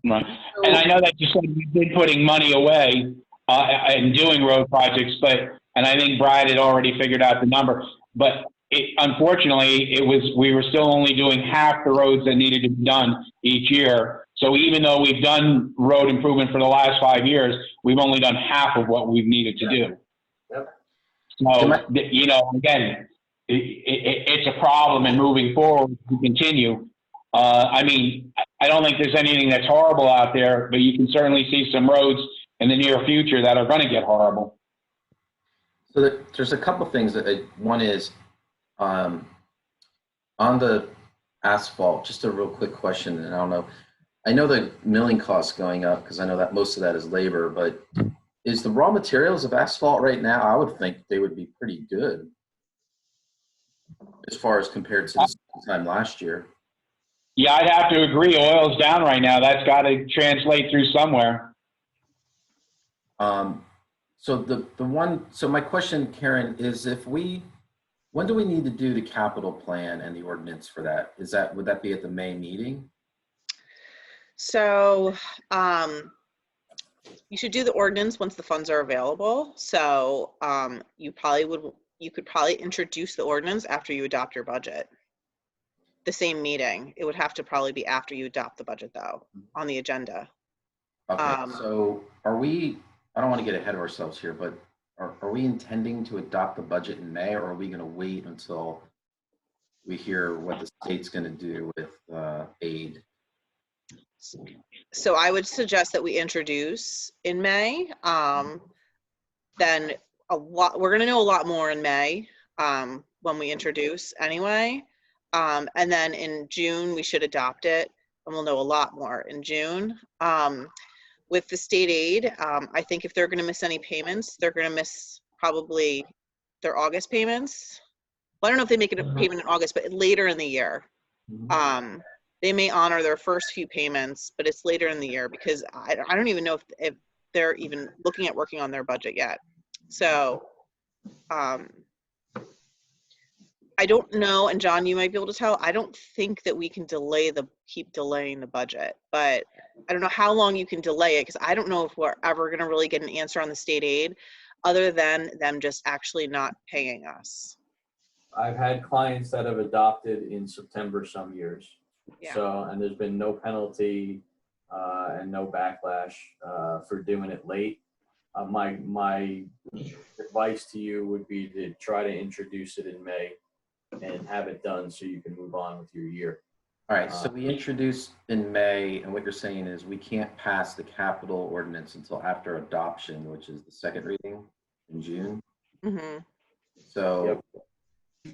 Right. And I know that you said you've been putting money away and doing road projects, and I think Brad had already figured out the number, but unfortunately, we were still only doing half the roads that needed to be done each year. So even though we've done road improvement for the last 5 years, we've only done half of what we've needed to do. Yep. So, you know, again, it's a problem, and moving forward to continue. I mean, I don't think there's anything that's horrible out there, but you can certainly see some roads in the near future that are going to get horrible. So there's a couple things that one is on the asphalt, just a real quick question, and I don't know. I know the milling costs going up because I know that most of that is labor, but is the raw materials of asphalt right now, I would think they would be pretty good as far as compared to the same time last year. Yeah, I'd have to agree. Oil's down right now. That's got to translate through somewhere. So my question, Karen, is when do we need to do the capital plan and the ordinance for that? Would that be at the May meeting? So, you should do the ordinance once the funds are available. So, you could probably introduce the ordinance after you adopt your budget. The same meeting. It would have to probably be after you adopt the budget though, on the agenda. Okay, so I don't want to get ahead of ourselves here, but are we intending to adopt the budget in May, or are we going to wait until we hear what the state's going to do with aid? So I would suggest that we introduce in May. Then we're going to know a lot more in May when we introduce anyway. And then in June, we should adopt it, and we'll know a lot more in June. With the state aid, I think if they're going to miss any payments, they're going to miss probably their August payments. Well, I don't know if they make a payment in August, but later in the year. They may honor their first few payments, but it's later in the year because I don't even know if they're even looking at working on their budget yet. So I don't know, and John, you might be able to tell, I don't think that we can keep delaying the budget, but I don't know how long you can delay it because I don't know if we're ever going to really get an answer on the state aid other than them just actually not paying us. I've had clients that have adopted in September some years. Yeah. So, and there's been no penalty and no backlash for doing it late. My advice to you would be to try to introduce it in May and have it done so you can move on with your year. All right, so we introduced in May, and what you're saying is we can't pass the capital ordinance until after adoption, which is the second reading in June. Mm-hmm. So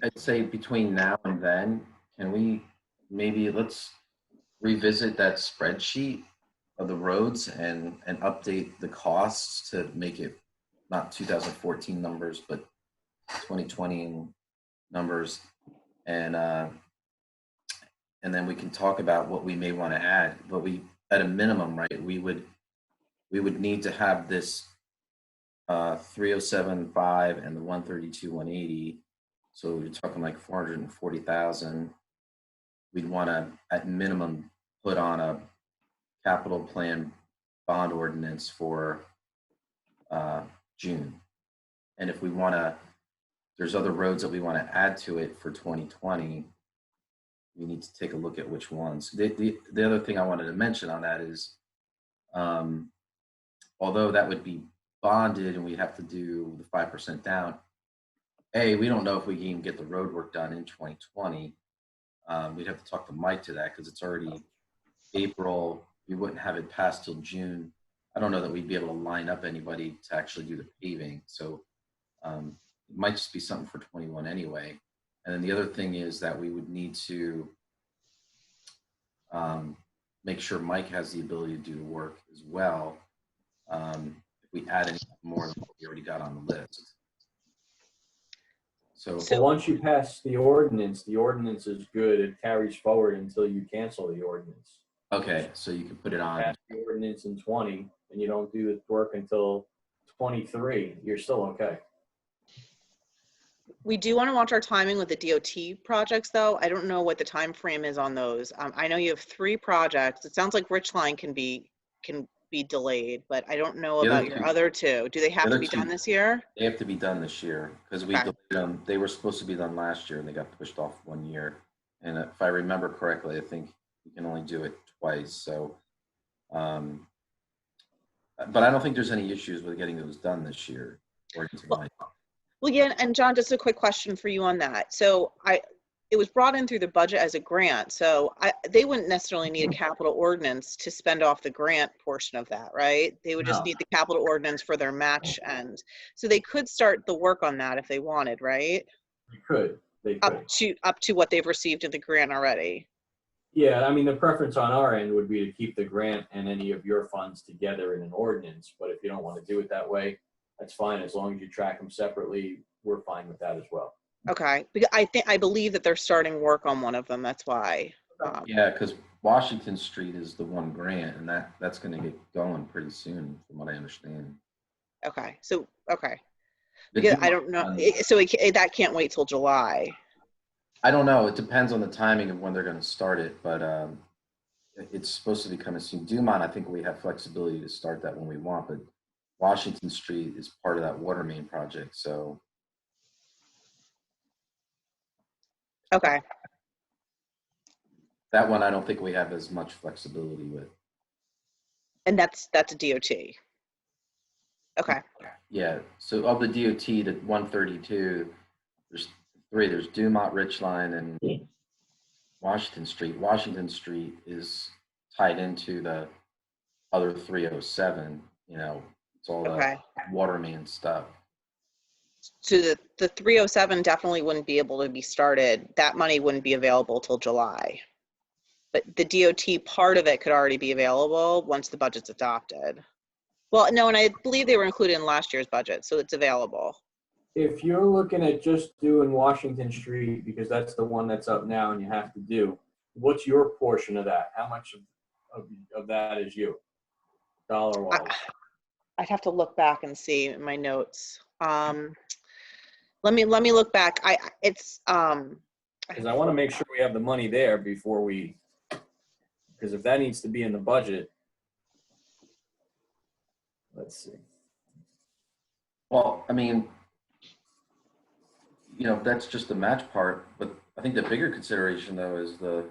I'd say between now and then, can we let's revisit that spreadsheet of the roads and update the costs to make it not 2014 numbers, but 2020 numbers, and then we can talk about what we may want to add. But at a minimum, right, we would need to have this 307.5 and the 132.180. So you're talking like 440,000. We'd want to, at minimum, put on a capital plan bond ordinance for June. And if we want to, there's other roads that we want to add to it for 2020, we need to take a look at which ones. The other thing I wanted to mention on that is, although that would be bonded and we have to do the 5% down, we don't know if we can even get the road work done in 2020. We'd have to talk to Mike to that because it's already April. We wouldn't have it passed till June. I don't know that we'd be able to line up anybody to actually do the paving. So it might just be something for 21 anyway. And then the other thing is that we would need to make sure Mike has the ability to do the work as well. If we add any more than what we already got on the list. So once you pass the ordinance is good. It carries forward until you cancel the ordinance. Okay, so you can put it on. Pass the ordinance in 20 and you don't do the work until 23, you're still okay. We do want to watch our timing with the DOT projects, though. I don't know what the time frame is on those. I know you have 3 projects. It sounds like Richline can be delayed, but I don't know about your other 2. Do they have to be done this year? They have to be done this year because we delayed them. They were supposed to be done last year and they got pushed off 1 year. And if I remember correctly, I think you can only do it twice. So, but I don't think there's any issues with getting those done this year. Well, yeah, and John, just a quick question for you on that. So it was brought in through the budget as a grant, so they wouldn't necessarily need a capital ordinance to spend off the grant portion of that, right? They would just need the capital ordinance for their match end. So they could start the work on that if they wanted, right? They could. Up to what they've received in the grant already. Yeah, I mean, the preference on our end would be to keep the grant and any of your funds together in an ordinance, but if you don't want to do it that way, that's fine. As long as you track them separately, we're fine with that as well. Okay, because I believe that they're starting work on one of them, that's why. Yeah, because Washington Street is the one grant, and that's going to get going pretty soon, from what I understand. Okay, so, okay. The Because I Dumont don't know, one- so that can't wait till July. I don't know. It depends on the timing of when they're going to start it, but it's supposed to be coming soon. Dumont, I think we have flexibility to start that when we want, but Washington Street is part of that water main project, so Okay, that one I don't think we have as much flexibility with. and that's a DOT. Okay, Yeah, so of the DOT to 132, there's three. There's Dumont, Richline, and Washington Street. Washington Street is tied into the other 307, it's all okay. the water main stuff. So the 307 definitely wouldn't be able to be started. That money wouldn't be available till July. But the DOT part of it could already be available once the budget's adopted. Well, no, and I believe they were included in last year's budget, so it's available. If you're looking at just doing Washington Street, because that's the one that's up now and you have to do, what's your portion of that? How much of that is you, dollar-wise? I'd have to look back and see in my notes. Let me look back. Because I want to make sure we have the money there before because if that needs to be in the budget, let's see. Well, I mean, that's just the match part, but I think the bigger consideration though is the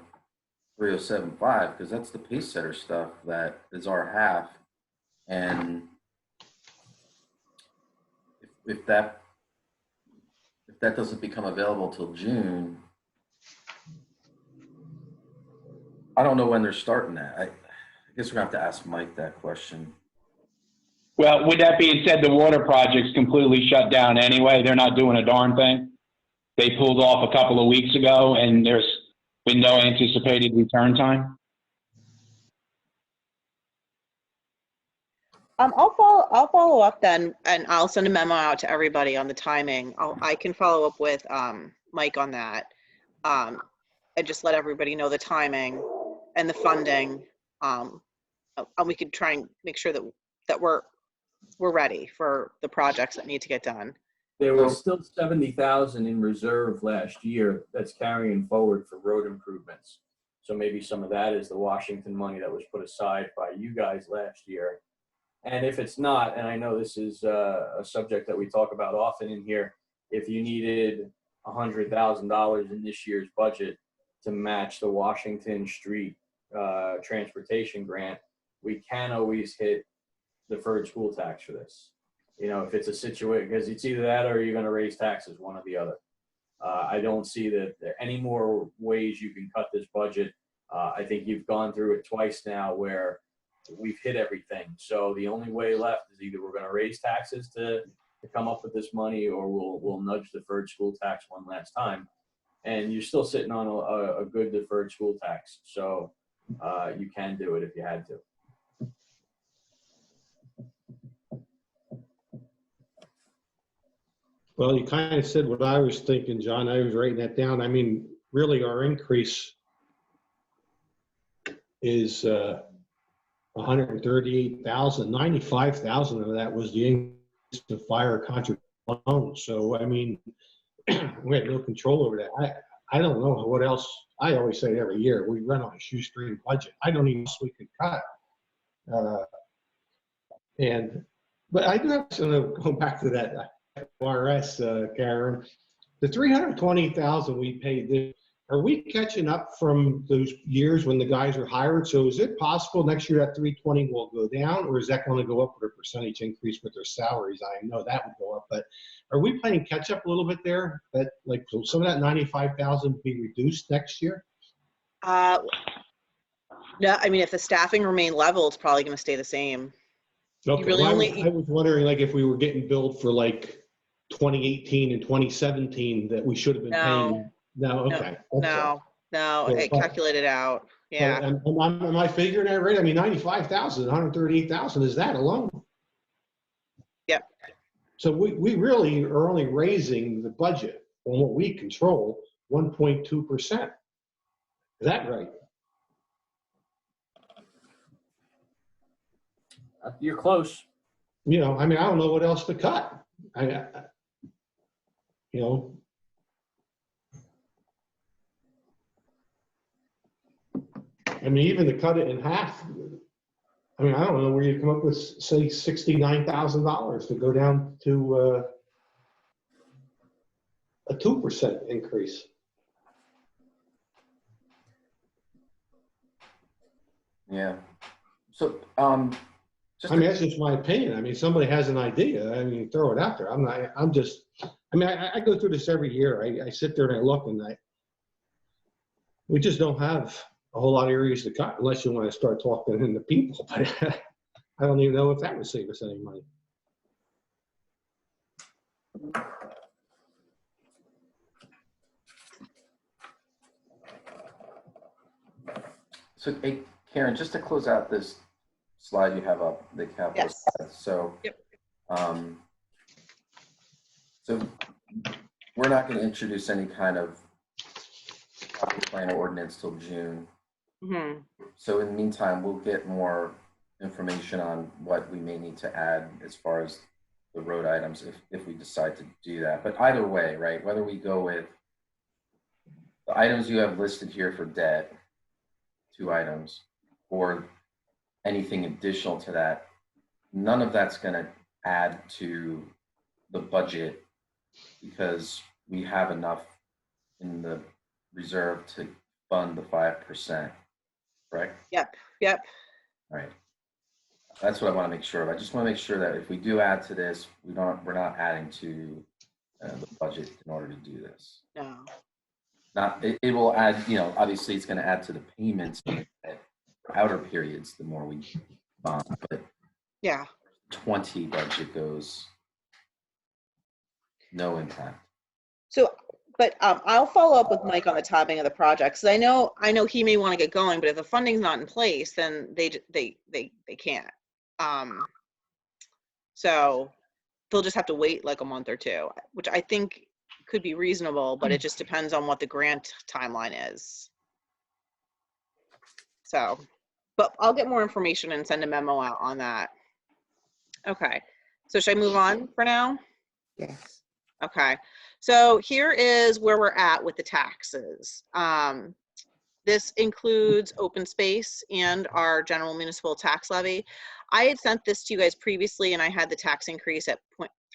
307.5, because that's the pace setter stuff that is our half. And if that doesn't become available till June, I don't know when they're starting that. I guess we're gonna have to ask Mike that question. Well, with that being said, the water project's completely shut down anyway. They're not doing a darn thing. They pulled off a couple of weeks ago, and there's been no anticipated return time. I'll follow up then, and I'll send a memo out to everybody on the timing. I can follow up with Mike on that, and just let everybody know the timing and the funding. And we could try and make sure that we're ready for the projects that need to get done. There was still 70,000 in reserve last year that's carrying forward for road improvements. So maybe some of that is the Washington money that was put aside by you guys last year. And if it's not, and I know this is a subject that we talk about often in here, if you needed $100,000 in this year's budget to match the Washington Street transportation grant, we can always hit deferred school tax for this. If it's a situation, because it's either that or you're going to raise taxes, one or the other. I don't see that there are any more ways you can cut this budget. I think you've gone through it twice now where we've hit everything. So the only way left is either we're going to raise taxes to come up with this money, or we'll nudge deferred school tax one last time. And you're still sitting on a good deferred school tax. So you can do it if you had to. Well, you kind of said what I was thinking, John. I was writing that down. I mean, really our increase is 138,000, 95,000 of that was the increase to fire contribution alone. So, I mean, we had no control over that. I don't know what else. I always say every year, we run on a shoestring budget. I don't even know what we could cut. But I do have to go back to that FRS, Karen. The 320,000 we paid this, are we catching up from those years when the guys were hired? So is it possible next year that 320 will go down, or is that going to go up with a percentage increase with their salaries? I know that would go up, but are we playing catch up a little bit there? That like so some of that 95,000 be reduced next year? No, I mean, if the staffing remain level, it's probably going to stay the same. Okay. Really Well, only- I was wondering like if we were getting billed for like 2018 and 2017 that we should have been No. paying. No, okay. That's all. No, No, Yeah, it but- calculated out. Yeah. Am I figuring that right? I mean, 95,000, 138,000 is that alone. Yep. So we really are only raising the budget on what we control 1.2%. Is that right? You're close. You know, I mean, I don't know what else to cut. You know, I mean, even to cut it in half, I mean, I don't know where you come up with, say, $69,000 to go down to a 2% increase. Yeah. So, just I mean, that's just my opinion. I mean, somebody has an idea, I mean, throw it out there. I'm just, I mean, I go through this every year. I sit there and I look and we just don't have a whole lot of areas to cut unless you want to start talking to the people. But I don't even know if that would save us any money. So, hey, Karen, just to close out this slide you have up, the capital. Yes. slide. So, Yep. So we're not going to introduce any kind of capital plan or ordinance till June. Mhm. So in the meantime, we'll get more information on what we may need to add as far as the road items if we decide to do that. But either way, right, whether we go with the items you have listed here for debt, 2 items, or anything additional to that, none of that's going to add to the budget because we have enough in the reserve to fund the 5%, correct? Yep. All right. That's what I want to make sure of. I just want to make sure that if we do add to this, we're not adding to the budget in order to do this. No. It will add, you know, obviously it's going to add to the payments at outer periods the more we bond, but Yeah. 20 budget goes no impact. So, but I'll follow up with Mike on the timing of the project. Cause I know he may want to get going, but if the funding's not in place, then they can't. So they'll just have to wait like a month or two, which I think could be reasonable, but it just depends on what the grant timeline is. So, but I'll get more information and send a memo out on that. Okay. So should I move on for now? Yes. Okay, so here is where we're at with the taxes. This includes open space and our general municipal tax levy. I had sent this to you guys previously and I had the tax increase at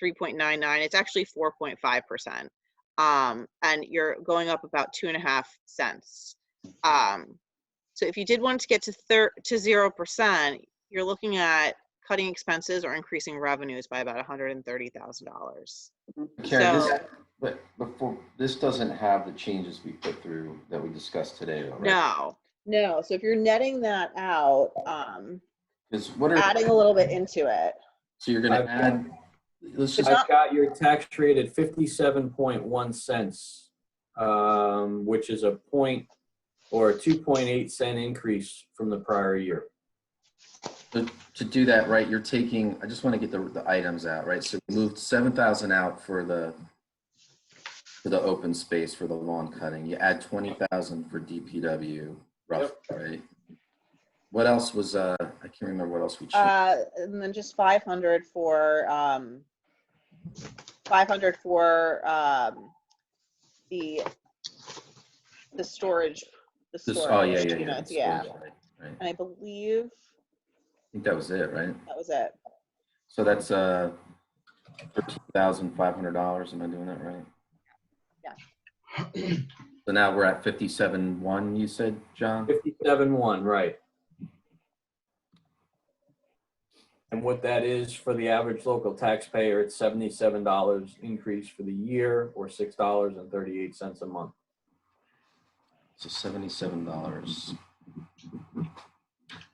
3.99. It's actually 4.5%. And you're going up about 2.5 cents. So if you did want to get to 0%, you're looking at cutting expenses or increasing revenues by about $130,000. Karen, but before, this doesn't have the changes we put through that we discussed today, though, right? No. So if you're netting that out, adding a little bit into it. So you're going to add. Let's just. I've got your tax rate at 57.1 cents, which is a 2.8 cent increase from the prior year. To do that, right, you're taking, I just want to get the items out, right? So we moved 7,000 out for the open space for the lawn cutting. You add 20,000 for DPW, roughly, right? What else was, I can't remember what else we changed. And then just 500 for the storage. Oh, yeah. Units, yeah. Right. And I believe I think that was it, right? that was it. So that's $13,500. Am I doing that right? Yeah. So now we're at 57.1, you said, John? 57.1, right. And what that is for the average local taxpayer, it's $77 increase for the year or $6.38 a month. So $77.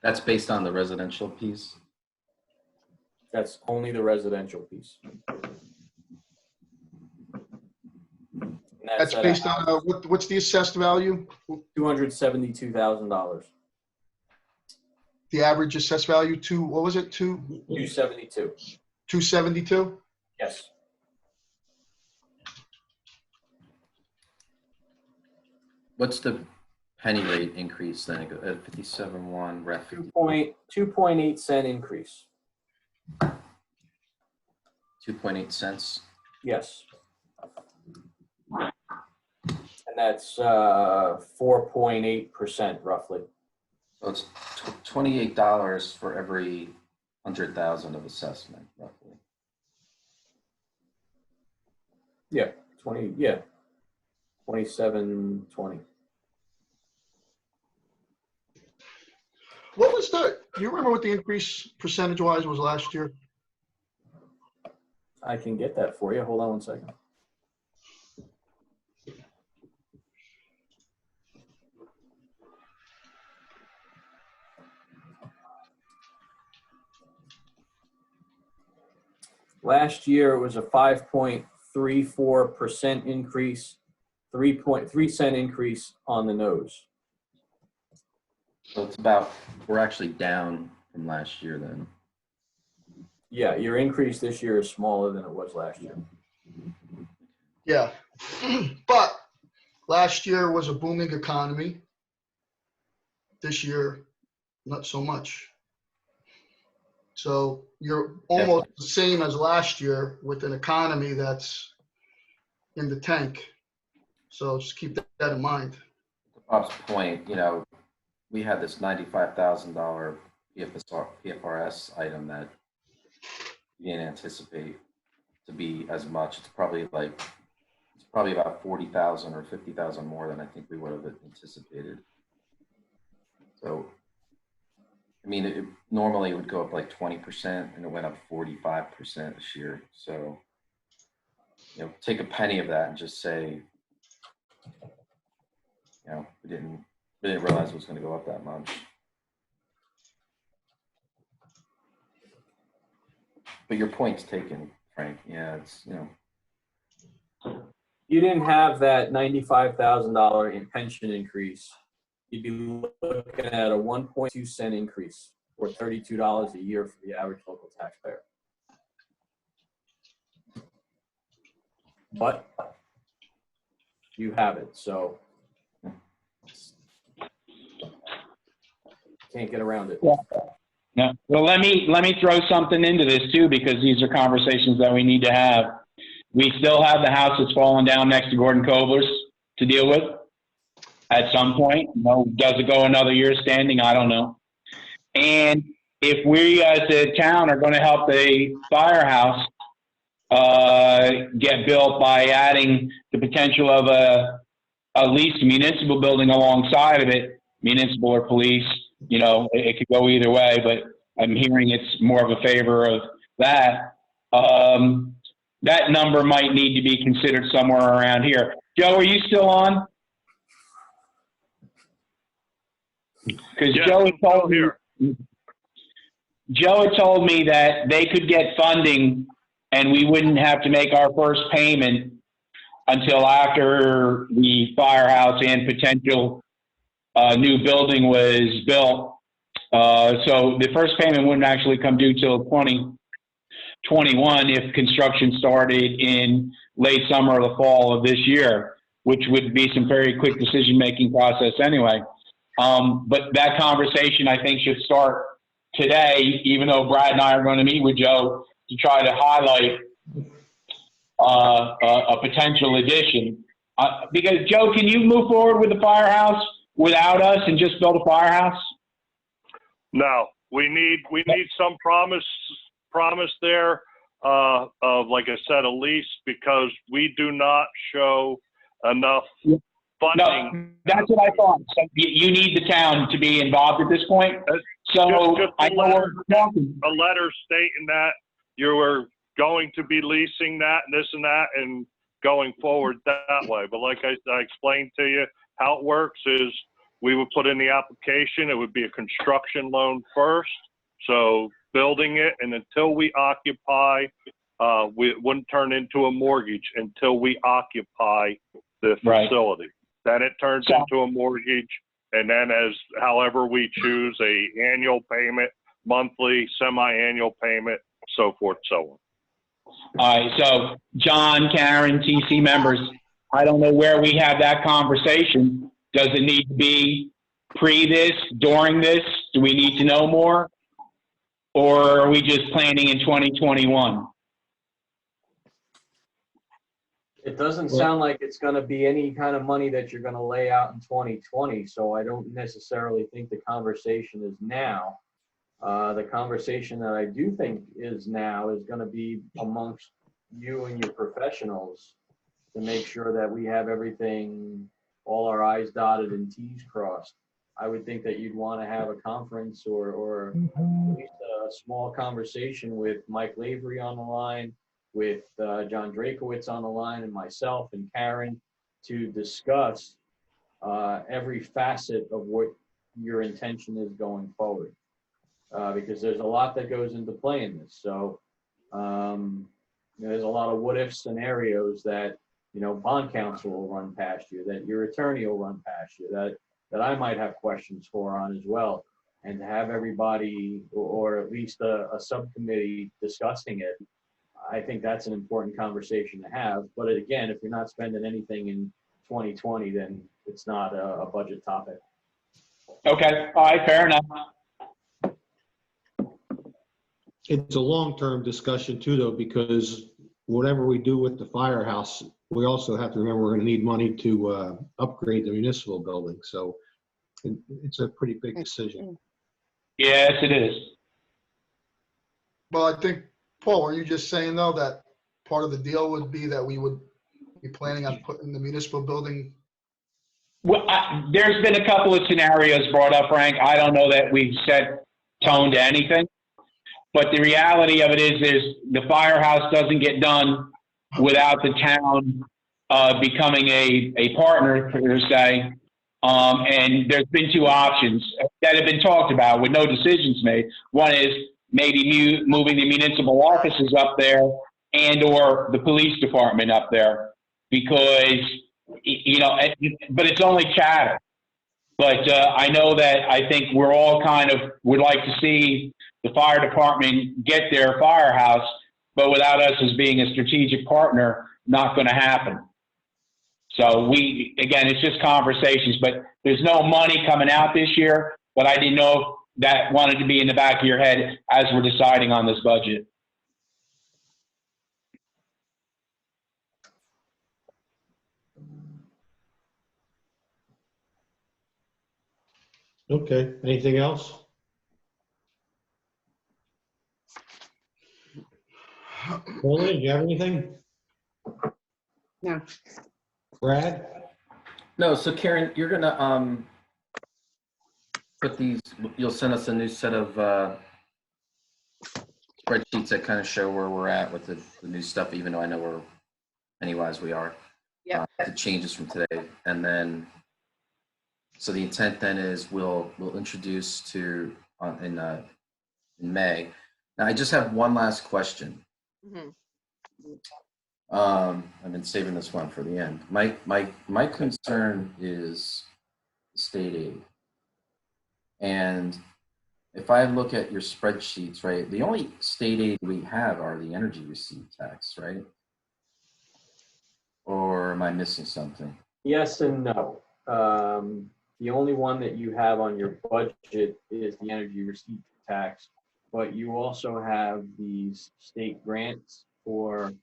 That's based on the residential piece? That's only the residential piece. And That's at based on, what's the assessed value? $272,000. The average assessed value, what was it, 272. 272? Yes. What's the penny rate increase then? At 57.1, ref 50, 2.8 cent increase. 2.8 cents. Yes. And that's 4.8% roughly. So it's $28 for every 100,000 of assessment, roughly. Yeah, 27.20. What was do you remember what the increase percentage-wise was last year? I can get that for you. Hold on one second. Last year, it was a 5.34% increase, 3.3 cent increase on the nose. So it's we're actually down from last year then. Yeah, your increase this year is smaller than it was last year. Yeah. But last year was a booming economy. This year, not so much. So you're almost the same as last year with an economy that's in the tank. So just keep that in mind. To Bob's point, we had this $95,000 PFRS item that we didn't anticipate to be as much. It's probably about 40,000 or 50,000 more than I think we would have anticipated. So, I mean, it normally would go up like 20%, and it went up 45% this year. So, take a penny of that and just say, we didn't realize it was going to go up that much. But your point's taken, Frank. Yeah, it's, You didn't have that $95,000 in pension increase. You'd be looking at a 1.2 cent increase, or $32 a year for the average local taxpayer. But you have it, so can't get around it. Yeah. Well, let me throw something into this too, because these are conversations that we need to have. We still have the house that's fallen down next to Gordon Kobler's to deal with at some point. Does it go another year standing? I don't know. And if we as a town are going to help the firehouse get built by adding the potential of at least a municipal building alongside of it, municipal or police, it could go either way, but I'm hearing it's more of a favor of that. That number might need to be considered somewhere around here. Joe, are you still on? Because Yes, Joe had told me that they could get funding and we wouldn't have to make our first payment until after the firehouse and potential new building was built. So the first payment wouldn't actually come due till 2021 if construction started in late summer or the fall of this year, which would be some very quick decision-making process anyway. But that conversation, I think, should start today, even though Brad and I are going to meet with Joe to try to highlight a potential addition. Because, Joe, can you move forward with the firehouse without us and just build a firehouse? No, we need some promise there of, like I said, a lease, because we do not show enough funding. No, that's what I thought. So you need the town to be involved at this point. So just I know we're talking. A letter stating that you were going to be leasing that and this and that and going forward that way. But like I explained to you, how it works is we would put in the application. It would be a construction loan first. So building it, and until we occupy, we wouldn't turn into a mortgage until we occupy the Right. facility. Then it turns So- into a mortgage, and then as however we choose, a annual payment, monthly, semi-annual payment, so forth, so on. All right, so John, Karen, TC members, I don't know where we have that conversation. Does it need to be pre this, during this? Do we need to know more? Or are we just planning in 2021? It doesn't sound like it's gonna be any kind of money that you're gonna lay out in 2020, so I don't necessarily think the conversation is now. The conversation that I do think is now is gonna be amongst you and your professionals to make sure that we have everything, all our i's dotted and t's crossed. I would think that you'd wanna have a conference or at least a small conversation with Mike Lavery on the line, with John Drakowitz on the line, and myself and Karen to discuss every facet of what your intention is going forward. Because there's a lot that goes into playing this. So there's a lot of what if scenarios that, bond counsel will run past you, that your attorney will run past you, that I might have questions for on as well. And to have everybody, or at least a subcommittee discussing it, I think that's an important conversation to have. But again, if you're not spending anything in 2020, then it's not a budget topic. Okay, all right, fair enough. It's a long-term discussion too, though, because whatever we do with the firehouse, we also have to remember we're gonna need money to upgrade the municipal building. So it's a pretty big decision. Yes, it is. Well, I think, Paul, were you just saying though that part of the deal would be that we would be planning on putting the municipal building? Well, there's been a couple of scenarios brought up, Frank. I don't know that we've set tone to anything. But the reality of it is the firehouse doesn't get done without the town becoming a partner, per se. And there's been two options that have been talked about with no decisions made. One is maybe moving the municipal offices up there and or the police department up there because, but it's only chatter. But I know that I think we're all kind of would like to see the fire department get their firehouse, but without us as being a strategic partner, not going to happen. So again, it's just conversations, but there's no money coming out this year, but I didn't know if that wanted to be in the back of your head as we're deciding on this budget. Okay, anything else? Pauline, do you have anything? No. Brad? No, so Karen, you're gonna put these, you'll send us a new set of spreadsheets that kind of show where we're at with the new stuff, even though I know we're, Pennywise we are. Yep. The changes from today. And then, so the intent then is we'll introduce to in May. Now I just have one last question. Mhm. I've been saving this one for the end. My concern is state aid. And if I look at your spreadsheets, right, the only state aid we have are the energy receipt tax, right? Or am I missing something? Yes and no. The only one that you have on your budget is the energy receipt tax, but you also have these state grants for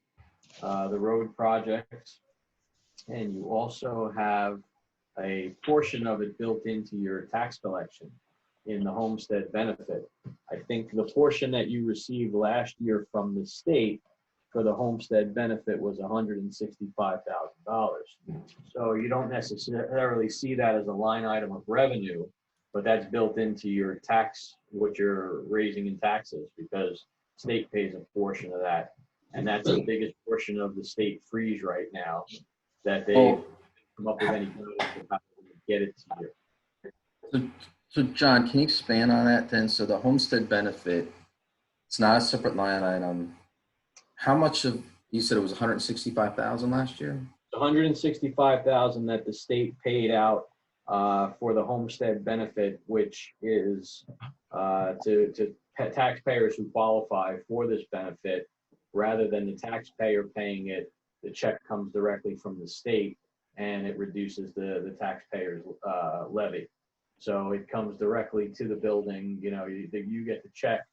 the road projects, and you also have a portion of it built into your tax collection in the homestead benefit. I think the portion that you received last year from the state for the homestead benefit was $165,000. So you don't necessarily see that as a line item of revenue, but that's built into your tax, what you're raising in taxes, because state pays a portion of that. And that's the biggest portion of the state freeze right now, that they come up with any notice of how to get it to you. So John, can you expand on that then? So the homestead benefit, it's not a separate line item. How much of, you said it was 165,000 last year? $165,000 that the state paid out for the homestead benefit, which is to taxpayers who qualify for this benefit, rather than the taxpayer paying it. The check comes directly from the state, and it reduces the taxpayer's levy. So it comes directly to the building. You know, you get the check,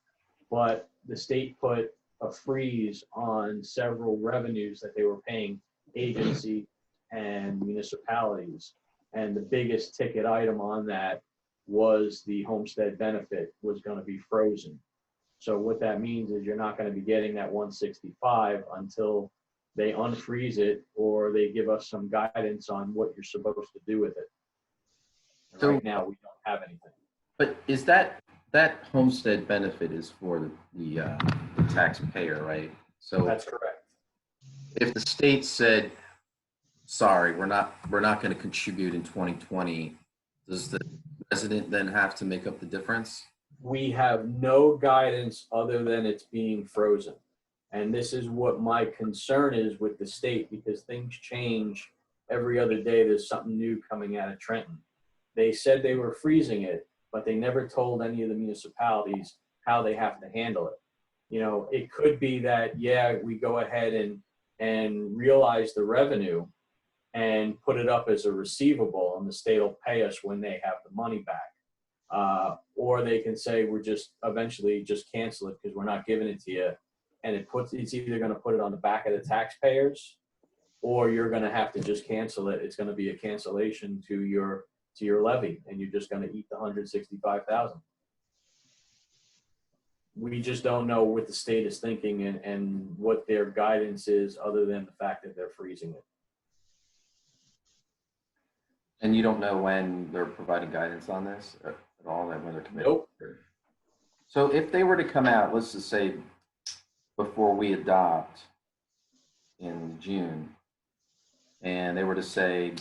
but the state put a freeze on several revenues that they were paying agency and municipalities. And the biggest ticket item on that was the homestead benefit was going to be frozen. So what that means is you're not going to be getting that 165 until they unfreeze it or they give us some guidance on what you're supposed to do with it. And So- right now, we don't have anything. But is that homestead benefit is for the taxpayer, right? So That's correct. if the state said, sorry, we're not going to contribute in 2020, does the resident then have to make up the difference? We have no guidance other than it's being frozen. And this is what my concern is with the state, because things change every other day. There's something new coming out of Trenton. They said they were freezing it, but they never told any of the municipalities how they have to handle it. You know, it could be that, yeah, we go ahead and realize the revenue and put it up as a receivable, and the state will pay us when they have the money back. Or they can say, we're just eventually just cancel it because we're not giving it to you. And it's either going to put it on the back of the taxpayers, or you're going to have to just cancel it. It's going to be a cancellation to your levy, and you're just going to eat the 165,000. We just don't know what the state is thinking and what their guidance is, other than the fact that they're freezing it. And you don't know when they're providing guidance on this at all, and when they're committed? Nope. So if they were to come out, let's just say before we adopt in June, and they were to say,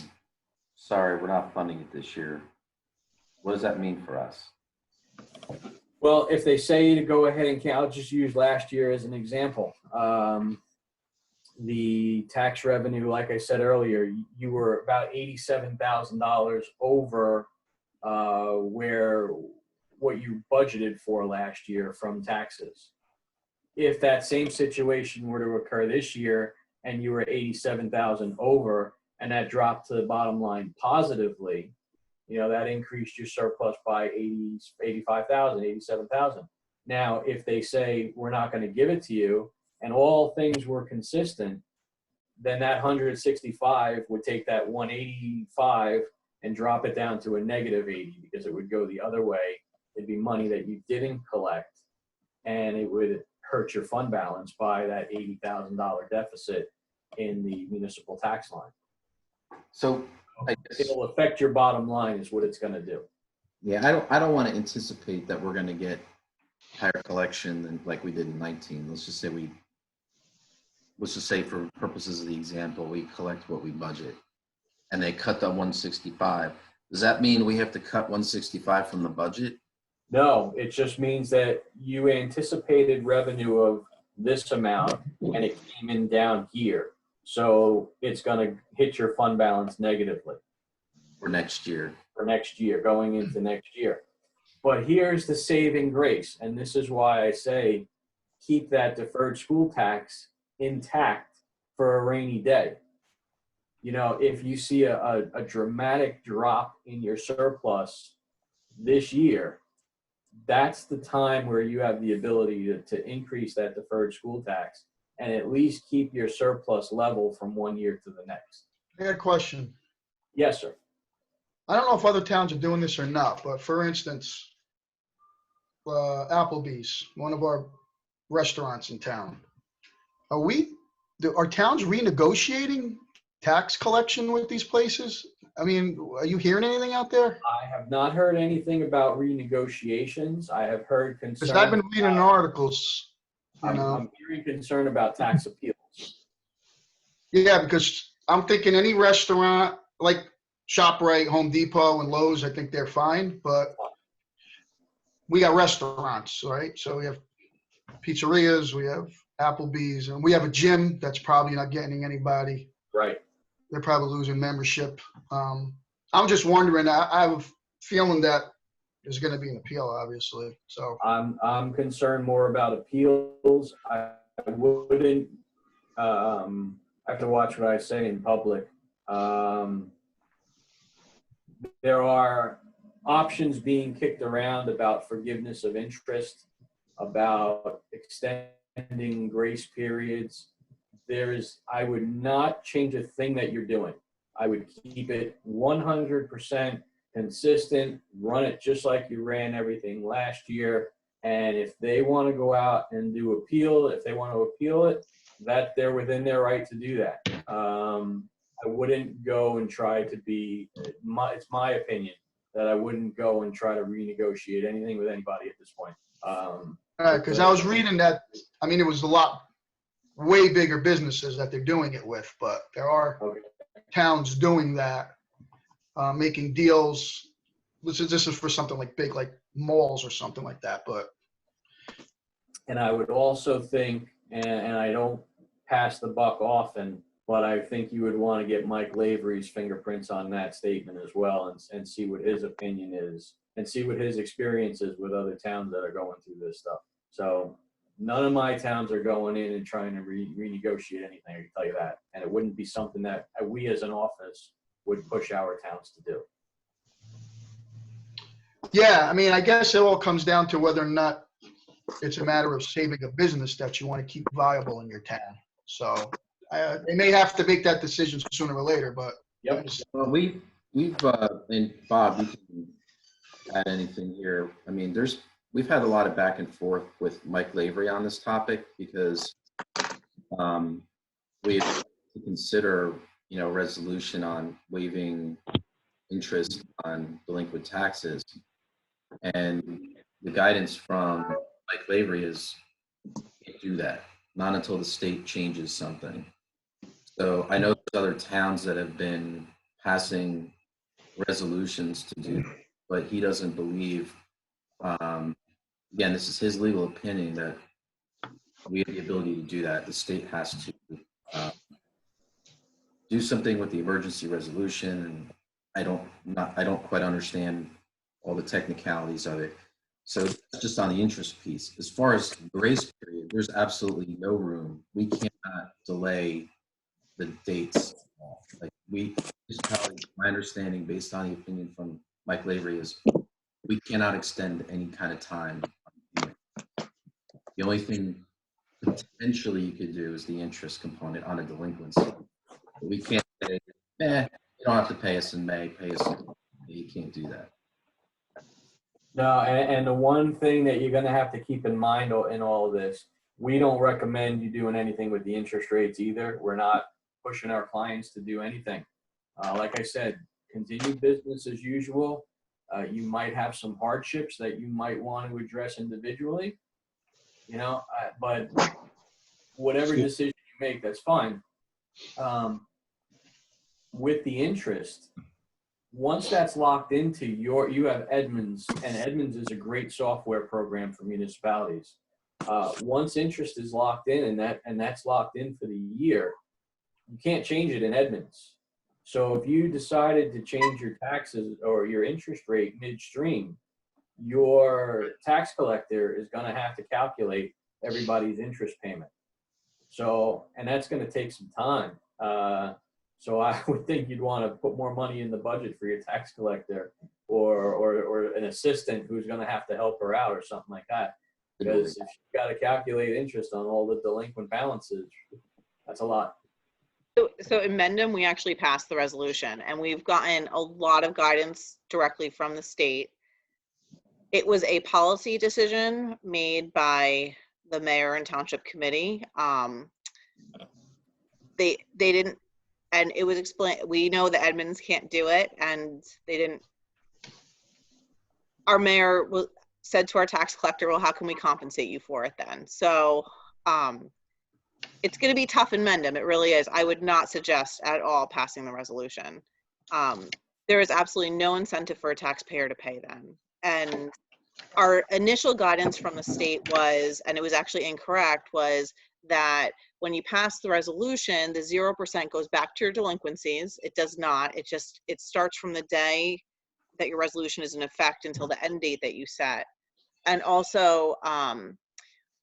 sorry, we're not funding it this year, what does that mean for us? Well, if they say to go ahead and I'll just use last year as an example. The tax revenue, like I said earlier, you were about $87,000 over what you budgeted for last year from taxes. If that same situation were to occur this year and you were 87,000 over, and that dropped to the bottom line positively, you know, that increased your surplus by 85,000, 87,000. Now, if they say we're not going to give it to you, and all things were consistent, then that 165 would take that 185 and drop it down to a negative 80, because it would go the other way. It'd be money that you didn't collect, and it would hurt your fund balance by that $80,000 deficit in the municipal tax line. So I guess, It'll affect your bottom line is what it's going to do. yeah, I don't want to anticipate that we're going to get higher collection than like we did in 19. Let's just say for purposes of the example, we collect what we budget and they cut that 165. Does that mean we have to cut 165 from the budget? No, it just means that you anticipated revenue of this amount and it came in down here. So it's going to hit your fund balance negatively For next year. going into next year. But here's the saving grace. And this is why I say keep that deferred school tax intact for a rainy day. You know, if you see a dramatic drop in your surplus this year, that's the time where you have the ability to increase that deferred school tax and at least keep your surplus level from one year to the next. I got a question. Yes, sir. I don't know if other towns are doing this or not, but for instance, Applebee's, one of our restaurants in town. Are towns renegotiating tax collection with these places? I mean, are you hearing anything out there? I have not heard anything about renegotiations. I have heard concern. Because I've been reading articles, you know. I'm hearing concern about tax appeals. Yeah, because I'm thinking any restaurant like ShopRite, Home Depot, and Lowe's, I think they're fine, but we got restaurants, right? So we have pizzerias, we have Applebee's, and we have a gym that's probably not getting anybody. Right. they're probably losing membership. I'm just wondering, I have a feeling that there's going to be an appeal, obviously. So, I'm concerned more about appeals. I wouldn't, I have to watch what I say in public. There are options being kicked around about forgiveness of interest, about extending grace periods. I would not change a thing that you're doing. I would keep it 100% consistent, run it just like you ran everything last year. And if they want to go out and do appeal, if they want to appeal it, that they're within their right to do that. I wouldn't go and try to be, it's my opinion that I wouldn't go and try to renegotiate anything with anybody at this point. because I was reading that, I mean, it was a lot, way bigger businesses that they're doing it with, but there are towns doing that, making deals. This is for something like big, like malls or something like that, but. And I would also think, and I don't pass the buck often, but I think you would want to get Mike Lavery's fingerprints on that statement as well, and see what his opinion is, and see what his experience is with other towns that are going through this stuff. So none of my towns are going in and trying to renegotiate anything, I can tell you that. And it wouldn't be something that we as an office would push our towns to do. Yeah, I mean, I guess it all comes down to whether or not it's a matter of saving a business that you want to keep viable in your town. So they may have to make that decision sooner or later, but. Yep. Well, we've and Bob, you can add anything here. I mean, we've had a lot of back and forth with Mike Lavery on this topic because we have to consider, resolution on waiving interest on delinquent taxes. And the guidance from Mike Lavery is can't do that, not until the state changes something. So I know there's other towns that have been passing resolutions to do, but he doesn't believe, again, this is his legal opinion, that we have the ability to do that. The state has to do something with the emergency resolution, and I don't quite understand all the technicalities of it. So that's just on the interest piece. As far as grace period, there's absolutely no room. We cannot delay the dates. Like my understanding based on the opinion from Mike Lavery is we cannot extend any kind of time. The only thing potentially you could do is the interest component on a delinquency. But we can't say, you don't have to pay us in May, pay us in May. You can't do that. No, and the one thing that you're going to have to keep in mind in all of this, we don't recommend you doing anything with the interest rates either. We're not pushing our clients to do anything. Like I said, continue business as usual. You might have some hardships that you might want to address individually, but whatever decision you make, that's fine. With the interest, once that's locked into you have Edmunds, and Edmunds is a great software program for municipalities. Once interest is locked in and that's locked in for the year, you can't change it in Edmunds. So if you decided to change your taxes or your interest rate midstream, your tax collector is going to have to calculate everybody's interest payment. So, and that's going to take some time. So I would think you'd want to put more money in the budget for your tax collector or an assistant who's going to have to help her out or something like that. Because if you've got to calculate interest on all the delinquent balances, that's a lot. So in Mendham, we actually passed the resolution, and we've gotten a lot of guidance directly from the state. It was a policy decision made by the mayor and township committee. They didn't, and it was explained, we know that Edmunds can't do it, and they didn't. Our mayor said to our tax collector, well, how can we compensate you for it then? So it's going to be tough in Mendham. It really is. I would not suggest at all passing the resolution. There is absolutely no incentive for a taxpayer to pay them. And our initial guidance from the state was, and it was actually incorrect, was that when you pass the resolution, the 0% goes back to your delinquencies. It does not. It starts from the day that your resolution is in effect until the end date that you set. And also,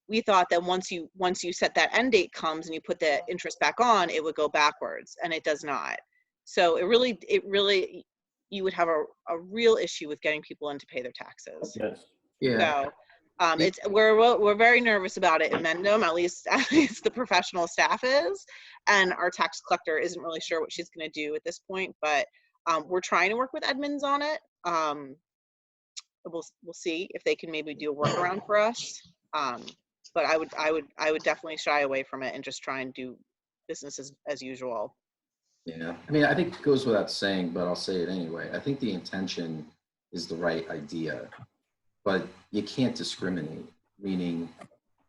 we thought that once you set that end date comes and you put the interest back on, it would go backwards, and it does not. So it really, you would have a real issue with getting in to pay their taxes. Yes. Yeah. So we're very nervous about it in Mendham, at least the professional staff is, and our tax collector isn't really sure what she's going to do at this point. But we're trying to work with Edmunds on it. We'll see if they can maybe do a workaround for us. But I would definitely shy away from it and just try and do business as usual. Yeah, I mean, I think it goes without saying, but I'll say it anyway. I think the intention is the right idea, but you can't discriminate, meaning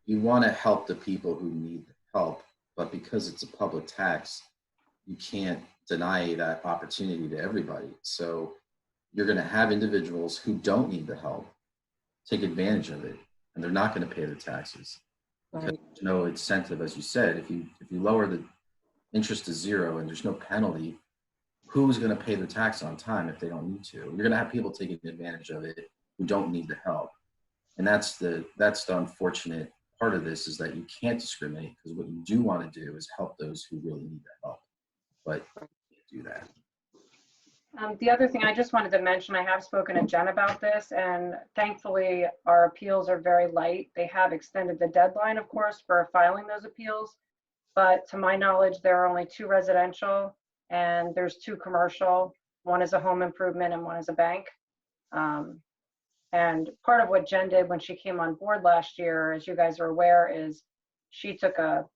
you want to help the people who need help, but because it's a public tax, you can't deny that opportunity to everybody. So you're going to have individuals who don't need the help take advantage of it, and they're not going to pay their taxes. Because there's no incentive, as you said. If you lower the interest to zero and there's no penalty, who's going to pay the tax on time if they don't need to? You're going to have people taking advantage of it who don't need the help. And that's the unfortunate part of this, is that you can't discriminate, because what you do want to do is help those who really need the help. But you can't do that. The other thing I just wanted to mention, I have spoken to Jen about this, and thankfully our appeals are very light. They have extended the deadline, of course, for filing those appeals, but to my knowledge, there are only 2 residential and there's 2 commercial. One is a home improvement and one is a bank. And part of what Jen did when she came on board last year, as you guys are aware, is she took a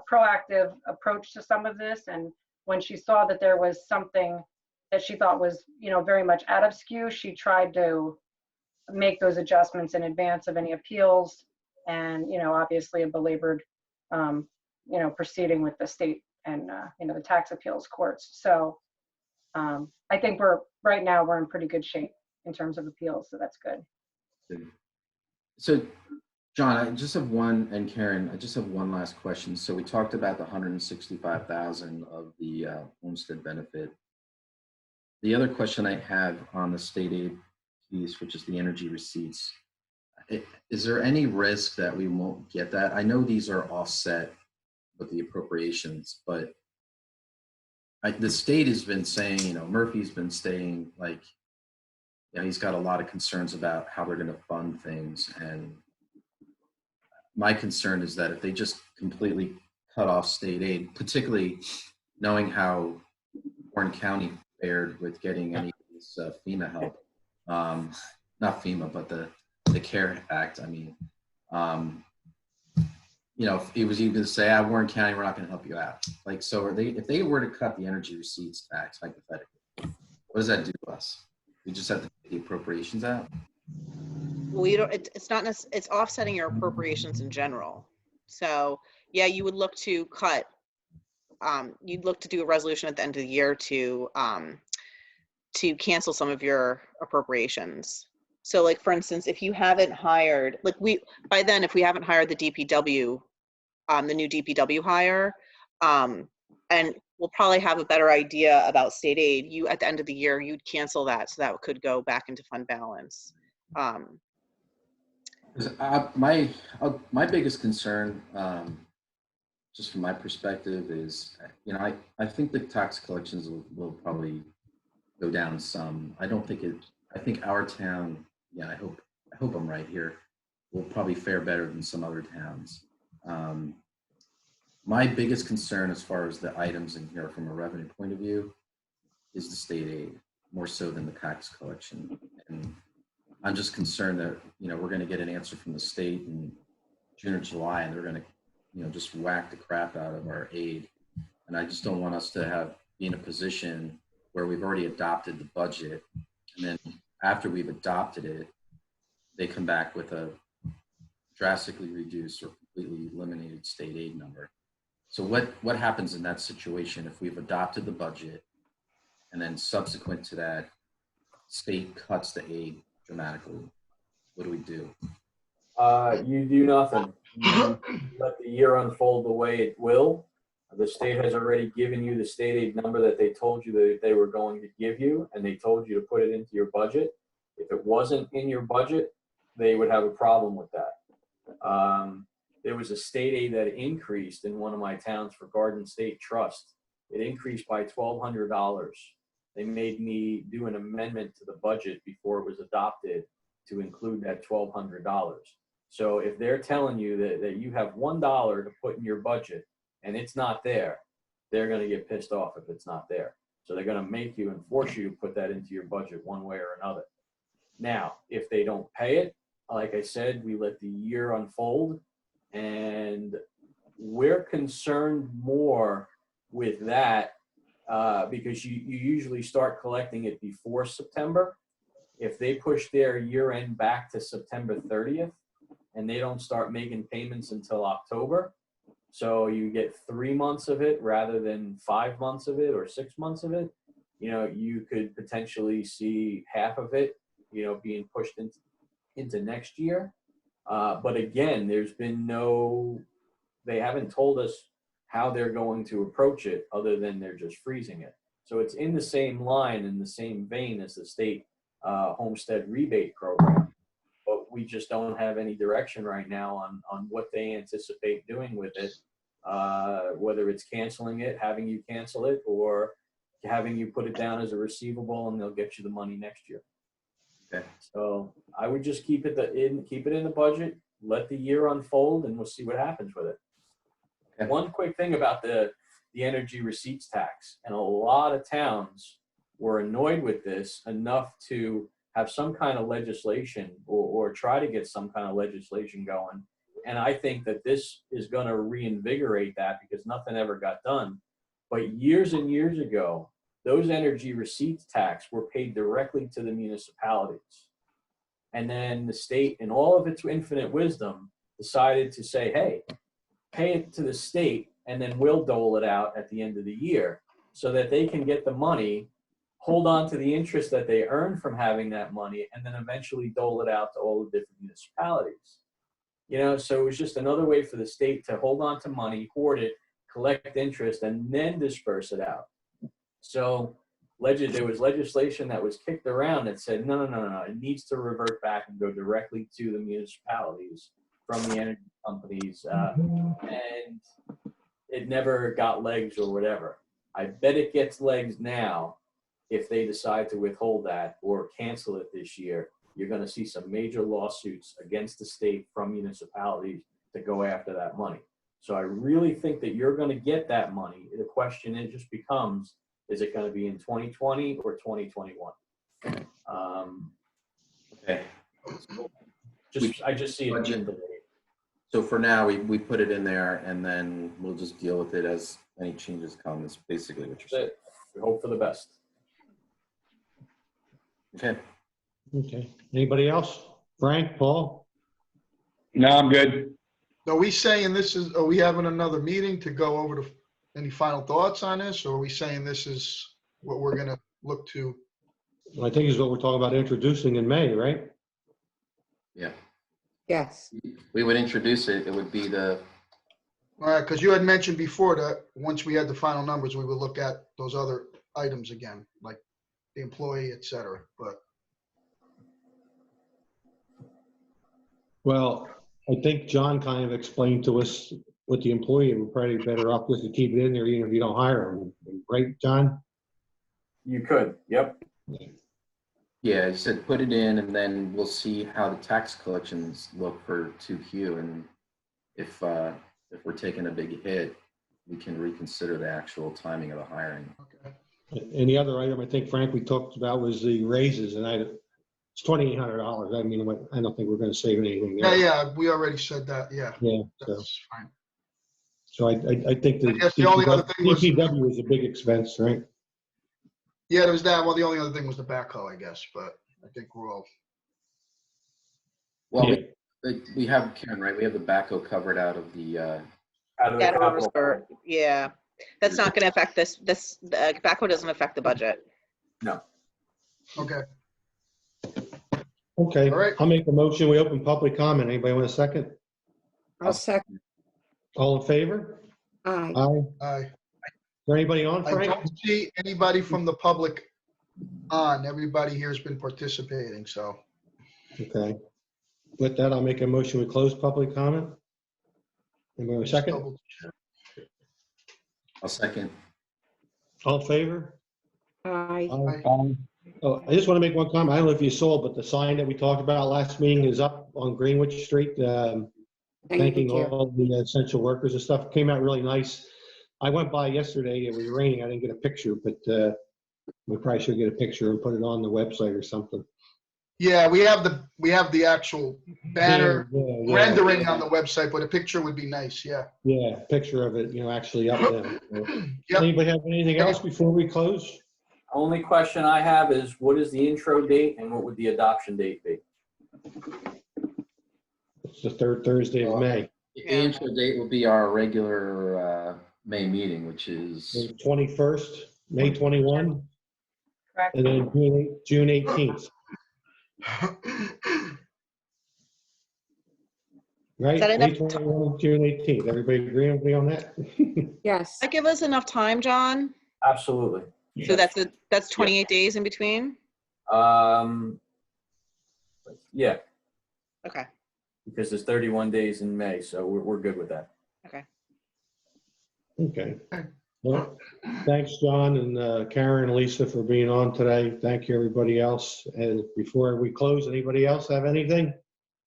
proactive approach to some of this. And when she saw that there was something that she thought was, very much out of skew, she tried to make those adjustments in advance of any appeals, and, obviously a belabored, proceeding with the state and, the tax appeals courts. So I think right now we're in pretty good shape in terms of appeals, so that's good. So, John, I just have one, and Karen, I just have one last question. So we talked about the $165,000 of the homestead benefit. The other question I have on the state aid piece, which is the energy receipts, is there any risk that we won't get that? I know these are offset with the appropriations, but the state has been saying, Murphy's been saying, like, he's got a lot of concerns about how they're going to fund things. And my concern is that if they just completely cut off state aid, particularly knowing how Warren County fared with getting any of this FEMA help, not FEMA, but the CARE Act. I mean, if it was even to say, Warren County, we're not going to help you out. Like, so if they were to cut the energy receipts tax, hypothetically, what does that do to us? We just have to take the appropriations out? Well, it's offsetting your appropriations in general. So yeah, you would look to cut, you'd look to do a resolution at the end of the year to cancel some of your appropriations. So like, for instance, if you haven't hired, if we haven't hired the DPW, the new DPW hire, and we'll probably have a better idea about state aid, at the end of the year, you'd cancel that, so that could go back into fund balance. My biggest concern, just from my perspective, is, I think the tax collections will probably go down some. I think our town, I hope I'm right here, will probably fare better than some other towns. My biggest concern, as far as the items in here from a revenue point of view, is the state aid, more so than the tax collection. And I'm just concerned that, we're going to get an answer from the state in June or July, and they're going to, just whack the crap out of our aid. And I just don't want us to be in a position where we've already adopted the budget, and then after we've adopted it, they come back with a drastically reduced or completely eliminated state aid number. So what happens in that situation if we've adopted the budget, and then subsequent to that, state cuts the aid dramatically? What do we do? You do nothing. You let the year unfold the way it will. The state has already given you the state aid number that they told you that they were going to give you, and they told you to put it into your budget. If it wasn't in your budget, they would have a problem with that. There was a state aid that increased in one of my towns for Garden State Trust. It increased by $1,200. They made me do an amendment to the budget before it was adopted to include that $1,200. So if they're telling you that you have $1 to put in your budget and it's not there, they're going to get pissed off if it's not there. So they're going to make you and force you to put that into your budget one way or another. Now, if they don't pay it, like I said, we let the year unfold, and we're concerned more with that because you usually start collecting it before September. If they push their year end back to September 30th and they don't start making payments until October, so you get 3 months of it rather than 5 months of it or 6 months of it, you could potentially see half of it, being pushed into next year. But again, there's been they haven't told us how they're going to approach it other than they're just freezing it. So it's in the same line, in the same vein as the state homestead rebate program, but we just don't have any direction right now on what they anticipate doing with it, whether it's canceling it, having you cancel it, or having you put it down as a receivable and they'll get you the money next year. Okay. So I would just keep it in the budget, let the year unfold, and we'll see what happens with it. Okay. One quick thing about the energy receipts tax, and a lot of towns were annoyed with this enough to have some kind of legislation or try to get some kind of legislation going. And I think that this is going to reinvigorate that because nothing ever got done. But years and years ago, those energy receipts tax were paid directly to the municipalities. And then the state, in all of its infinite wisdom, decided to say, hey, pay it to the state and then we'll dole it out at the end of the year so that they can get the money, hold on to the interest that they earn from having that money, and then eventually dole it out to all the different municipalities. So it was just another way for the state to hold on to money, hoard it, collect interest, and then disperse it out. So there was legislation that was kicked around that said, no, it needs to revert back and go directly to the municipalities from the energy companies. And it never got legs or whatever. I bet it gets legs now if they decide to withhold that or cancel it this year. You're going to see some major lawsuits against the state from municipalities to go after that money. So I really think that you're going to get that money. The question just becomes, is it going to be in 2020 or 2021? Okay. I just see it being delayed. So for now, we put it in there and then we'll just deal with it as any changes come. Is basically what you're saying. We hope for the best. Okay. Okay. Anybody else? Frank, Paul? No, I'm good. Are we saying are we having another meeting to go over any final thoughts on this? Or are we saying this is what we're going to look to? I think is what we're talking about introducing in May, right? Yeah. Yes. We would introduce it. It would be All right, because you had mentioned before that once we had the final numbers, we would look at those other items again, like the employee, et cetera. But Well, I think John kind of explained to us with the employee, we're probably better off just to keep it in there even if you don't hire him. Right, John? You could, yep. Yeah, he said put it in and then we'll see how the tax collections look for 2Q. And if we're taking a big hit, we can reconsider the actual timing of the hiring. okay. And the other item I think, Frank, we talked about was the raises, and it's $2,800. I mean, I don't think we're going to save anything there. Yeah, we already said that. Yeah, Yeah, so, that's fine. so I think I guess the only other thing was- DPW is a big expense, right? Yeah, there was that. Well, the only other thing was the backhoe, I guess, but I think we're all. Well, Yeah. we have, Karen, right? We have the backhoe covered out of the, Out of the Yeah, capital. yeah. That's not going to affect the backhoe doesn't affect the budget. No. Okay. Okay, All right. I'll make a motion. We open public comment. Anybody want a second? I'll second. All in favor? Aye. Aye. Aye. Is there anybody on, I Frank? don't see anybody from the public on. Everybody here has been participating, so. Okay. With that, I'll make a motion. We close public comment. Anybody want a second? Double check. I'll second. All in favor? Aye. Aye. Um, Oh, I just want to make one comment. I don't know if you saw, but the sign that we talked about last meeting is up on Greenwich Street. Thank Thanking you. all the essential workers and stuff. Came out really nice. I went by yesterday. It was raining. I didn't get a picture, but we probably should get a picture and put it on the website or something. Yeah, we have the actual banner Yeah, rendering on the website, but a picture would be nice, yeah. yeah, picture of it, actually up there. Yep. Anybody have anything else before we close? Only question I have is, what is the intro date and what would the adoption date be? It's the third Thursday of May. The intro date will be our regular May meeting, which is, The 21st, May 21, Correct. and then June 18th, right? Is that May enough 21, June 18th. Everybody agree with me on that? Yes. That give us enough time, John? Absolutely. So that's 28 days in between? Yeah, Okay. because there's 31 days in May, so we're good with that. Okay. Well, thanks, John and Karen and Lisa for being on today. Thank you, everybody else. And before we close, anybody else have anything?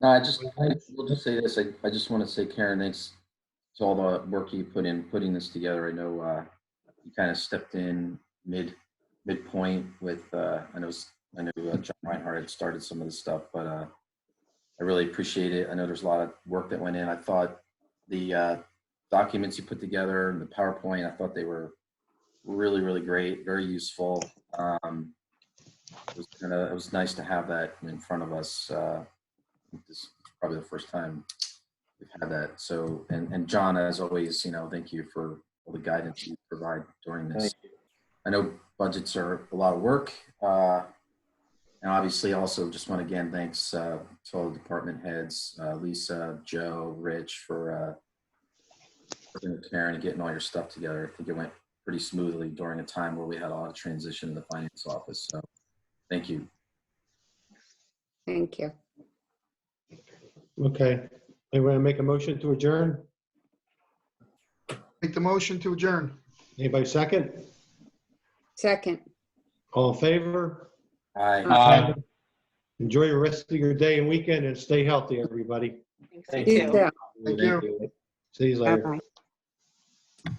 we'll just say this. I just want to say, Karen, thanks to all the work you put in putting this together. I know you kind of stepped in midpoint with, I know John Reinhardt had started some of this stuff, but I really appreciate it. I know there's a lot of work that went in. I thought the documents you put together and the PowerPoint, I thought they were really, really great, very useful. It was nice to have that in front of us. This is probably the first time we've had that. So, and John, as always, thank you for all the guidance you provide during this. I know budgets are a lot of work. And obviously also just want to again, thanks to all the department heads, Lisa, Joe, Rich, for working with Karen and getting all your stuff together. I think it went pretty smoothly during a time where we had a lot of transition in the finance office. So thank you. Thank you. Okay. Anybody make a motion to adjourn? Make the motion to adjourn. Anybody second? Second. All in favor? Aye. Enjoy the rest of your day and weekend and stay healthy, everybody. Thanks, Thank you you. too. Yeah. Thank you. See you later. Bye-bye.